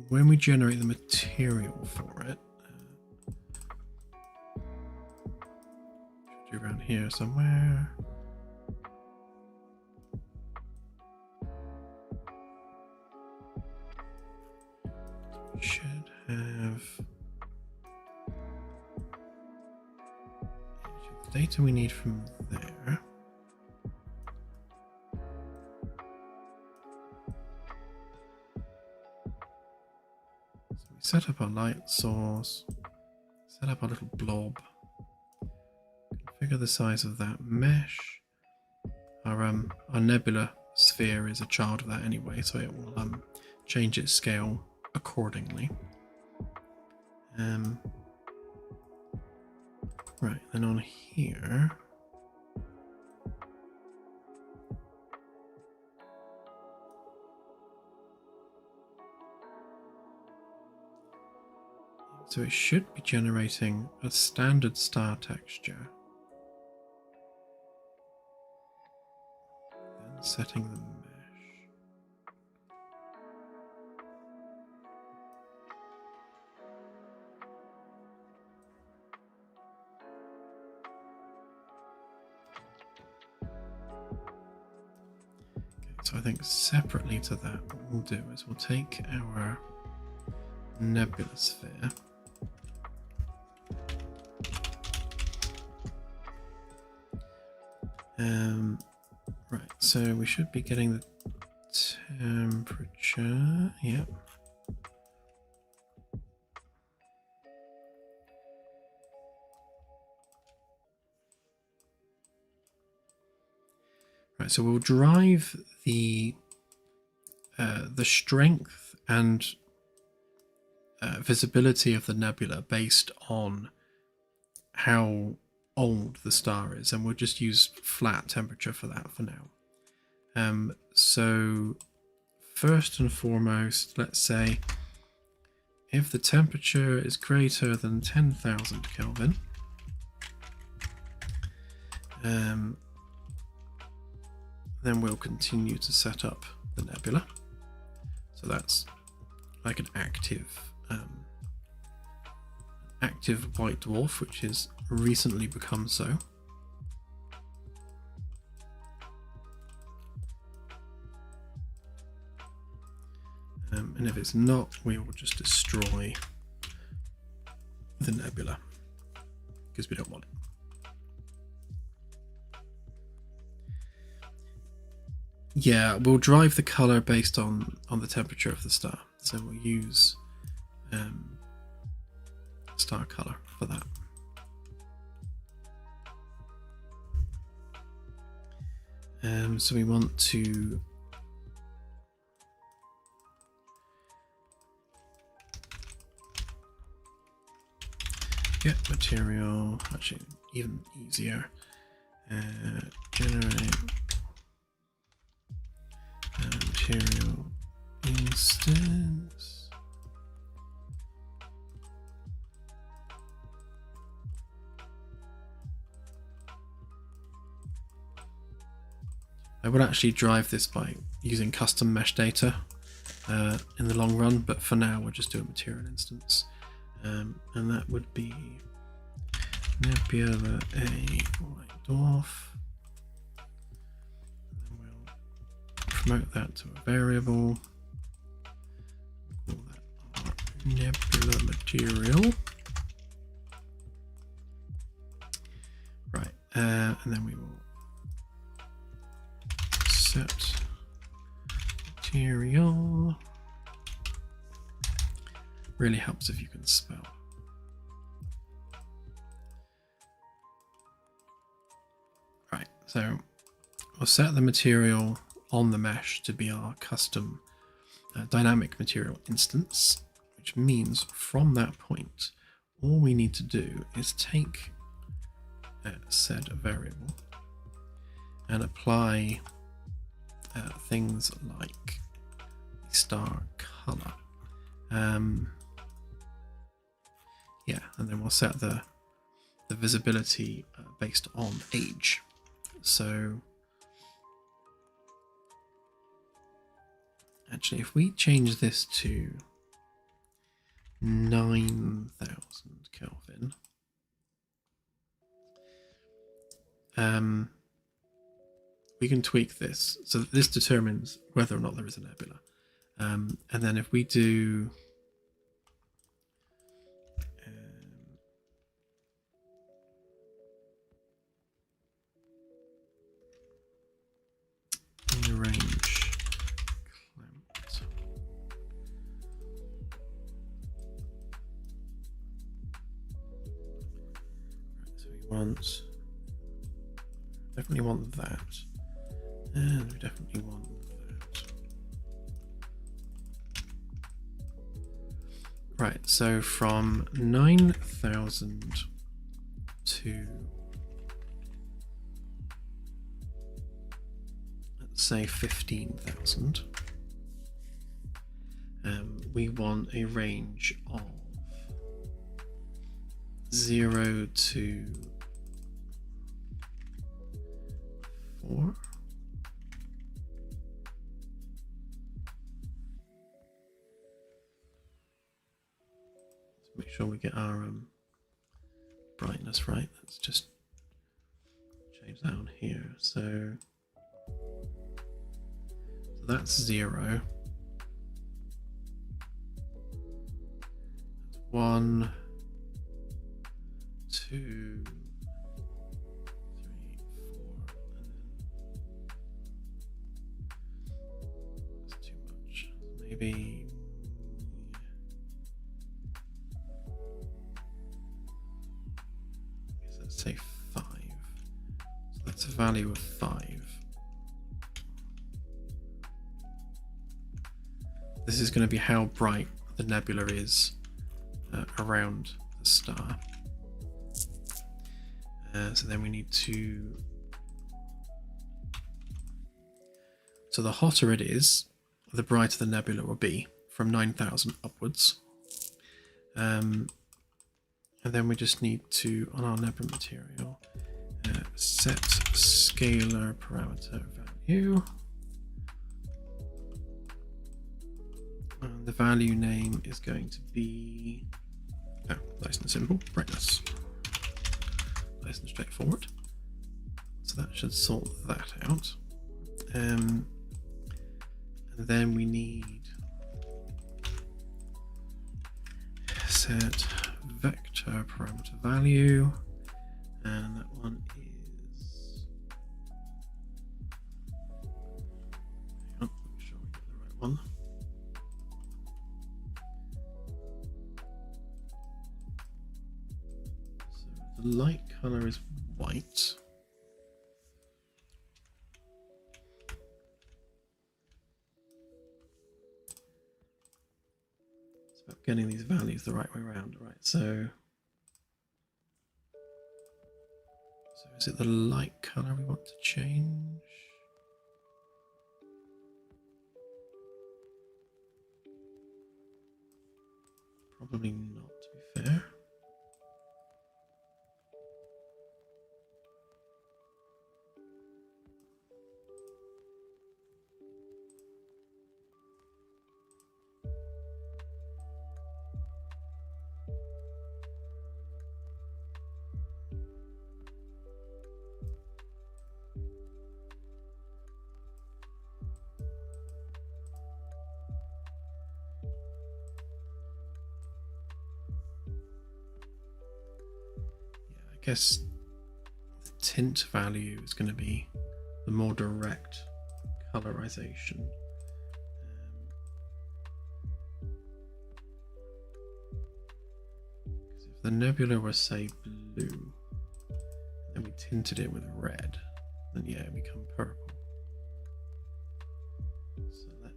when we generate the material for it, should be around here somewhere. Should have the data we need from there. So we set up our light source, set up our little blob, configure the size of that mesh, our nebula sphere is a child of that anyway, so it will change its scale accordingly. Right, then on here, so it should be generating a standard star texture, then setting the mesh. So I think separately to that, what we'll do is we'll take our nebula sphere, right, so we should be getting the temperature, yep. Right, so we'll drive the strength and visibility of the nebula based on how old the star is, and we'll just use flat temperature for that for now. So first and foremost, let's say if the temperature is greater than 10,000 Kelvin, then we'll continue to set up the nebula. So that's like an active white dwarf, which has recently become so. And if it's not, we will just destroy the nebula because we don't want it. Yeah, we'll drive the color based on the temperature of the star. So we'll use star color for that. So we want to get material, actually even easier, generate material instance. I would actually drive this by using custom mesh data in the long run, but for now we'll just do a material instance, and that would be Nebula a white dwarf. And we'll promote that to a variable. Call that our nebula material. Right, and then we will set material. Really helps if you can spell. Right, so we'll set the material on the mesh to be our custom dynamic material instance, which means from that point, all we need to do is take said variable and apply things like star color. Yeah, and then we'll set the visibility based on age. So actually, if we change this to 9,000 Kelvin, we can tweak this. So this determines whether or not there is a nebula. And then if we do range clamped. Right, so we definitely want that. And we definitely want that. Right, so from 9,000 to, let's say 15,000, we want a range of 0 to 4. Let's make sure we get our brightness right. Let's just change that on here. So that's 0. That's 1, 2, 3, 4, and then that's too much. Maybe let's say 5. So that's a value of 5. This is going to be how bright the nebula is around the star. So then we need to... So the hotter it is, the brighter the nebula will be, from 9,000 upwards. And then we just need to, on our nebula material, set scalar parameter value. And the value name is going to be, nice and simple, brightness. Nice and straightforward. So that should sort that out. And then we need set vector parameter value, and that one is, hang on, make sure we get the right one. So the light color is white. It's about getting these values the right way around. Right, so is it the light color we want to change? Probably not, to be fair. I guess the tint value is going to be the more direct colorization. Because if the nebula was, say, blue, and we tinted it with red, then yeah, it become purple. So let's...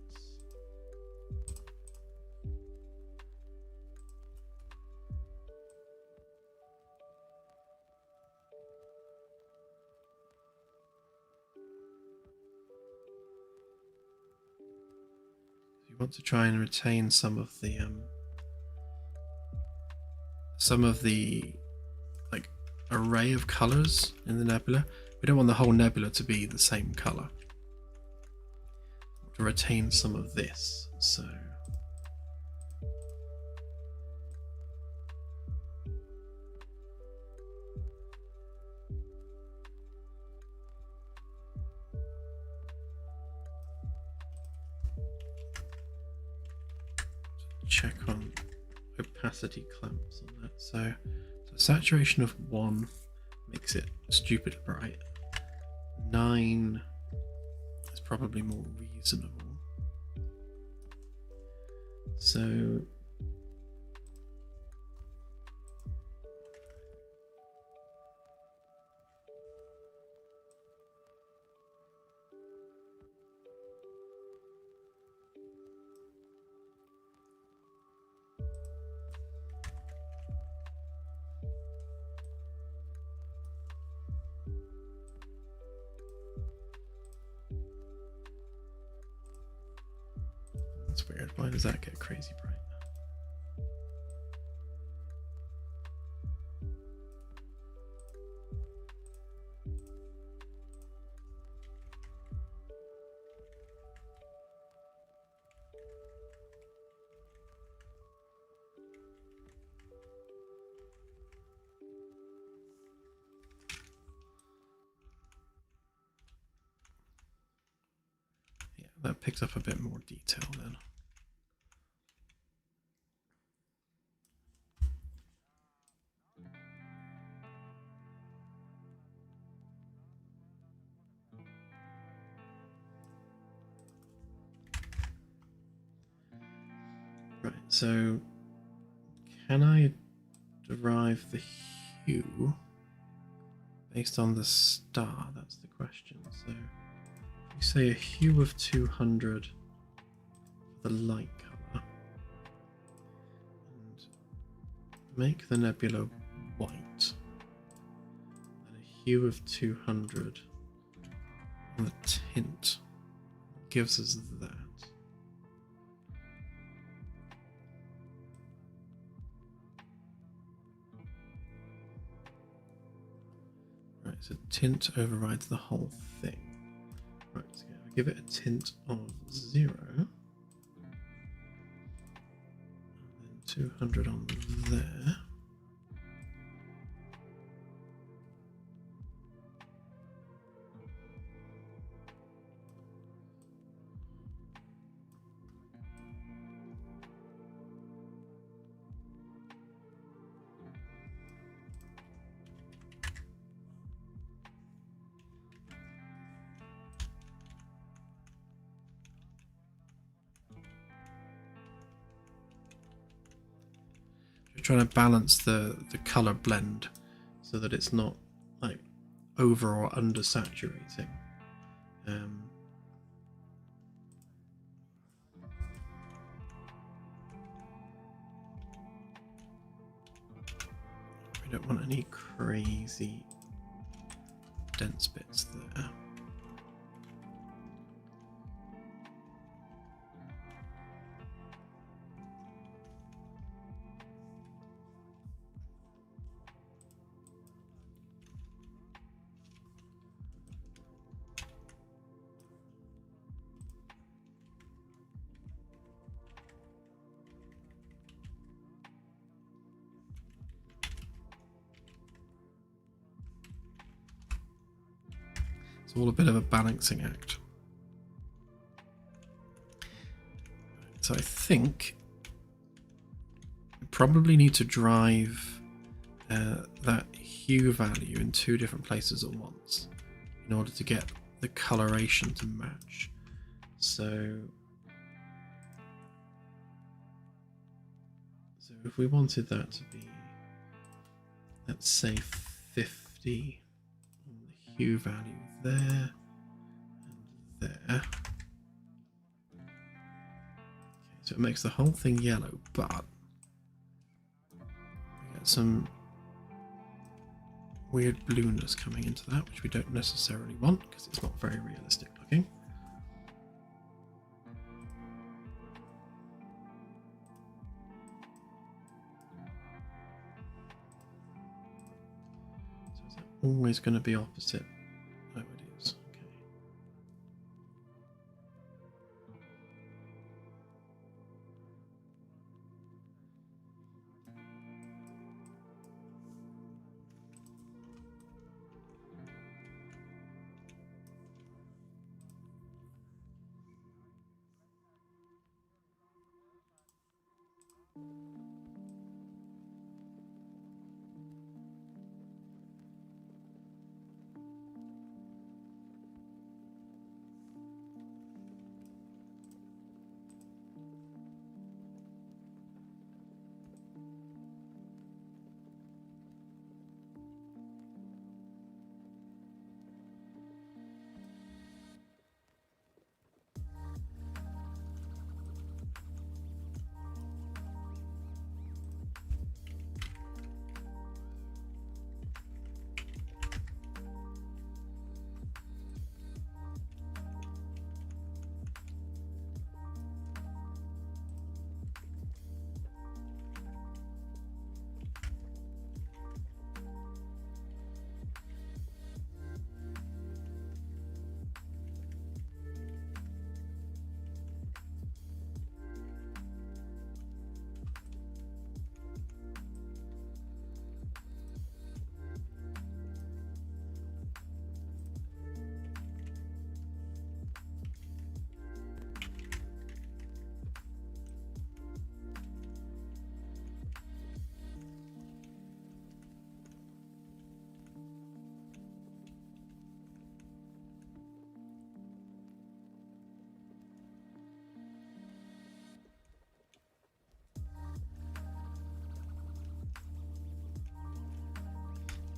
You want to try and retain some of the like array of colors in the nebula. We don't want the whole nebula to be the same color. To retain some of this, so check on opacity clamps on that. So saturation of 1 makes it stupid bright. 9 is probably more reasonable. So weird. Why does that get crazy bright? Yeah, that picks up a bit more detail then. Right, so can I derive the hue based on the star? That's the question. So if we say a hue of 200 for the light color and make the nebula white, and a hue of 200 on the tint gives us that. Right, so tint overrides the whole thing. Right, so I'll give it a tint of 0. And then 200 on there. Trying to balance the color blend so that it's not like over or under saturating. We don't want any crazy dense bits there. It's all a bit of a balancing act. So I think we probably need to drive that hue value in 2 different places at once in order to get the coloration to match. So if we wanted that to be, let's say 50 on the hue value there and there. Okay, so it makes the whole thing yellow, but we get some weird blueness coming into that, which we don't necessarily want because it's not very realistic looking. So is that always going to be opposite? Oh, it is. Okay.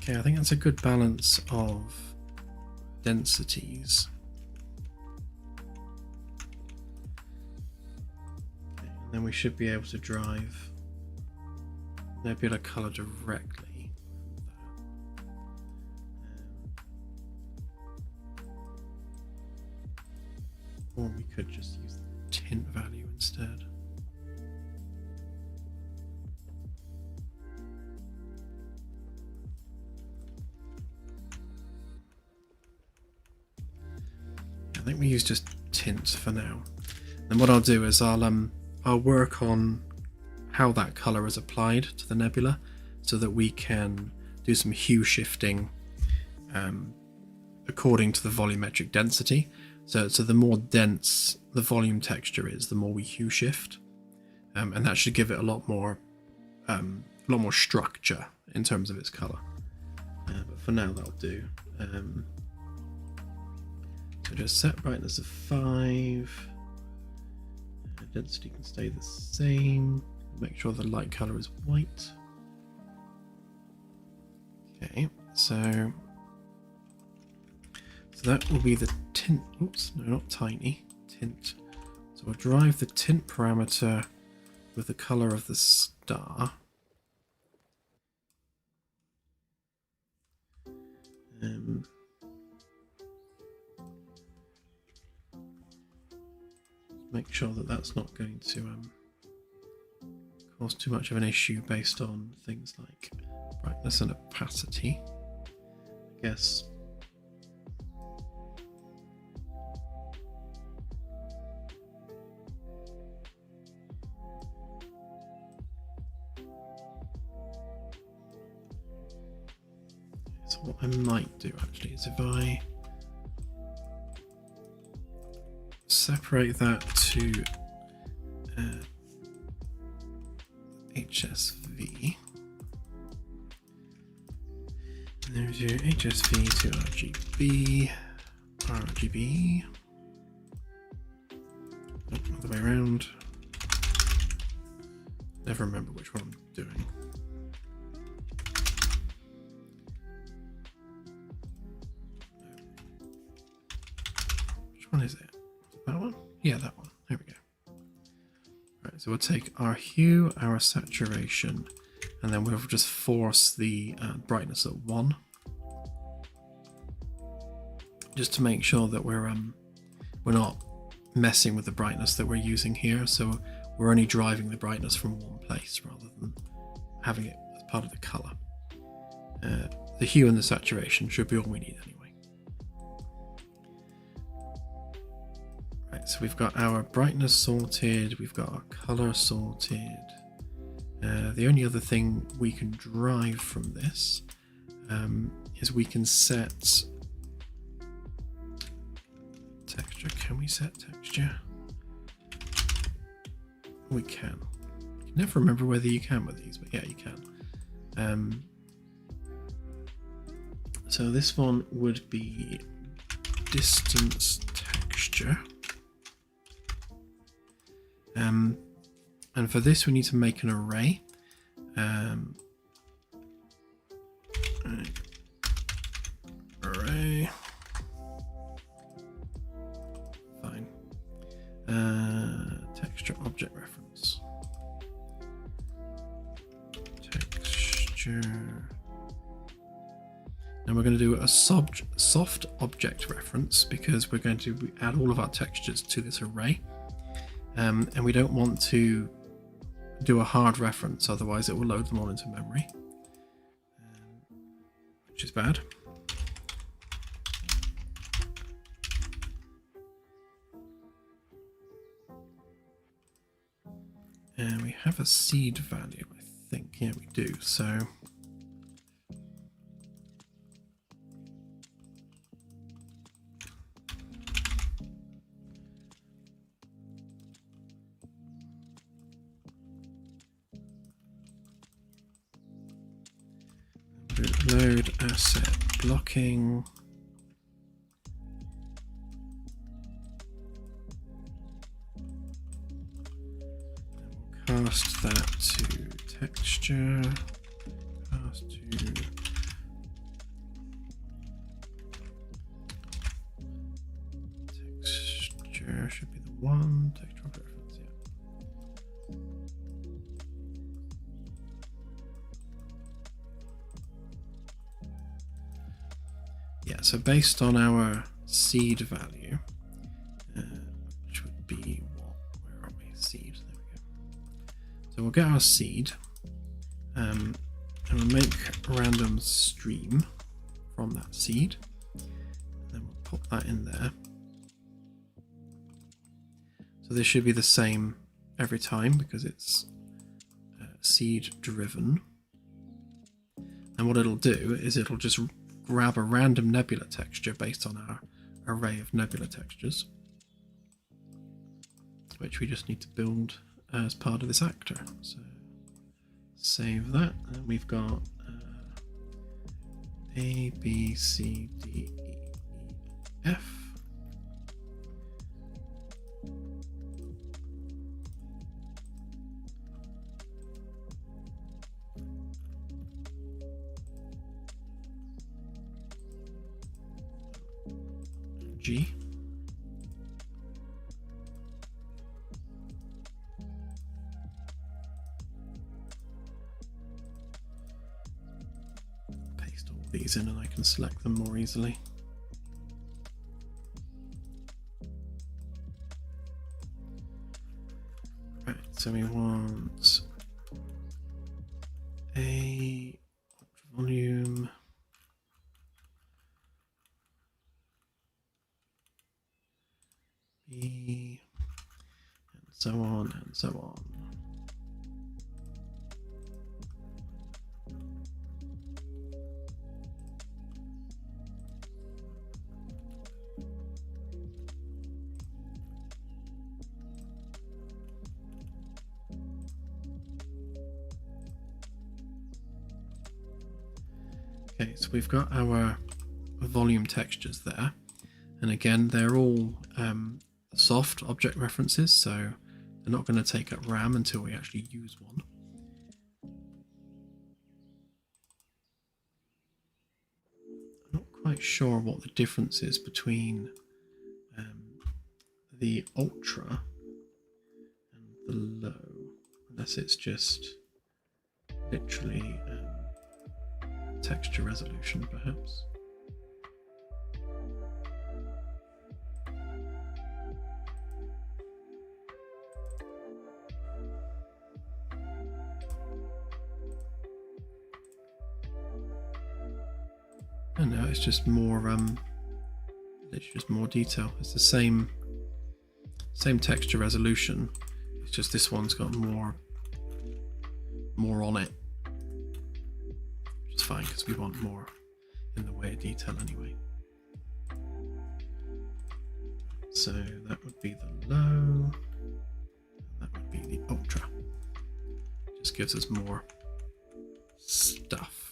Okay, I think that's a good balance of densities. Okay, and then we should be able to drive nebula color directly. Or we could just use the tint value instead. I think we use just tints for now. And what I'll do is I'll work on how that color is applied to the nebula, so that we can do some hue shifting according to the volumetric density. So the more dense the volume texture is, the more we hue shift, and that should give it a lot more structure in terms of its color. But for now, that'll do. So just set brightness of 5. Density can stay the same. Make sure the light color is white. Okay, so that will be the tint. Oops, no, not tiny. Tint. So we'll drive the tint parameter with the color of the star. Make sure that that's not going to cause too much of an issue based on things like brightness and opacity, I guess. So what I might do actually is if I separate that to HSV, and then we do HSV to RGB, RGB, nope, other way around, never remember which one I'm doing. Which one is it? That one? Yeah, that one. There we go. Right, so we'll take our hue, our saturation, and then we'll just force the brightness at 1, just to make sure that we're not messing with the brightness that we're using here. So we're only driving the brightness from one place rather than having it as part of the color. The hue and the saturation should be all we need anyway. So we've got our brightness sorted, we've got our color sorted. The only other thing we can drive from this is we can set texture. Can we set texture? We can. I can never remember whether you can with these, but yeah, you can. So this one would be distance texture. And for this we need to make an array. Array. Fine. Texture object reference. Texture. Now we're going to do a soft object reference because we're going to add all of our textures to this array. And we don't want to do a hard reference, otherwise it will load them all into memory, which is bad. And we have a seed value, I think. Yeah, we do. So load asset blocking. Cast that to texture. Cast to texture should be the one. Texture object reference, yeah. Yeah, so based on our seed value, which would be what? Where are we? Seed. There we go. So we'll get our seed, and we'll make a random stream from that seed. And then we'll pop that in there. So this should be the same every time because it's seed driven. And what it'll do is it'll just grab a random nebula texture based on our array of nebula textures, which we just need to build as part of this actor. So save that, and we've got A, B, C, D, E, F. G. Paste all these in and I can select them more easily. Right, so we want a volume. B, and so on and so on. Okay, so we've got our volume textures there, and again they're all soft object references, so they're not going to take up RAM until we actually use one. I'm not quite sure what the difference is between the ultra and the low, unless it's just literally texture resolution perhaps. And now it's just more it's just more detail. It's the same texture resolution. It's just this one's got more on it. Which is fine because we want more in the way of detail anyway. So that would be the low, and that would be the ultra. Just gives us more stuff.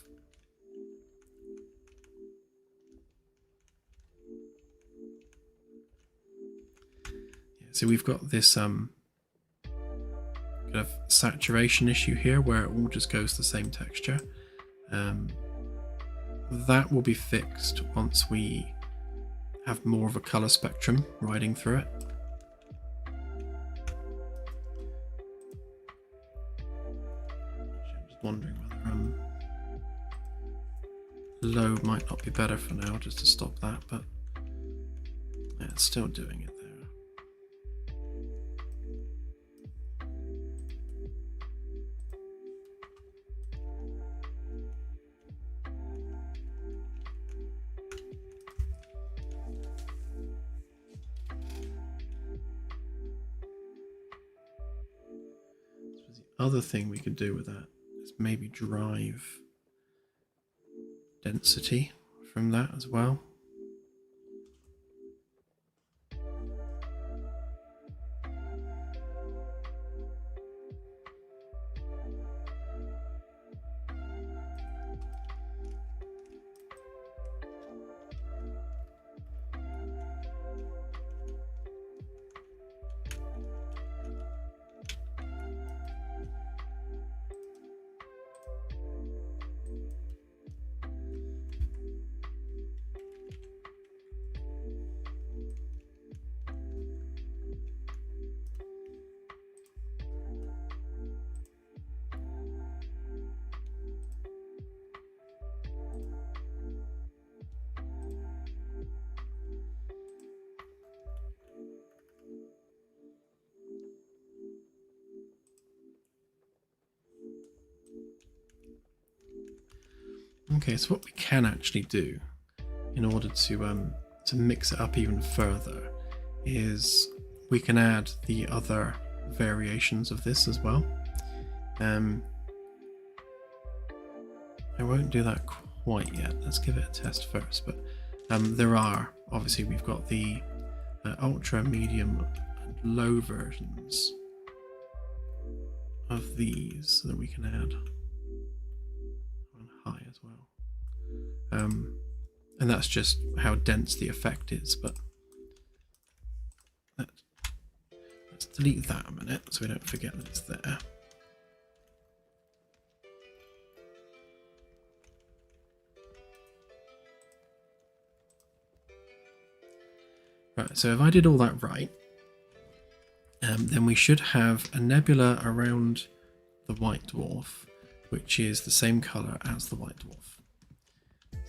So we've got this kind of saturation issue here where it all just goes the same texture. That will be fixed once we have more of a color spectrum riding through it. Actually, I'm just wondering whether low might not be better for now, just to stop that, but yeah, it's still doing it there. Other thing we could do with that is maybe drive density from that as well. Okay, so what we can actually do in order to mix it up even further is we can add the other variations of this as well. I won't do that quite yet. Let's give it a test first. But there are, obviously, we've got the ultra, medium, and low versions of these that we can add, and high as well. And that's just how dense the effect is. But let's delete that a minute so we don't forget that it's there. Right, so if I did all that right, then we should have a nebula around the white dwarf, which is the same color as the white dwarf.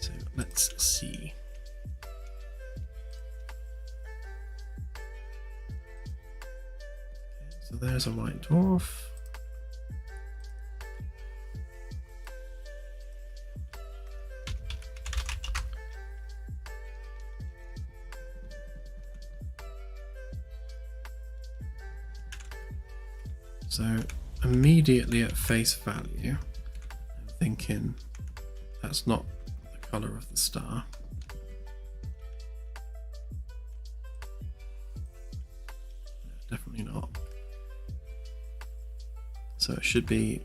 So let's see. Okay, so there's a white dwarf. So immediately at face value, I'm thinking that's not the colour of the star. No, definitely not. So it should be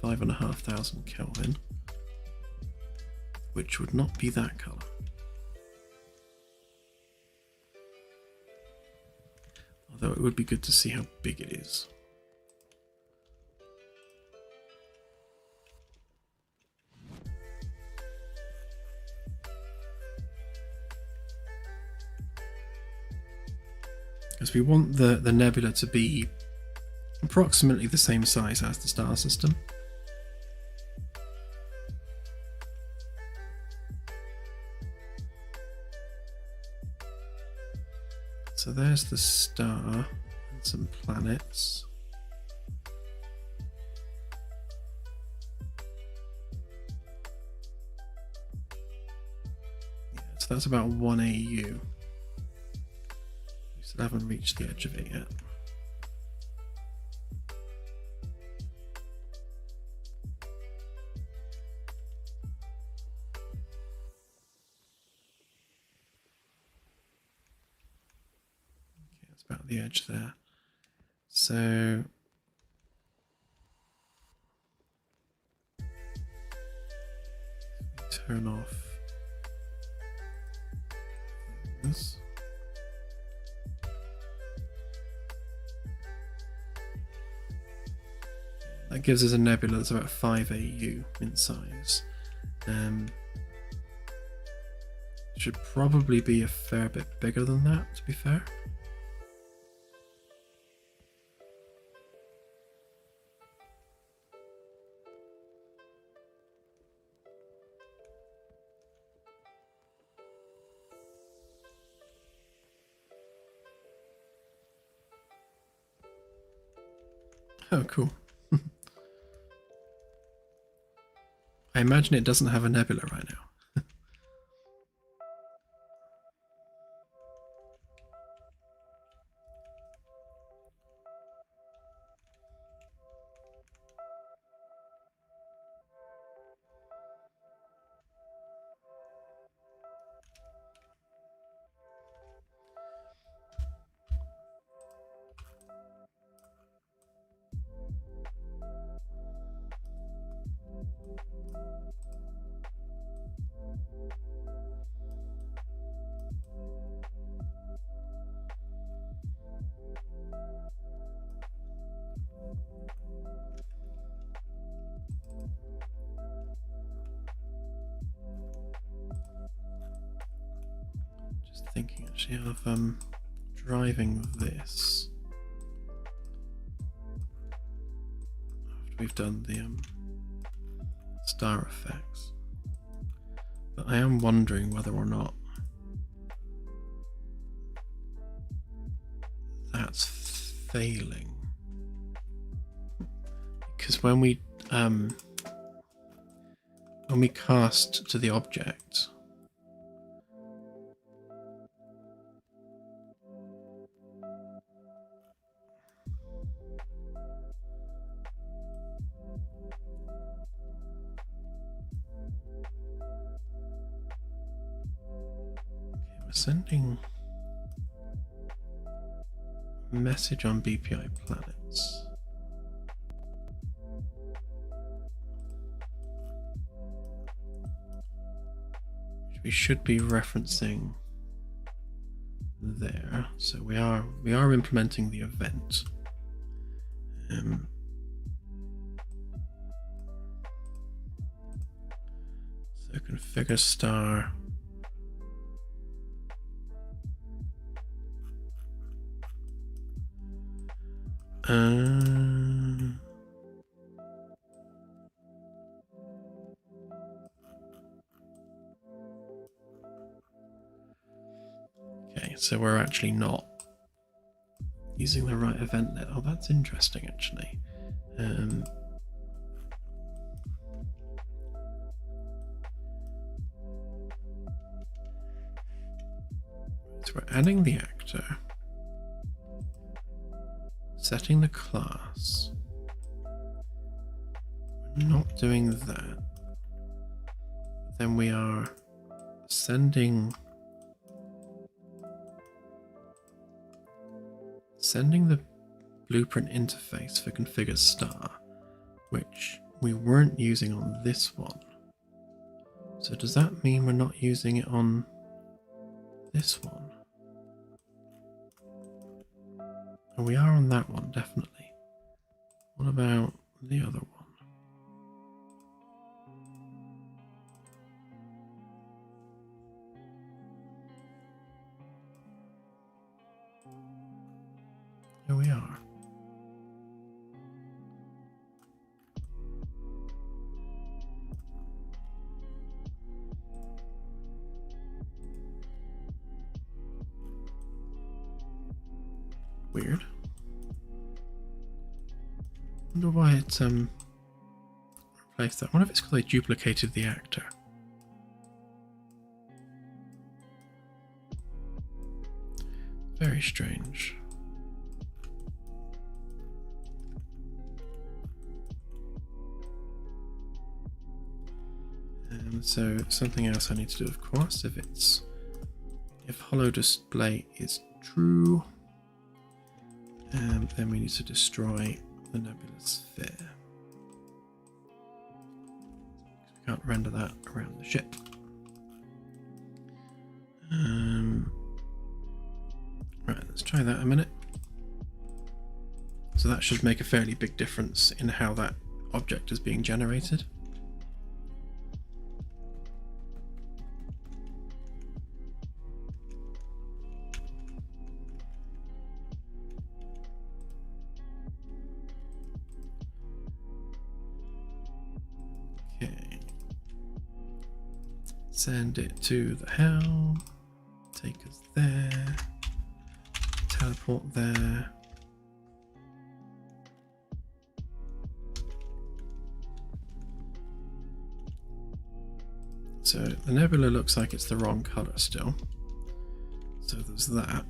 5,500 Kelvin, which would not be that colour. Although it would be good to see how big it is. Because we want the nebula to be approximately the same size as the star system. So there's the star and some planets. Yeah, so that's about 1 AU. I haven't reached the edge of it yet. Okay, that's about the edge there. So turn off this. That gives us a nebula that's about 5 AU in size. Should probably be a fair bit bigger than that, to be fair. Oh, cool. I imagine it doesn't have a nebula right now. Just thinking actually of driving this after we've done the star effects. But I am wondering whether or not that's failing. Because when we when we cast to the object, we're sending a message on BPI planets. We should be referencing there. So we are implementing the event. So configure star. Okay, so we're actually not using the right event net. Oh, that's interesting, actually. So we're adding the actor, setting the class. We're not doing that. Then we are sending the blueprint interface for configure star, which we weren't using on this one. So does that mean we're not using it on this one? And we are on that one, definitely. What about the other one? Here we are. Weird. Wonder why it replaced that. I wonder if it's because they duplicated the actor. Very strange. So something else I need to do, of course, if hollow display is true, then we need to destroy the nebula sphere. We can't render that around the ship. Right, let's try that a minute. So that should make a fairly big difference in how that object is being generated. Send it to the helm, take us there, teleport there. So the nebula looks like it's the wrong color still. So there's that.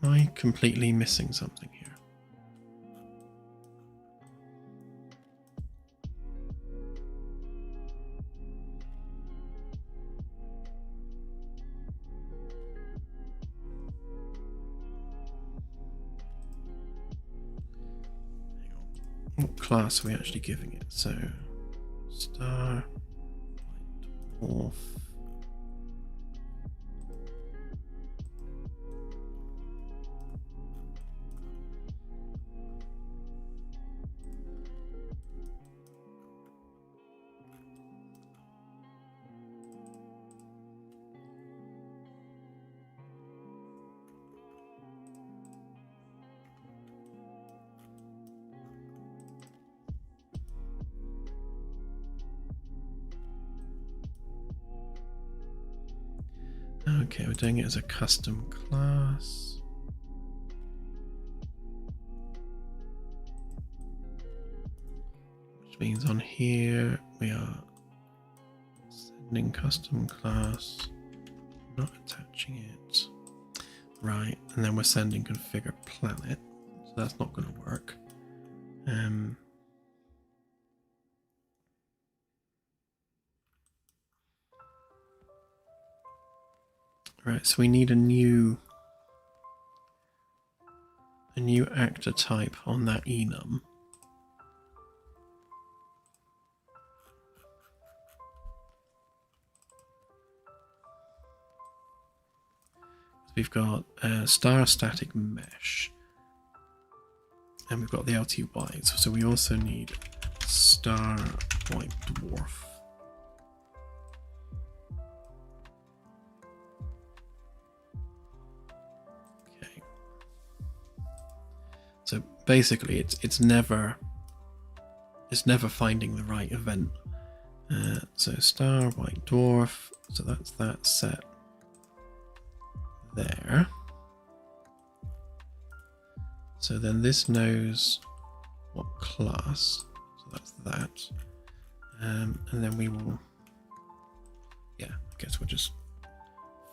Am I completely missing something here? What class are we actually giving it? So, star, white dwarf. Okay, we're doing it as a custom class. Which means on here we are sending custom class, not attaching it. Right, and then we're sending configure planet. So that's not going to work. Right, so we need a new actor type on that enum. We've got star static mesh, and we've got the LTY. So we also need star white dwarf. Okay. So basically, it's never finding the right event. So star white dwarf. So that's that set there. So then this knows what class, so that's that. And then we will, yeah, I guess we'll just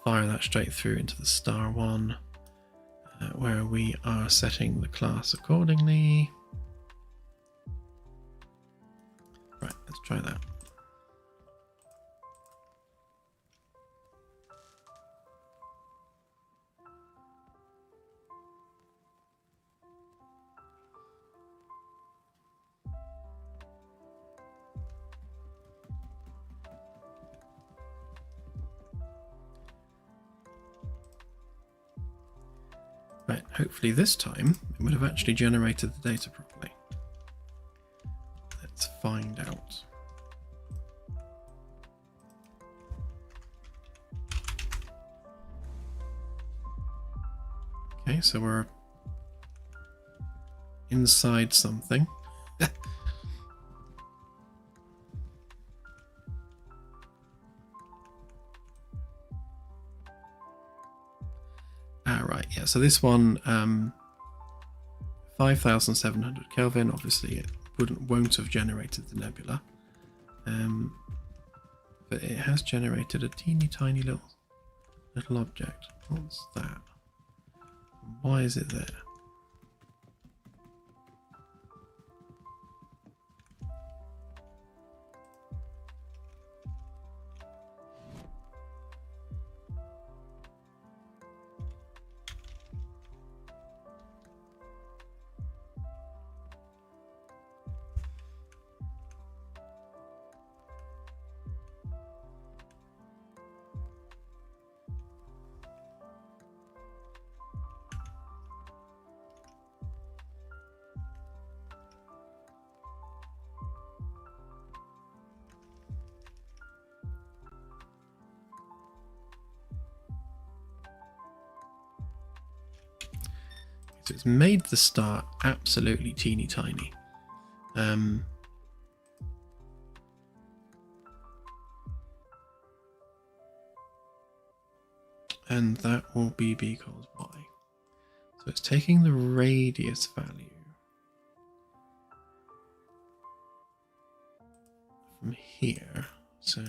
fire that straight through into the star one, where we are setting the class accordingly. Right, let's try that. Right, hopefully this time it would have actually generated the data properly. Let's find out. Okay, so we're inside something. Right, yeah, so this one, 5,700 Kelvin, obviously it won't have generated the nebula, but it has generated a teeny tiny little object. What's that? Why is it there? So it's made the star absolutely teeny tiny. And that will be because why? So it's taking the radius value from here. So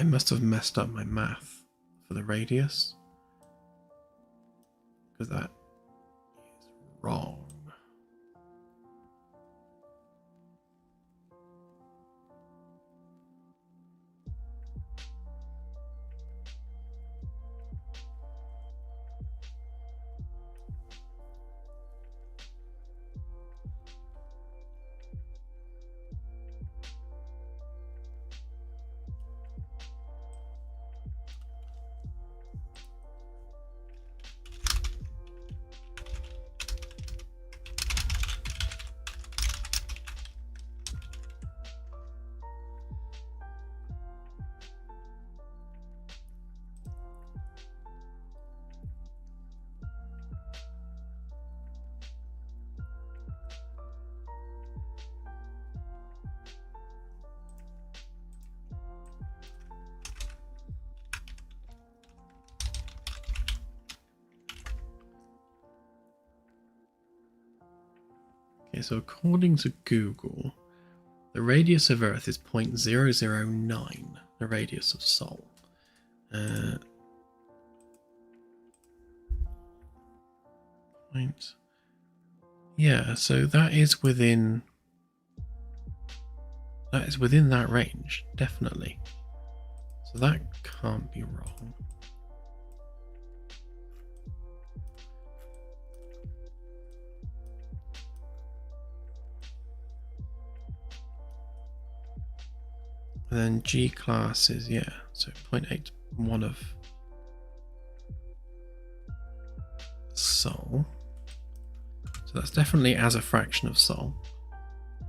I must have messed up my math for the radius, because that is wrong. Okay, so according to Google, the radius of Earth is 0.009, the radius of Sol. Yeah, so that is within that range, definitely. So that can't be wrong. And then G class is, yeah, so 0.81 of Sol. So that's definitely as a fraction of Sol.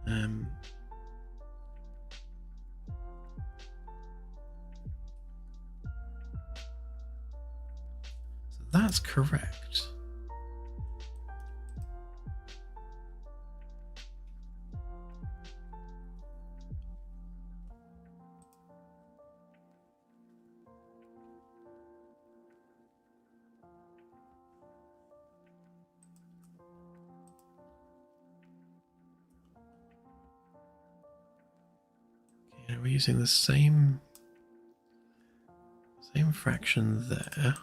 So that's correct. Okay, we're using the same fraction there.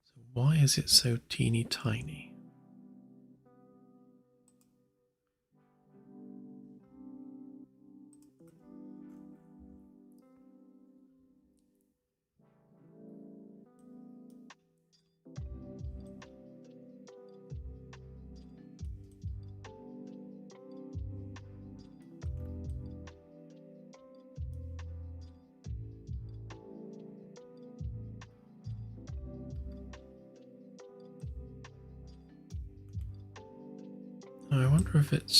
So why is it so teeny tiny? I wonder if it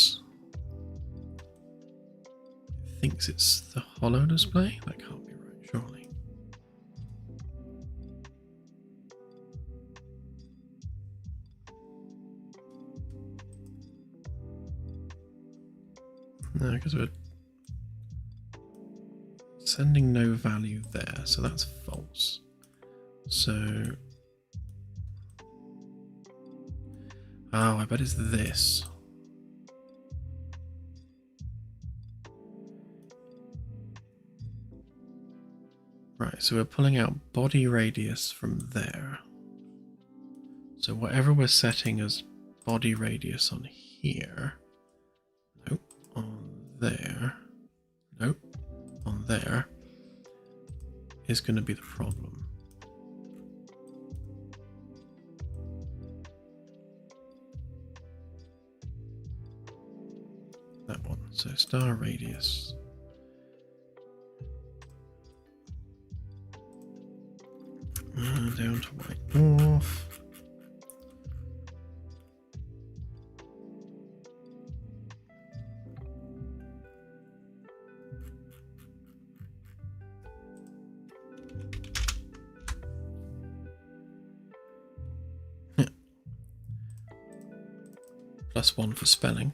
thinks it's the hollow display? That can't be right, surely. No, because we're sending no value there, so that's false. So, oh, I bet it's this. Right, so we're pulling out body radius from there. So whatever we're setting as body radius on here, nope, on there, nope, on there, is going to be the problem. That one, so star radius. Down to White Dwarf. +1 for spelling.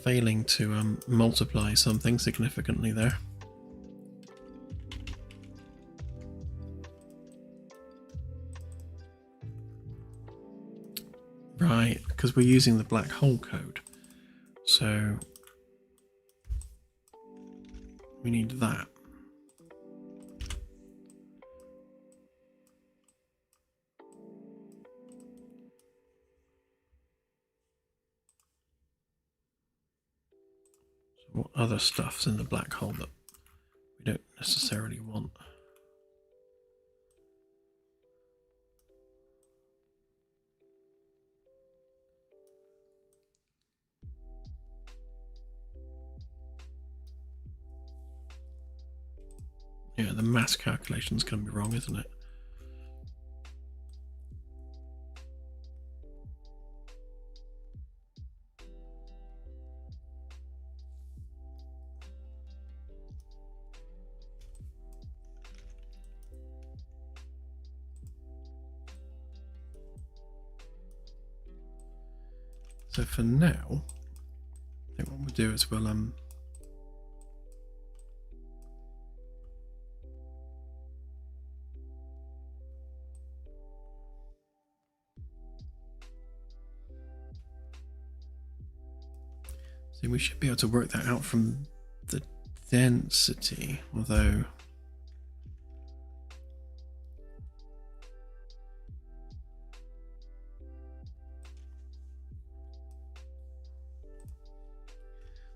Failing to multiply something significantly there. Right, because we're using the black hole code. So we need that. What other stuff's in the black hole that we don't necessarily want? Yeah, the mass calculation's going to be wrong, isn't it? So for now, I think what we'll do is we'll see, we should be able to work that out from the density, although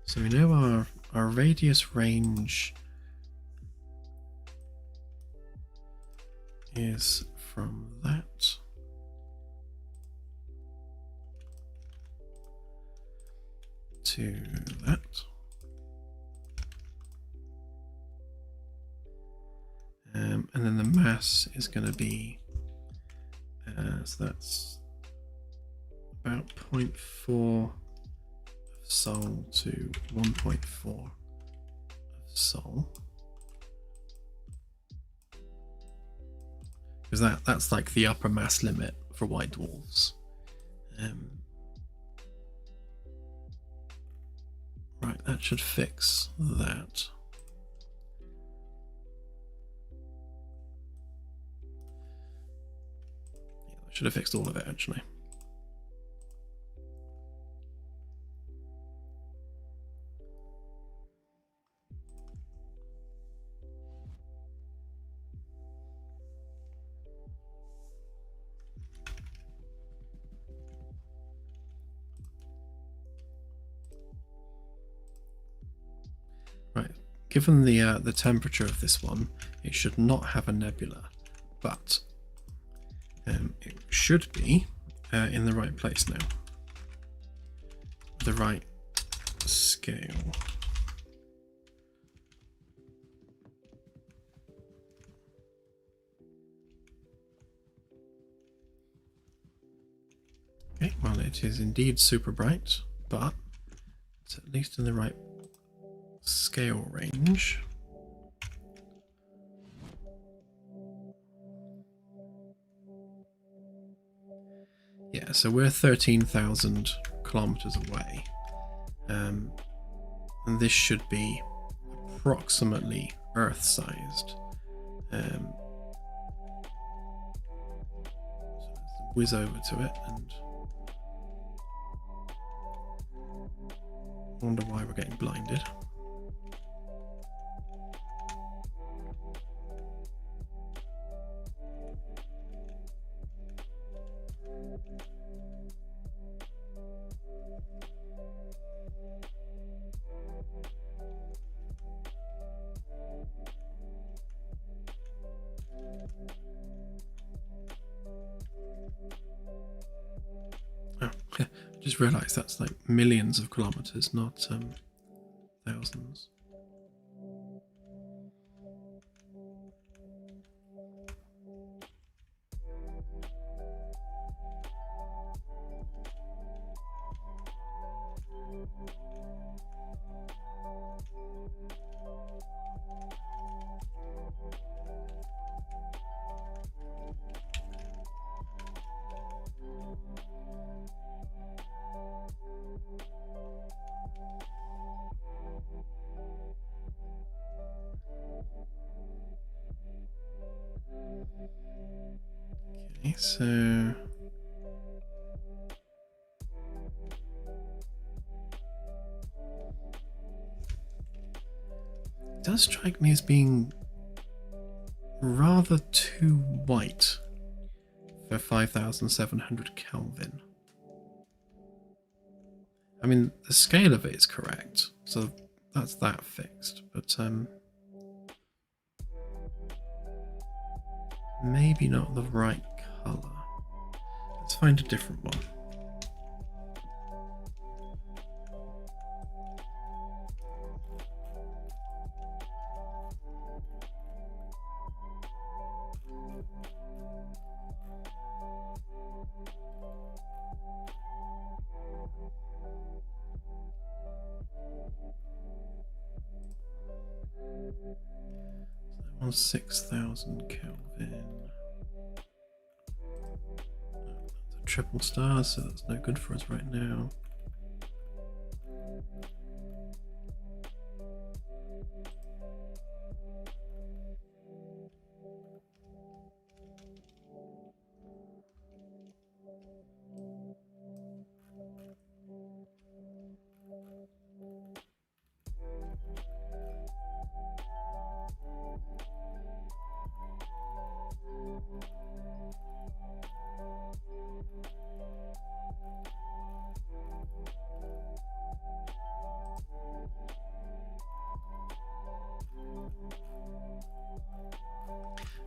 so we know our radius range is from that to that. And then the mass is going to be, so that's about 0.4 of Sol to 1.4 of Sol. Because that's like the upper mass limit for white dwarfs. Right, that should fix that. Yeah, that should have fixed all of it, actually. Right, given the temperature of this one, it should not have a nebula, but it should be in the right place now. The right scale. Okay, well, it is indeed super bright, but it's at least in the right scale range. Yeah, so we're 13,000 kilometers away, and this should be approximately Earth-sized. So let's whiz over to it and wonder why we're getting blinded. Oh, just realised that's like millions of kilometers, not thousands. Okay, so it does strike me as being rather too white for 5,700 Kelvin. I mean, the scale of it is correct, so that's that fixed, but maybe not the right color. Let's find a different one. On 6,000 Kelvin. That's a triple star, so that's no good for us right now.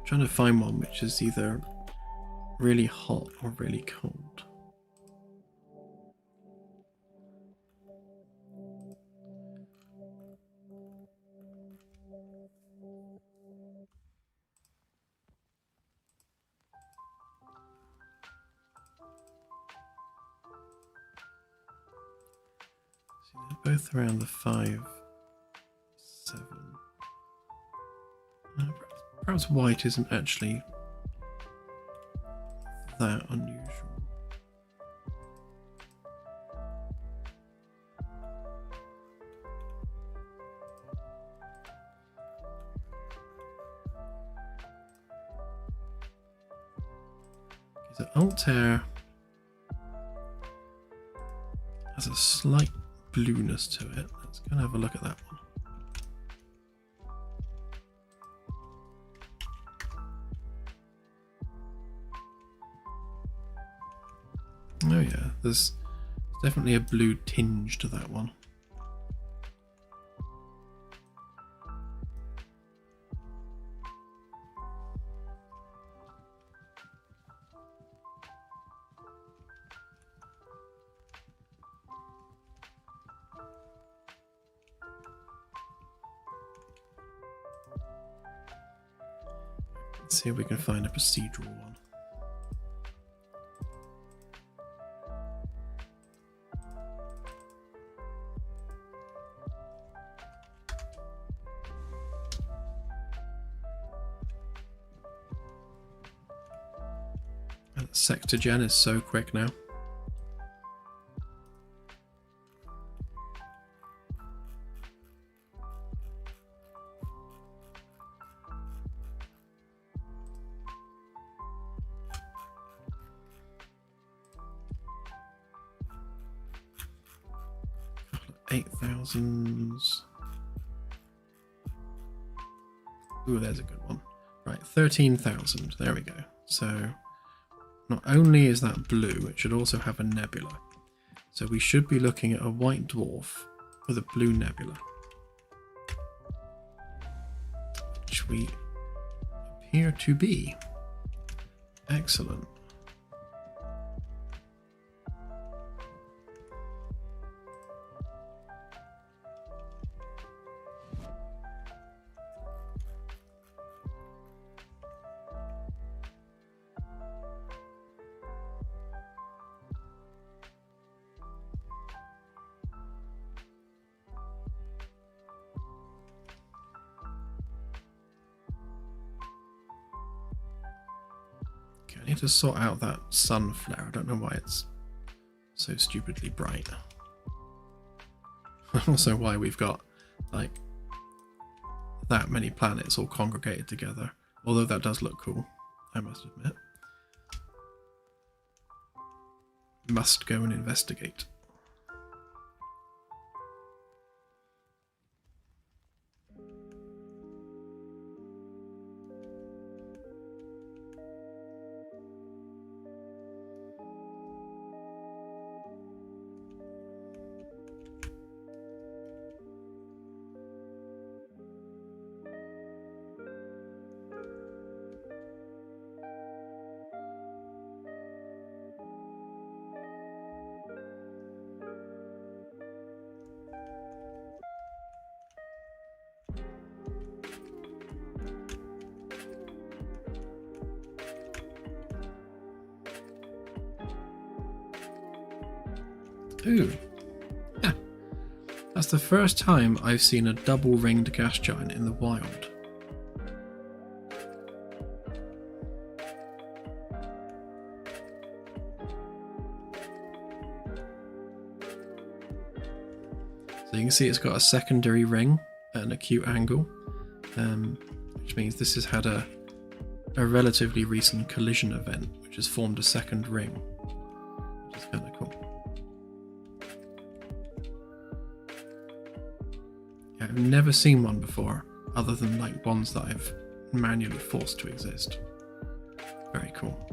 Trying to find one which is either really hot or really cold. See, they're both around the 5, 7. Perhaps white isn't actually that unusual. So Altair has a slight blueness to it. Let's go and have a look at that one. Oh yeah, there's definitely a blue tinge to that one. Let's see if we can find a procedural one. Sector gen is so quick now. Couple of 8,000s. Ooh, there's a good one. Right, 13,000. There we go. So not only is that blue, it should also have a nebula. So we should be looking at a white dwarf with a blue nebula, which we appear to be. Excellent. I need to sort out that sun flare. I don't know why it's so stupidly bright. Also why we've got like that many planets all congregated together. Although that does look cool, I must admit. Must go and investigate. Ooh. Yeah. That's the first time I've seen a double-ringed gas giant in the wild. So you can see it's got a secondary ring at an acute angle, which means this has had a relatively recent collision event, which has formed a second ring, which is kind of cool. Yeah, I've never seen one before, other than like ones that I've manually forced to exist. Very cool.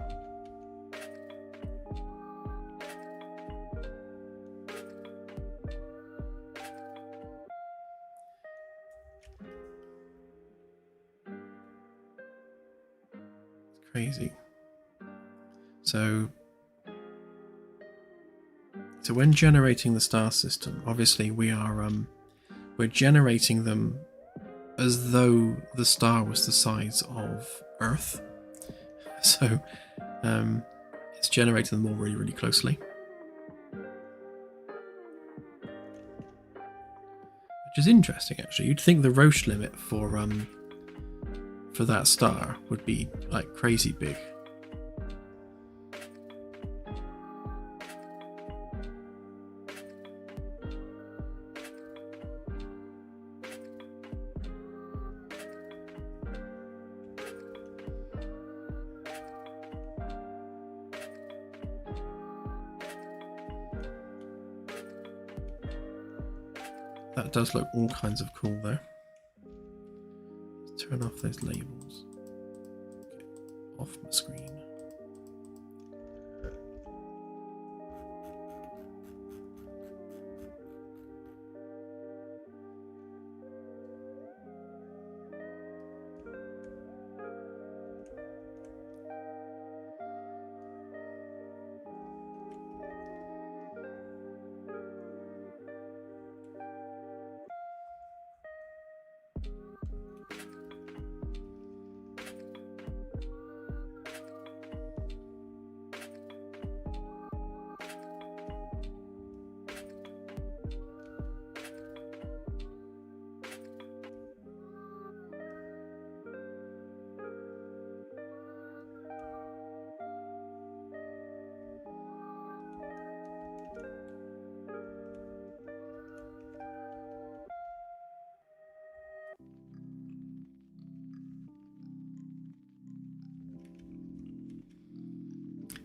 Crazy. So when generating the star system, obviously we're generating them as though the star was the size of Earth. So it's generating them all really, really closely, which is interesting. Actually, you'd think the Roche limit for that star would be like crazy big. That does look all kinds of cool though. Turn off those labels. Okay, off my screen.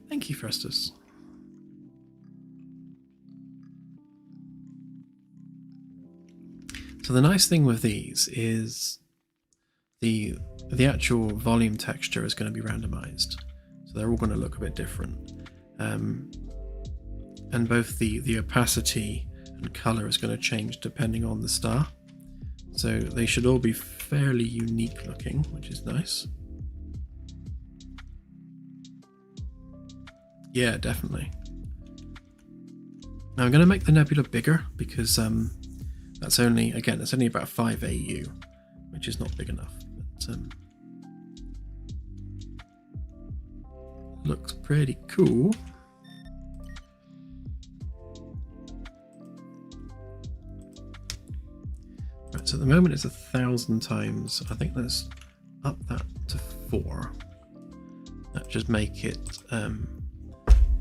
Thank you, Festus. So the nice thing with these is the actual volume texture is going to be randomized, so they're all going to look a bit different, and both the opacity and color is going to change depending on the star. So they should all be fairly unique looking, which is nice. Yeah, definitely. Now I'm going to make the nebula bigger because that's only about 5 AU, which is not big enough. But, looks pretty cool. Right, so at the moment it's 1,000 times. I think let's up that to 4. That just make it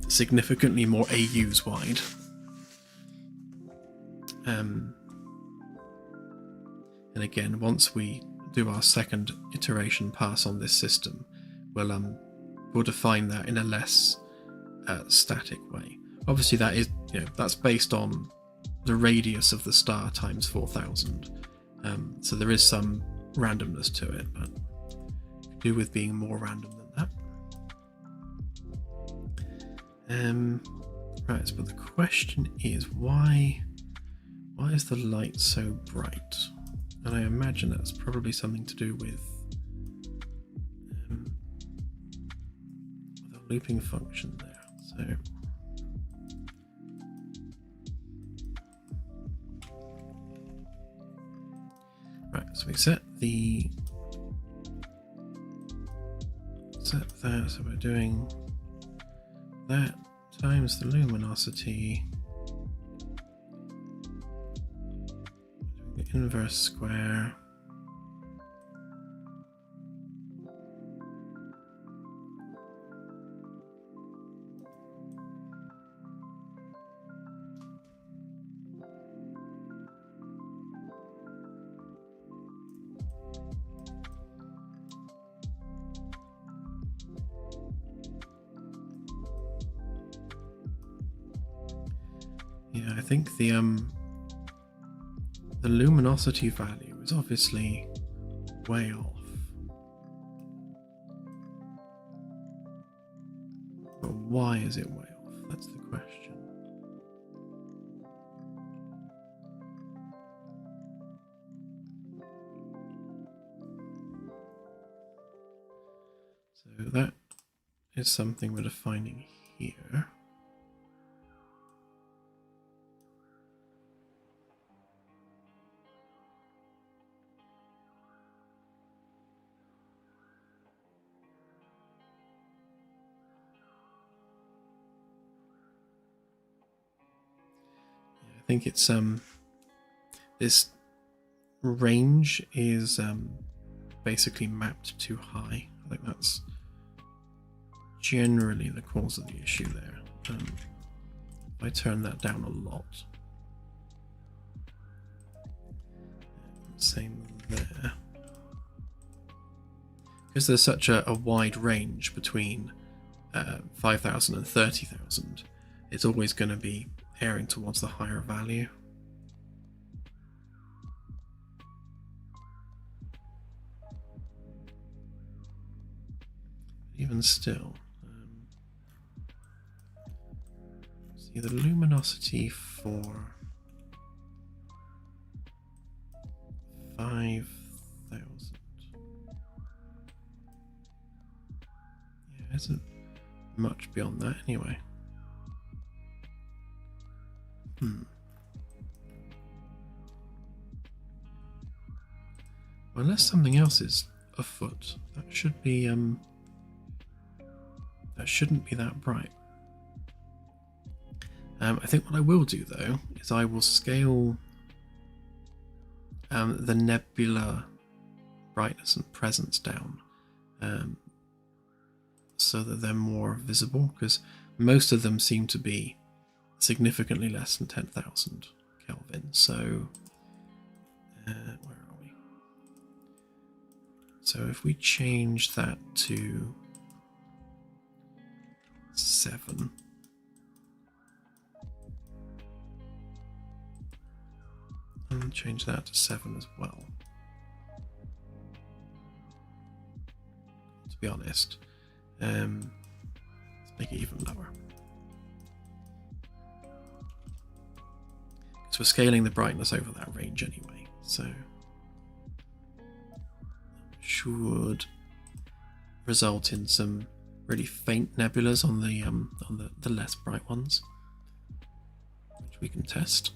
significantly more AUs wide. And again, once we do our second iteration pass on this system, we'll define that in a less static way. Obviously, that is that's based on the radius of the star times 4,000. So there is some randomness to it, but could do with being more random than that. Right, but the question is why is the light so bright? And I imagine that's probably something to do with the looping function there. So right, so we set that, so we're doing that times the luminosity inverse square. Yeah, I think the luminosity value is obviously way off. But why is it way off? That's the question. So that is something we're defining here. I think it's this range is basically mapped too high. I think that's generally the cause of the issue there. If I turn that down a lot, same there, because there's such a wide range between 5,000 and 30,000, it's always going to be erring towards the higher value. Even still, see the luminosity for 5,000. Yeah, it isn't much beyond that anyway. Well, unless something else is afoot, that should be that shouldn't be that bright. I think what I will do though is I will scale the nebula brightness and presence down so that they're more visible, because most of them seem to be significantly less than 10,000 Kelvin. So where are we? So if we change that to 7, and change that to 7 as well. To be honest, let's make it even lower. So we're scaling the brightness over that range anyway, so should result in some really faint nebulas on the less bright ones, which we can test.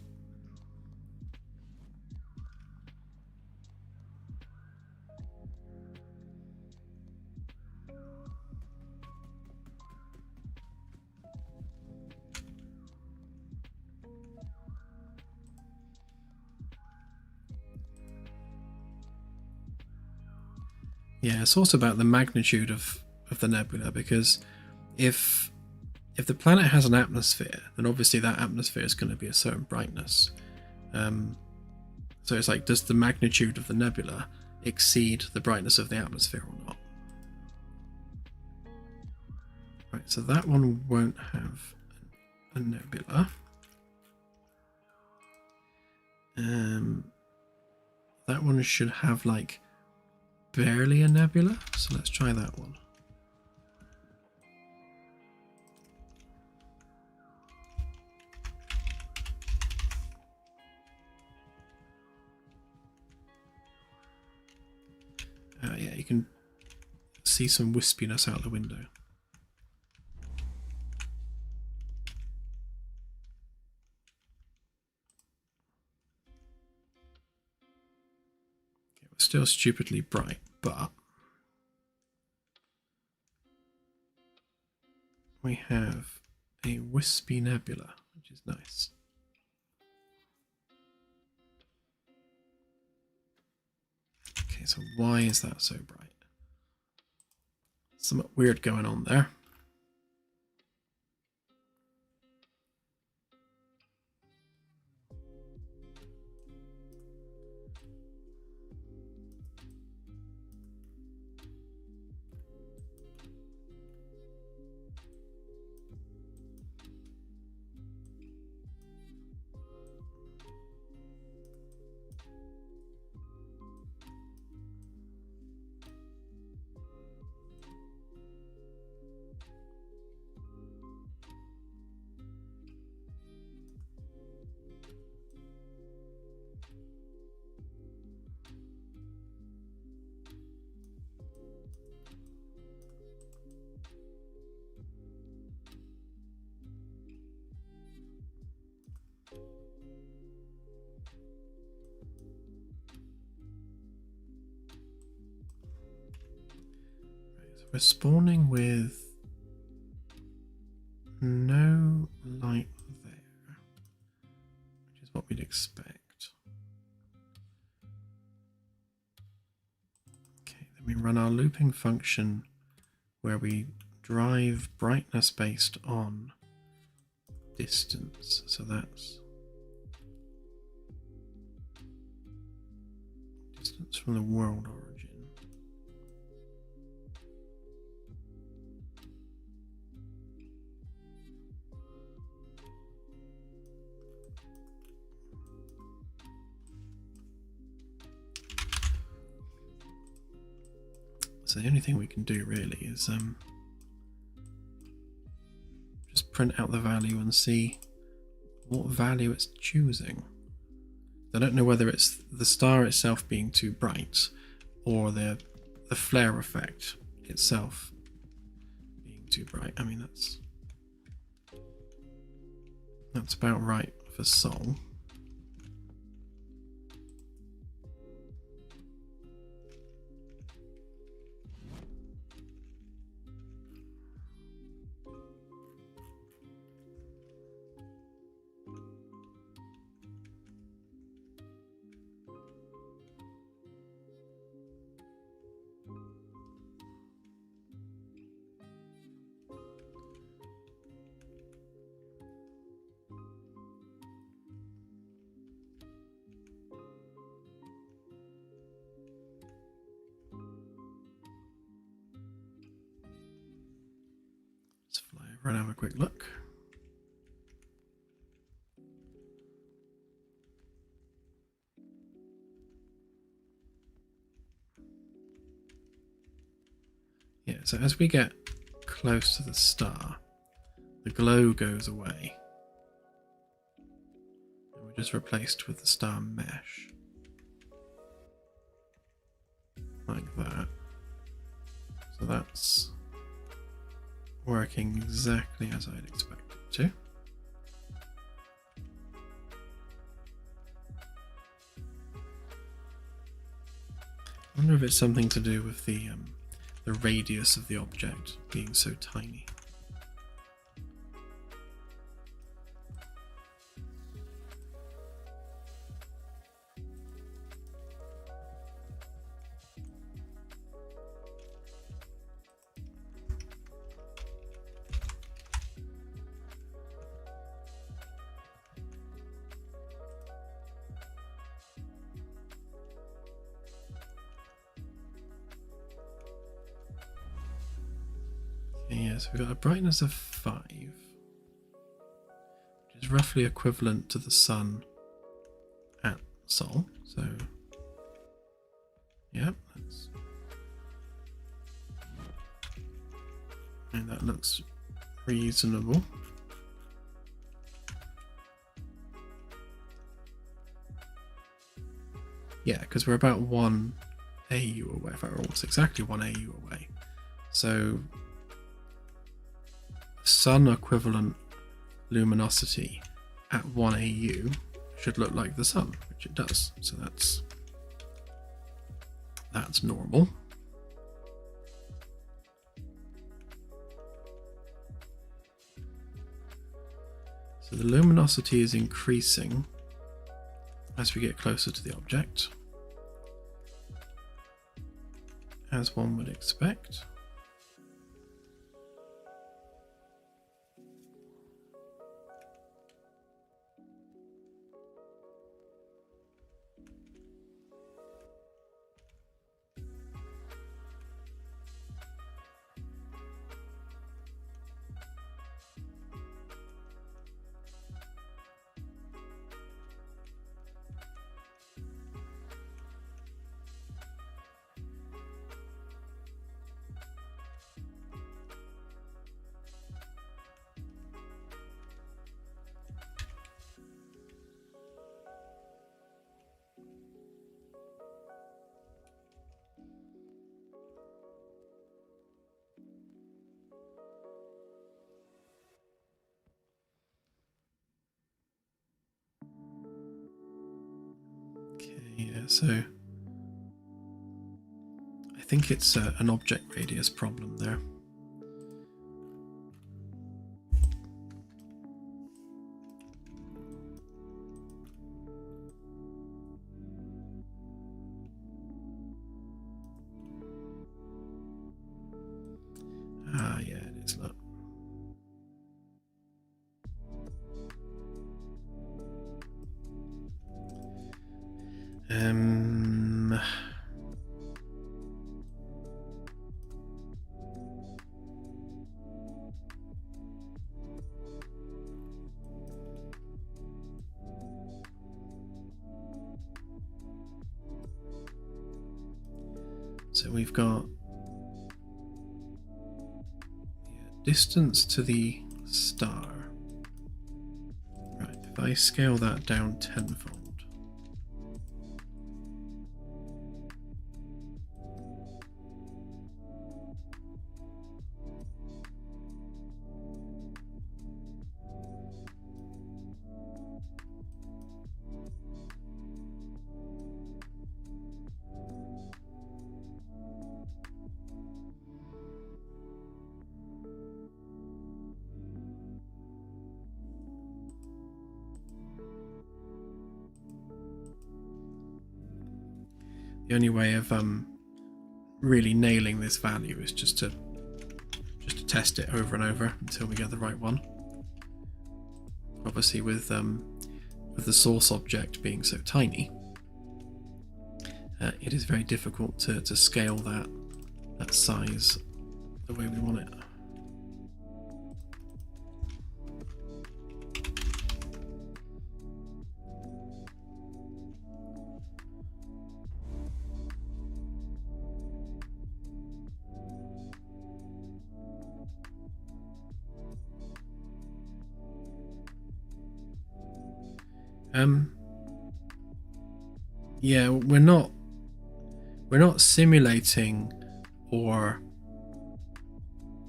Yeah, it's also about the magnitude of the nebula, because if the planet has an atmosphere, then obviously that atmosphere is going to be a certain brightness. So it's like, does the magnitude of the nebula exceed the brightness of the atmosphere or not? Right, so that one won't have a nebula. That one should have like barely a nebula, so let's try that one. Yeah, you can see some wispiness out the window. Okay, we're still stupidly bright, but we have a wispy nebula, which is nice. Okay, so why is that so bright? Something weird going on there. We're spawning with no light there, which is what we'd expect. Okay, then we run our looping function where we drive brightness based on distance. So that's distance from the world origin. So the only thing we can do really is just print out the value and see what value it's choosing. I don't know whether it's the star itself being too bright or the flare effect itself being too bright. I mean, that's about right for Sol. Right, have a quick look. Yeah, so as we get close to the star, the glow goes away. And we're just replaced with the star mesh. Like that. So that's working exactly as I'd expect it to. I wonder if it's something to do with the radius of the object being so tiny. Yeah, so we've got a brightness of 5, which is roughly equivalent to the sun at Sol. So, yeah, and that looks reasonable. Yeah, because we're about 1 AU away, if I almost exactly 1 AU away. So sun equivalent luminosity at 1 AU should look like the sun, which it does. So that's normal. So the luminosity is increasing as we get closer to the object. as one would expect. Yeah, so I think it's an object radius problem there. Ah, yeah, it is. Look. So we've got distance to the star. Right, if I scale that down tenfold. The only way of really nailing this value is just to test it over and over until we get the right one. Obviously, with the source object being so tiny, it is very difficult to scale that size the way we want it. Yeah, we're not simulating or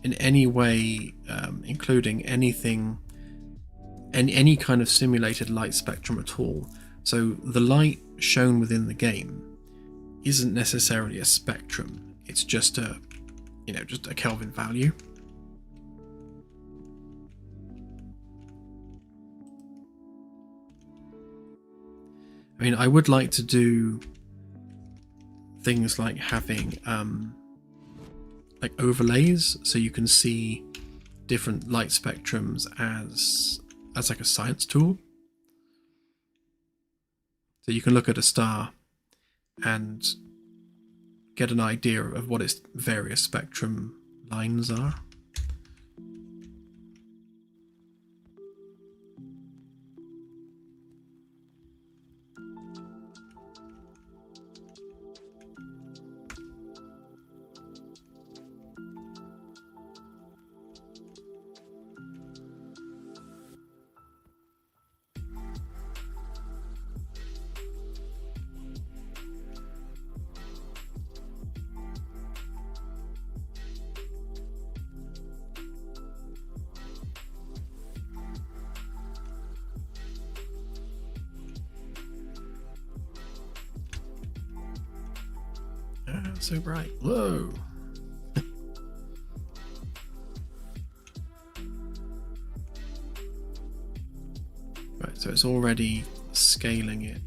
in any way including anything, any kind of simulated light spectrum at all. So the light shown within the game isn't necessarily a spectrum. It's just a Kelvin value. I mean, I would like to do things like having like overlays, so you can see different light spectrums as like a science tool. So you can look at a star and get an idea of what its various spectrum lines are. So bright. Whoa. Right, so it's already scaling it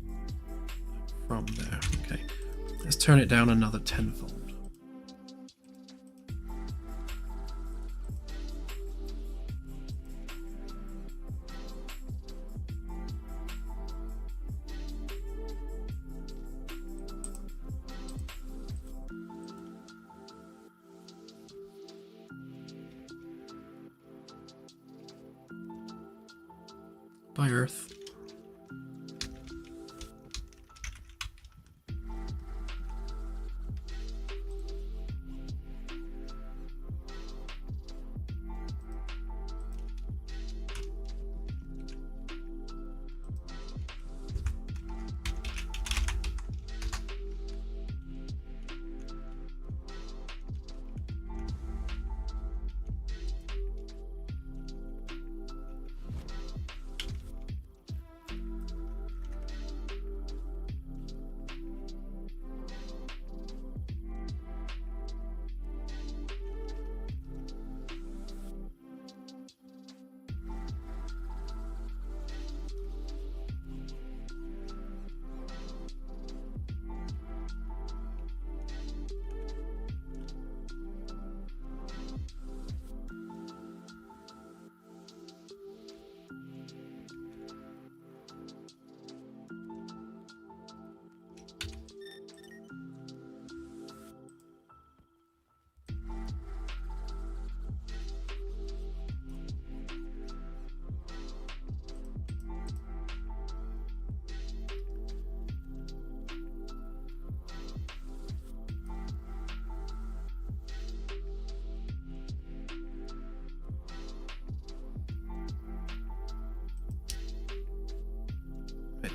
from there. Okay, let's turn it down another tenfold. Bye, Earth.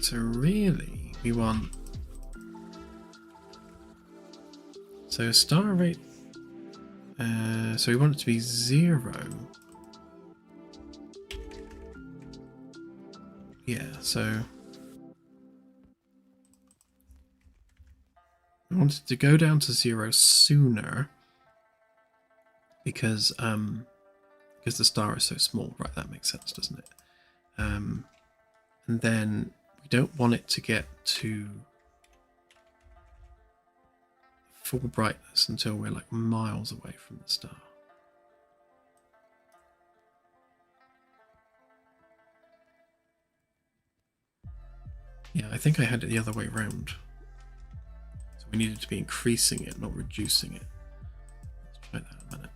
So really, we want... So star rate... so we want it to be 0. Yeah, so... I wanted to go down to 0 sooner because the star is so small. Right, that makes sense, doesn't it? And then we don't want it to get to full brightness until we're like miles away from the star. Yeah, I think I had it the other way around. So we needed to be increasing it, not reducing it. Let's try that a minute.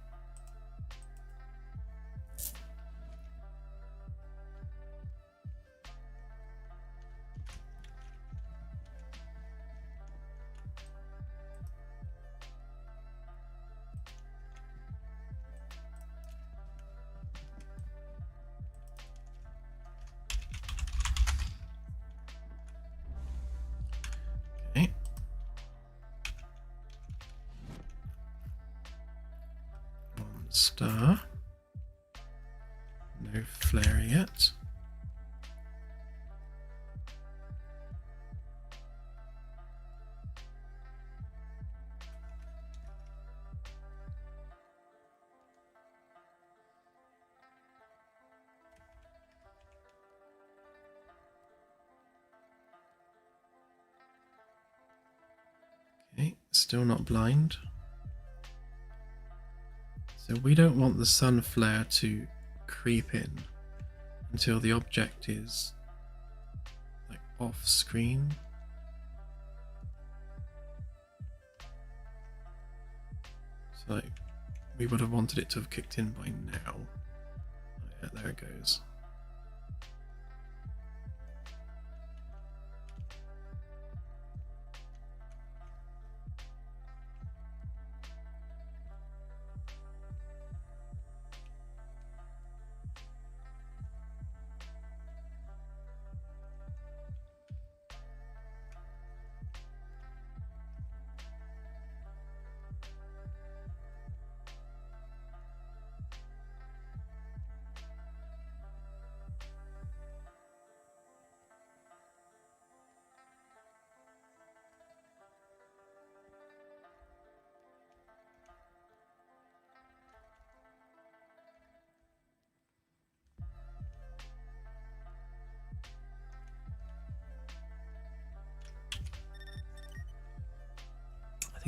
Star. No flare yet. Okay, still not blind. So we don't want the sun flare to creep in until the object is like off screen. So like, we would have wanted it to have kicked in by now. Oh, yeah, there it goes.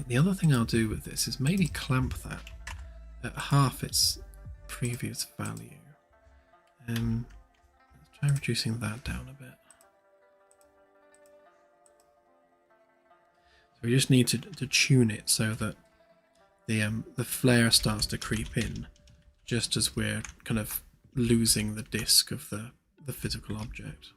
The other thing I'll do with this is maybe clamp that at half its previous value. Let's try reducing that down a bit. So we just need to tune it so that the flare starts to creep in just as we're kind of losing the disk of the the physical object.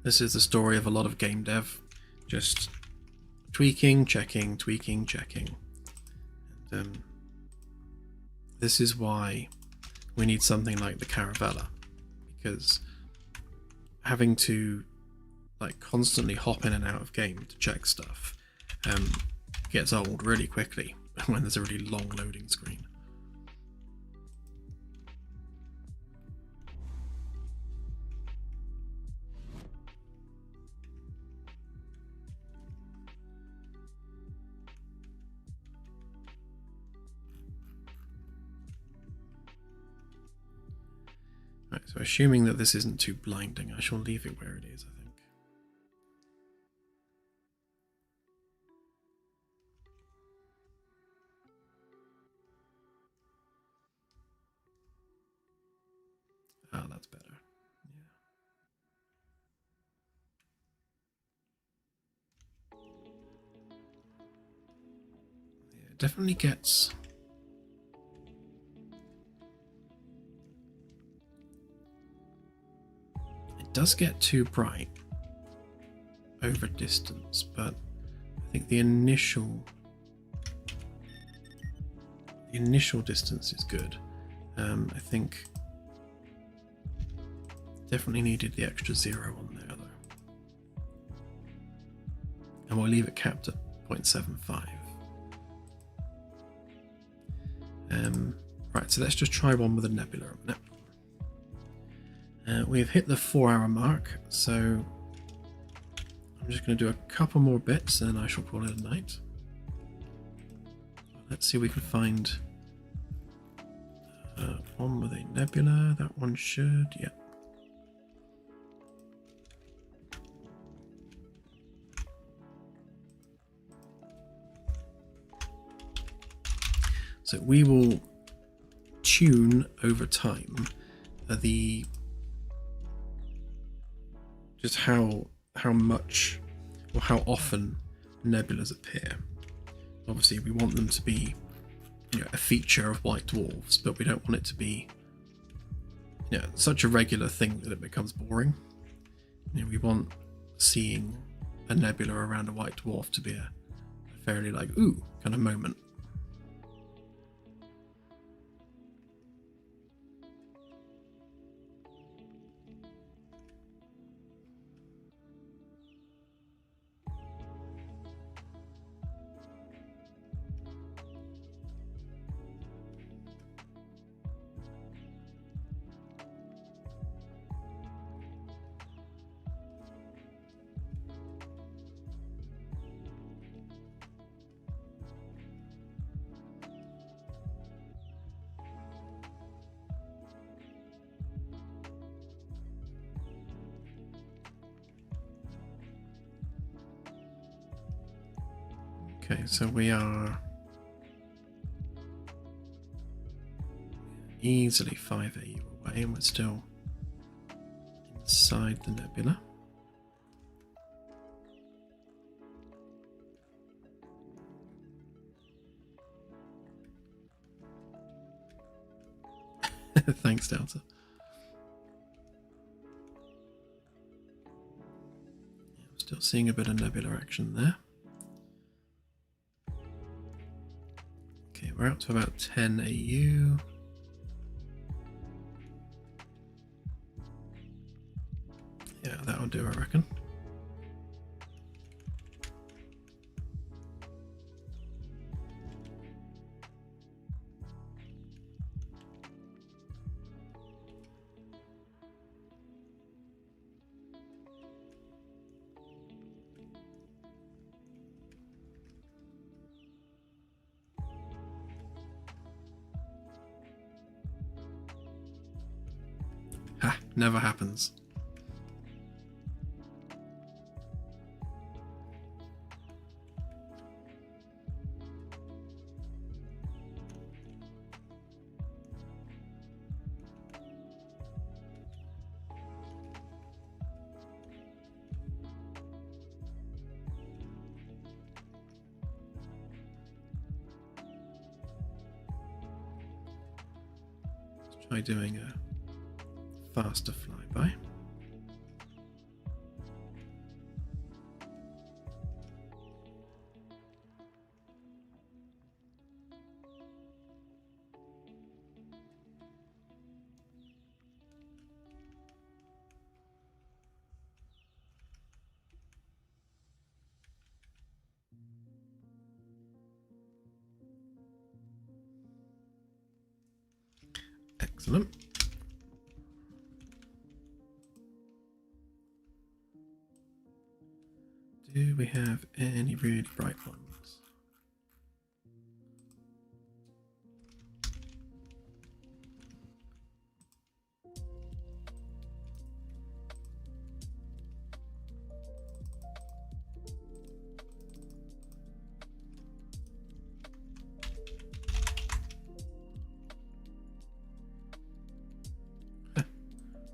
This is the story of a lot of game dev, just tweaking, checking, tweaking, checking. And this is why we need something like the Caravella, because having to like constantly hop in and out of game to check stuff gets old really quickly when there's a really long loading screen. Right, so assuming that this isn't too blinding, I shall leave it where it is, I think. Ah, that's better. Yeah, it definitely gets... It does get too bright over distance, but I think the initial distance is good. I think definitely needed the extra 0 on there though. And we'll leave it capped at 0.75. Right, so let's just try one with a nebula a minute. We've hit the 4-hour mark, so I'm just going to do a couple more bits and then I shall call it a night. Let's see if we can find one with a nebula. That one should, yeah. So we will tune over time just how much or how often nebulas appear. Obviously, we want them to be, you know, a feature of white dwarfs, but we don't want it to be, you know, such a regular thing that it becomes boring. You know, we want seeing a nebula around a white dwarf to be a fairly like ooh kind of moment. Okay, so we are easily 5 AU away, and we're still inside the nebula. Thanks, Delta. Yeah, still seeing a bit of nebula action there. Okay, we're up to about 10 AU. Yeah, that'll do, I reckon. Ha, never happens. Let's try doing a faster flyby. Excellent. Do we have any really bright ones?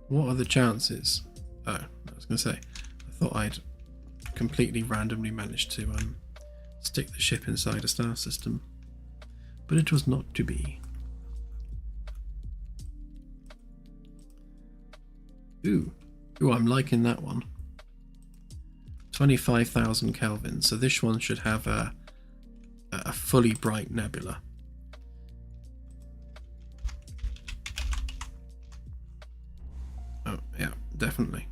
What are the chances? Oh, I was going to say, I thought I'd completely randomly managed to stick the ship inside a star system, but it was not to be. Ooh, I'm liking that one. 25,000 Kelvin, so this one should have a fully bright nebula. Oh, yeah, definitely.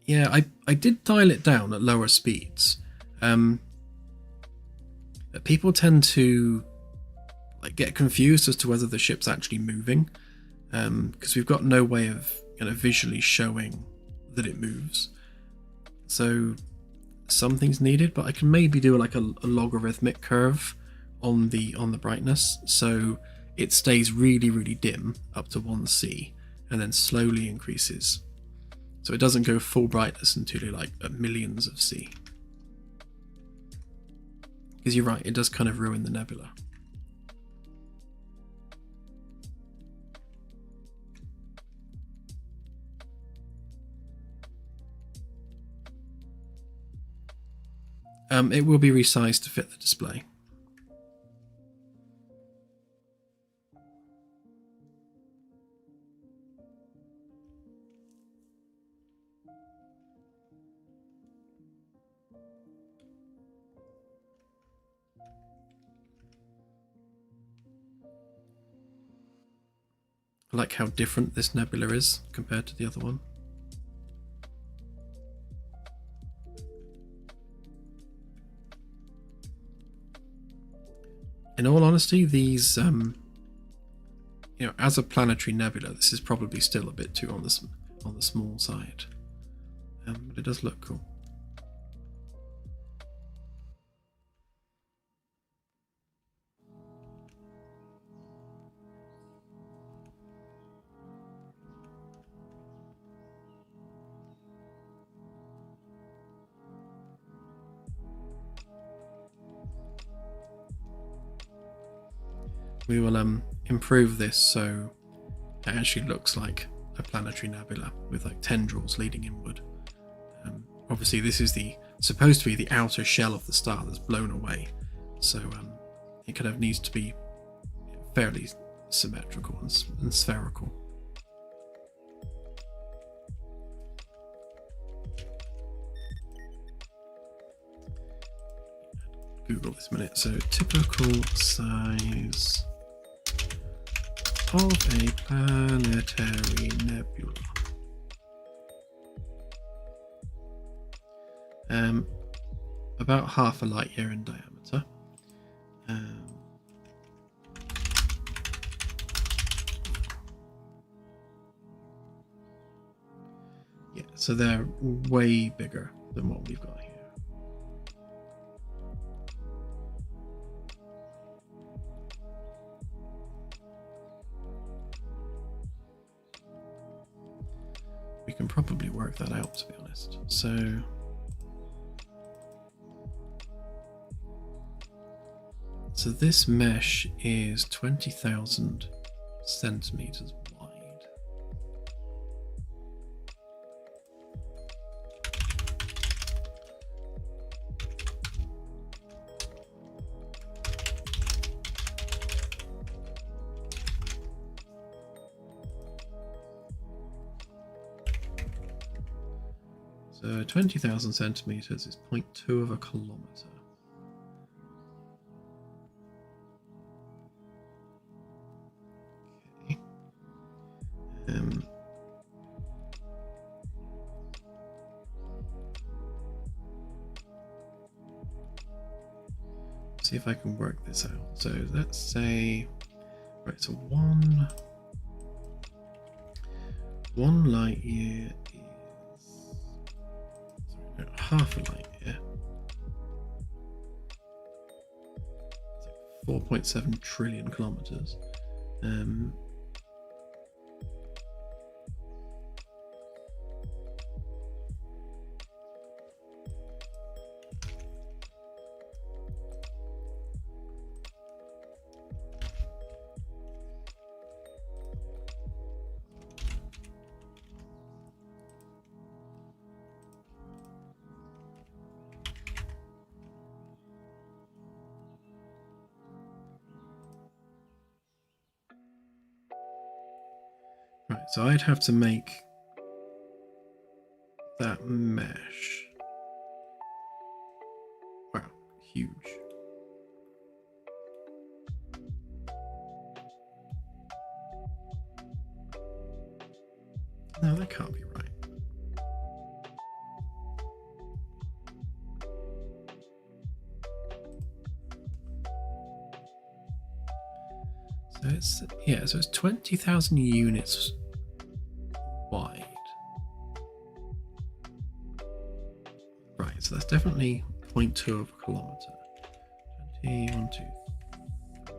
Yeah, I did dial it down at lower speeds. People tend to get confused as to whether the ship's actually moving, because we've got no way of visually showing that it moves. So something's needed, but I can maybe do a logarithmic curve on the brightness, so it stays really, really dim up to 1C, and then slowly increases. So it doesn't go full brightness until you're at millions of C. Because you're right, it does kind of ruin the nebula. It will be resized to fit the display. I like how different this nebula is compared to the other one. In all honesty, these, as a planetary nebula, this is probably still a bit too on the small side, but it does look cool. we will improve this so it actually looks like a planetary nebula with like tendrils leading inward. Obviously, this is supposed to be the outer shell of the star that's blown away, so it kind of needs to be fairly symmetrical and spherical. Google this minute. So typical size of a planetary nebula. About half a light year in diameter. Yeah, so they're way bigger than what we've got here. We can probably work that out, to be honest. So this mesh is 20,000 centimeters wide. So 20,000 centimeters is 0.2 of a kilometer. Okay. See if I can work this out. So let's say, right, so one light year is, sorry, no, half a light year. It's like 4.7 trillion kilometers. Right, so I'd have to make that mesh. Wow, huge. No, that can't be right. So it's 20,000 units wide. Right, so that's definitely 0.2 of a kilometer. 1, 2, 3.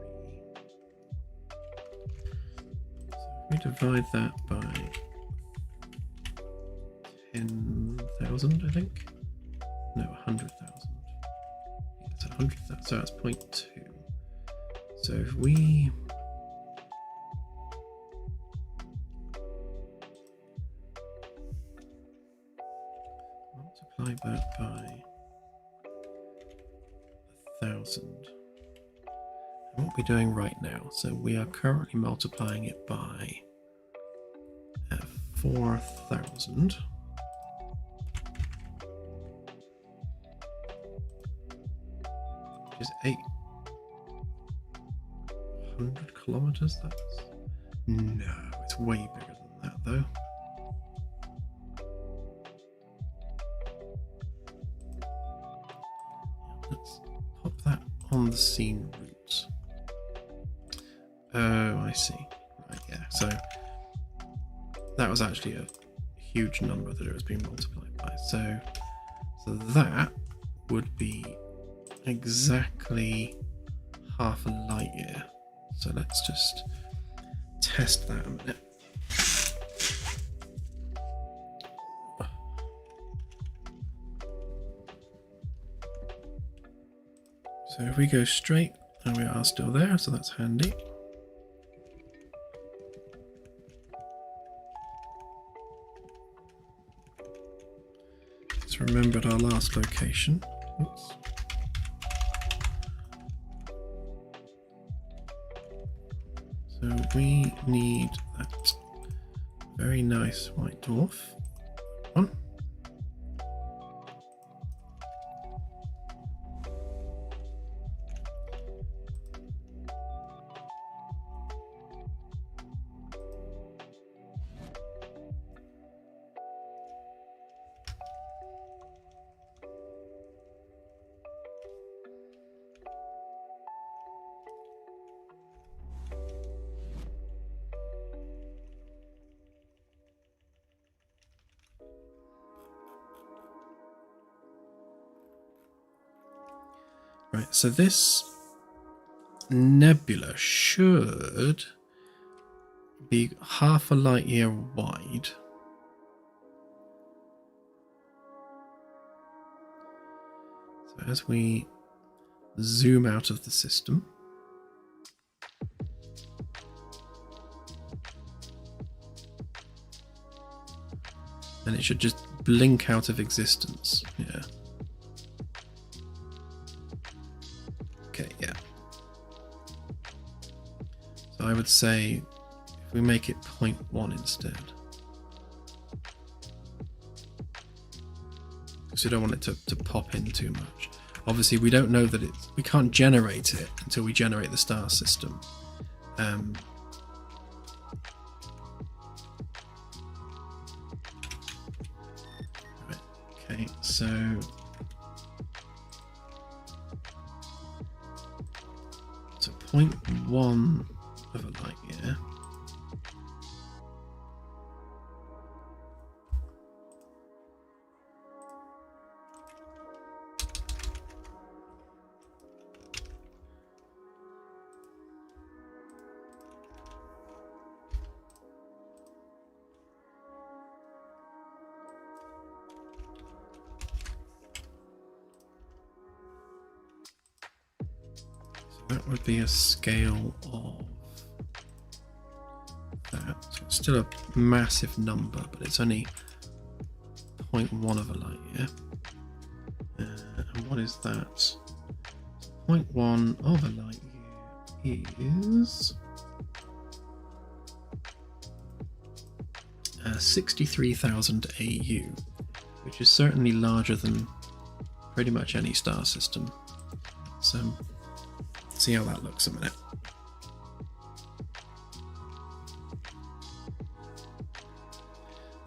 So if we divide that by 10,000, I think. No, 100,000. Yeah, it's 100,000. So that's 0.2. So if we multiply that by 1,000, and what we're doing right now, so we are currently multiplying it by 4,000. Which is 800 kilometers. No, it's way bigger than that though. Let's pop that on the scene route. Oh, I see. Right, yeah. So that was actually a huge number that it was being multiplied by. So that would be exactly half a light year. So let's just test that a minute. So if we go straight, and we are still there, so that's handy. Just remembered our last location. Oops. So we need that very nice white dwarf. One. Right, so this nebula should be half a light year wide. So as we zoom out of the system, and it should just blink out of existence. Yeah. Okay, yeah. So I would say if we make it 0.1 instead. Because we don't want it to pop in too much. Obviously we don't know that we can't generate it until we generate the star system. Right, okay, so it's a 0.1 of a light year. That would be a scale of that. So it's still a massive number, but it's only 0.1 of a light year. And what is that? 0.1 of a light year is 63,000 AU, which is certainly larger than pretty much any star system. So see how that looks a minute.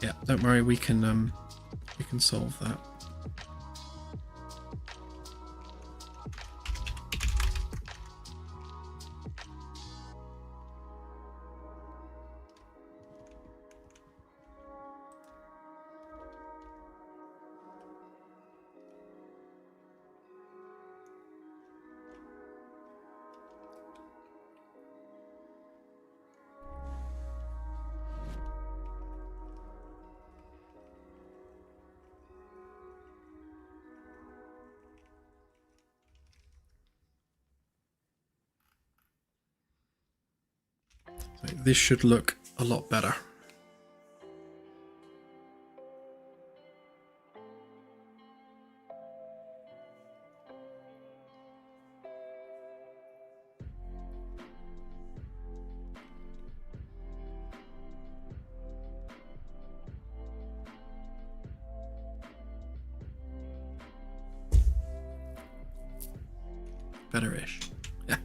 Yeah, don't worry, we can solve that. So this should look a lot better. Better-ish. Yeah.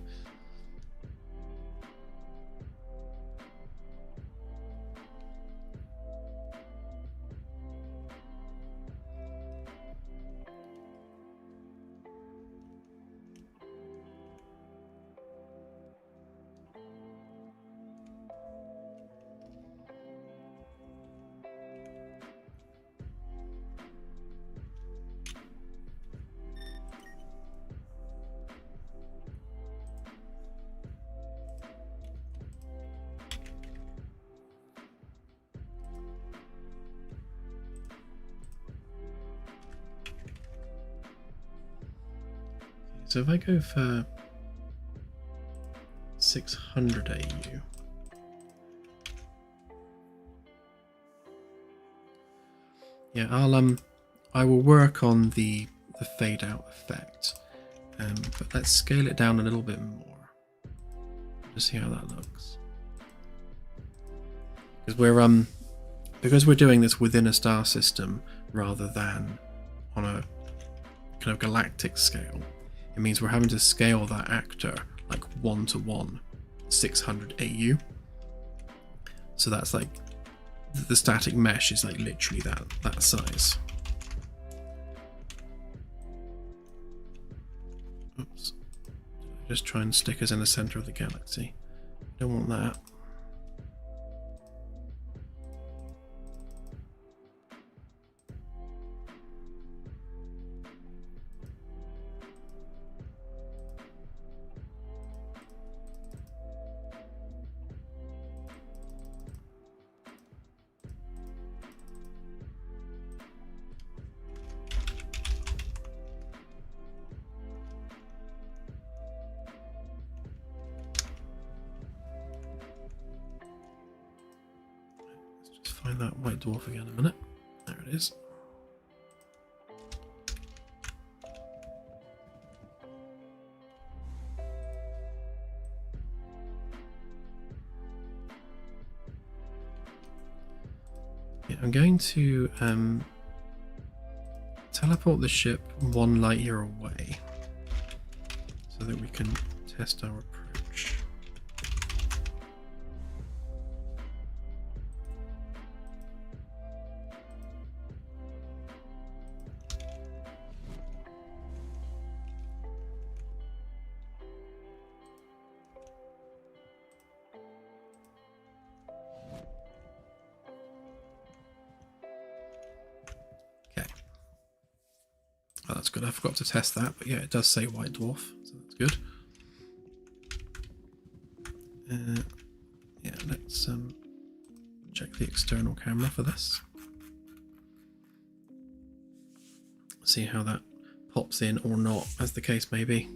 So if I go for 600 AU, yeah, I will work on the fade out effect, but let's scale it down a little bit more to see how that looks. Because we're doing this within a star system rather than on a kind of galactic scale, it means we're having to scale that actor like 1:1, 600 AU. So that's like the static mesh is like literally that size. Oops. Just try and stick us in the center of the galaxy. Don't want that. Find that white dwarf again in a minute. There it is. Yeah, I'm going to teleport the ship 1 light year away so that we can test our approach. Oh, that's good. I forgot to test that, but yeah, it does say white dwarf, so that's good. Yeah, let's check the external camera for this. See how that pops in or not, as the case may be.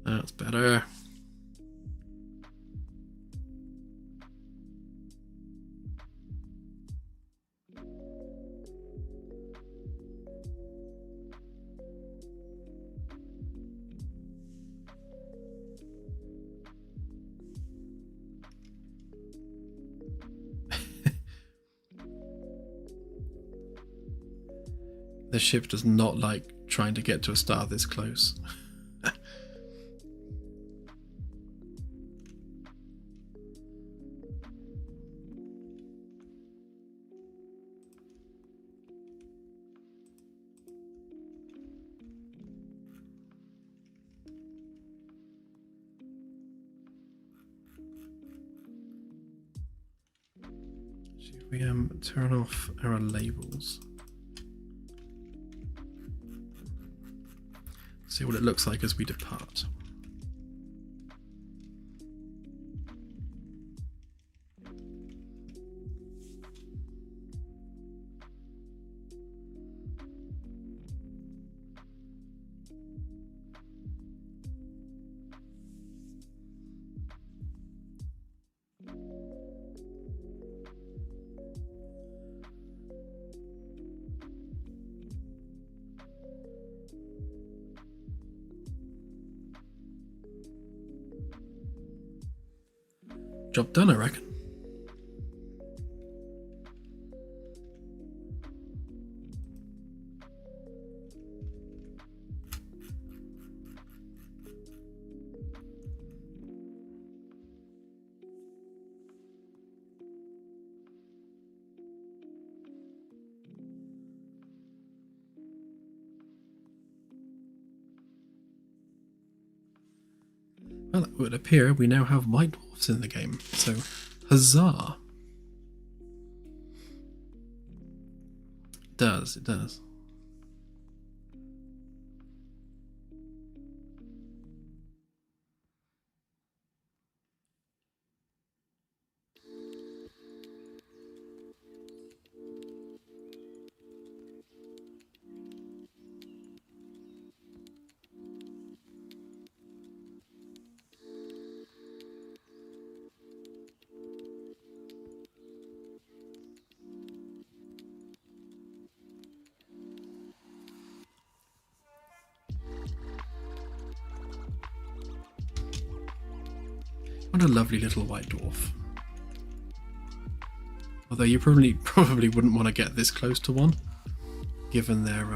That's better. The ship does not like trying to get to a star this close. Should we turn off our labels? See what it looks like as we depart. Job done, I reckon. Well, it would appear we now have white dwarfs in the game, so huzzah! It does, it does. What a lovely little white dwarf. Although you probably wouldn't want to get this close to one, given their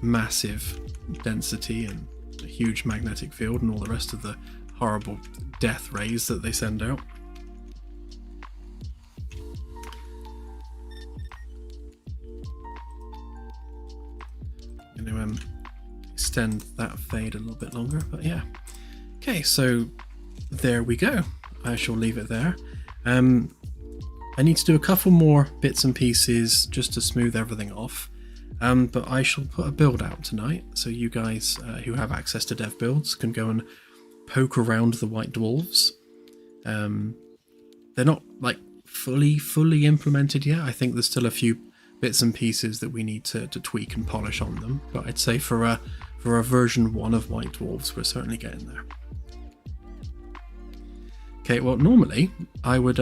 massive density and a huge magnetic field and all the rest of the horrible death rays that they send out. I'm going to extend that fade a little bit longer, but yeah. Okay, so there we go. I shall leave it there. I need to do a couple more bits and pieces just to smooth everything off. But I shall put a build out tonight, so you guys who have access to dev builds can go and poke around the White Dwarfs. They're not like fully implemented yet. I think there's still a few bits and pieces that we need to tweak and polish on them. But I'd say for a version 1 of White Dwarfs, we're certainly getting there. Okay, well, normally I would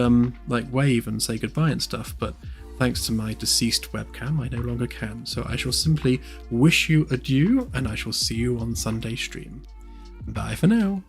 like wave and say goodbye and stuff, but thanks to my deceased webcam, I no longer can. So I shall simply wish you adieu, and I shall see you on Sunday stream. Bye for now.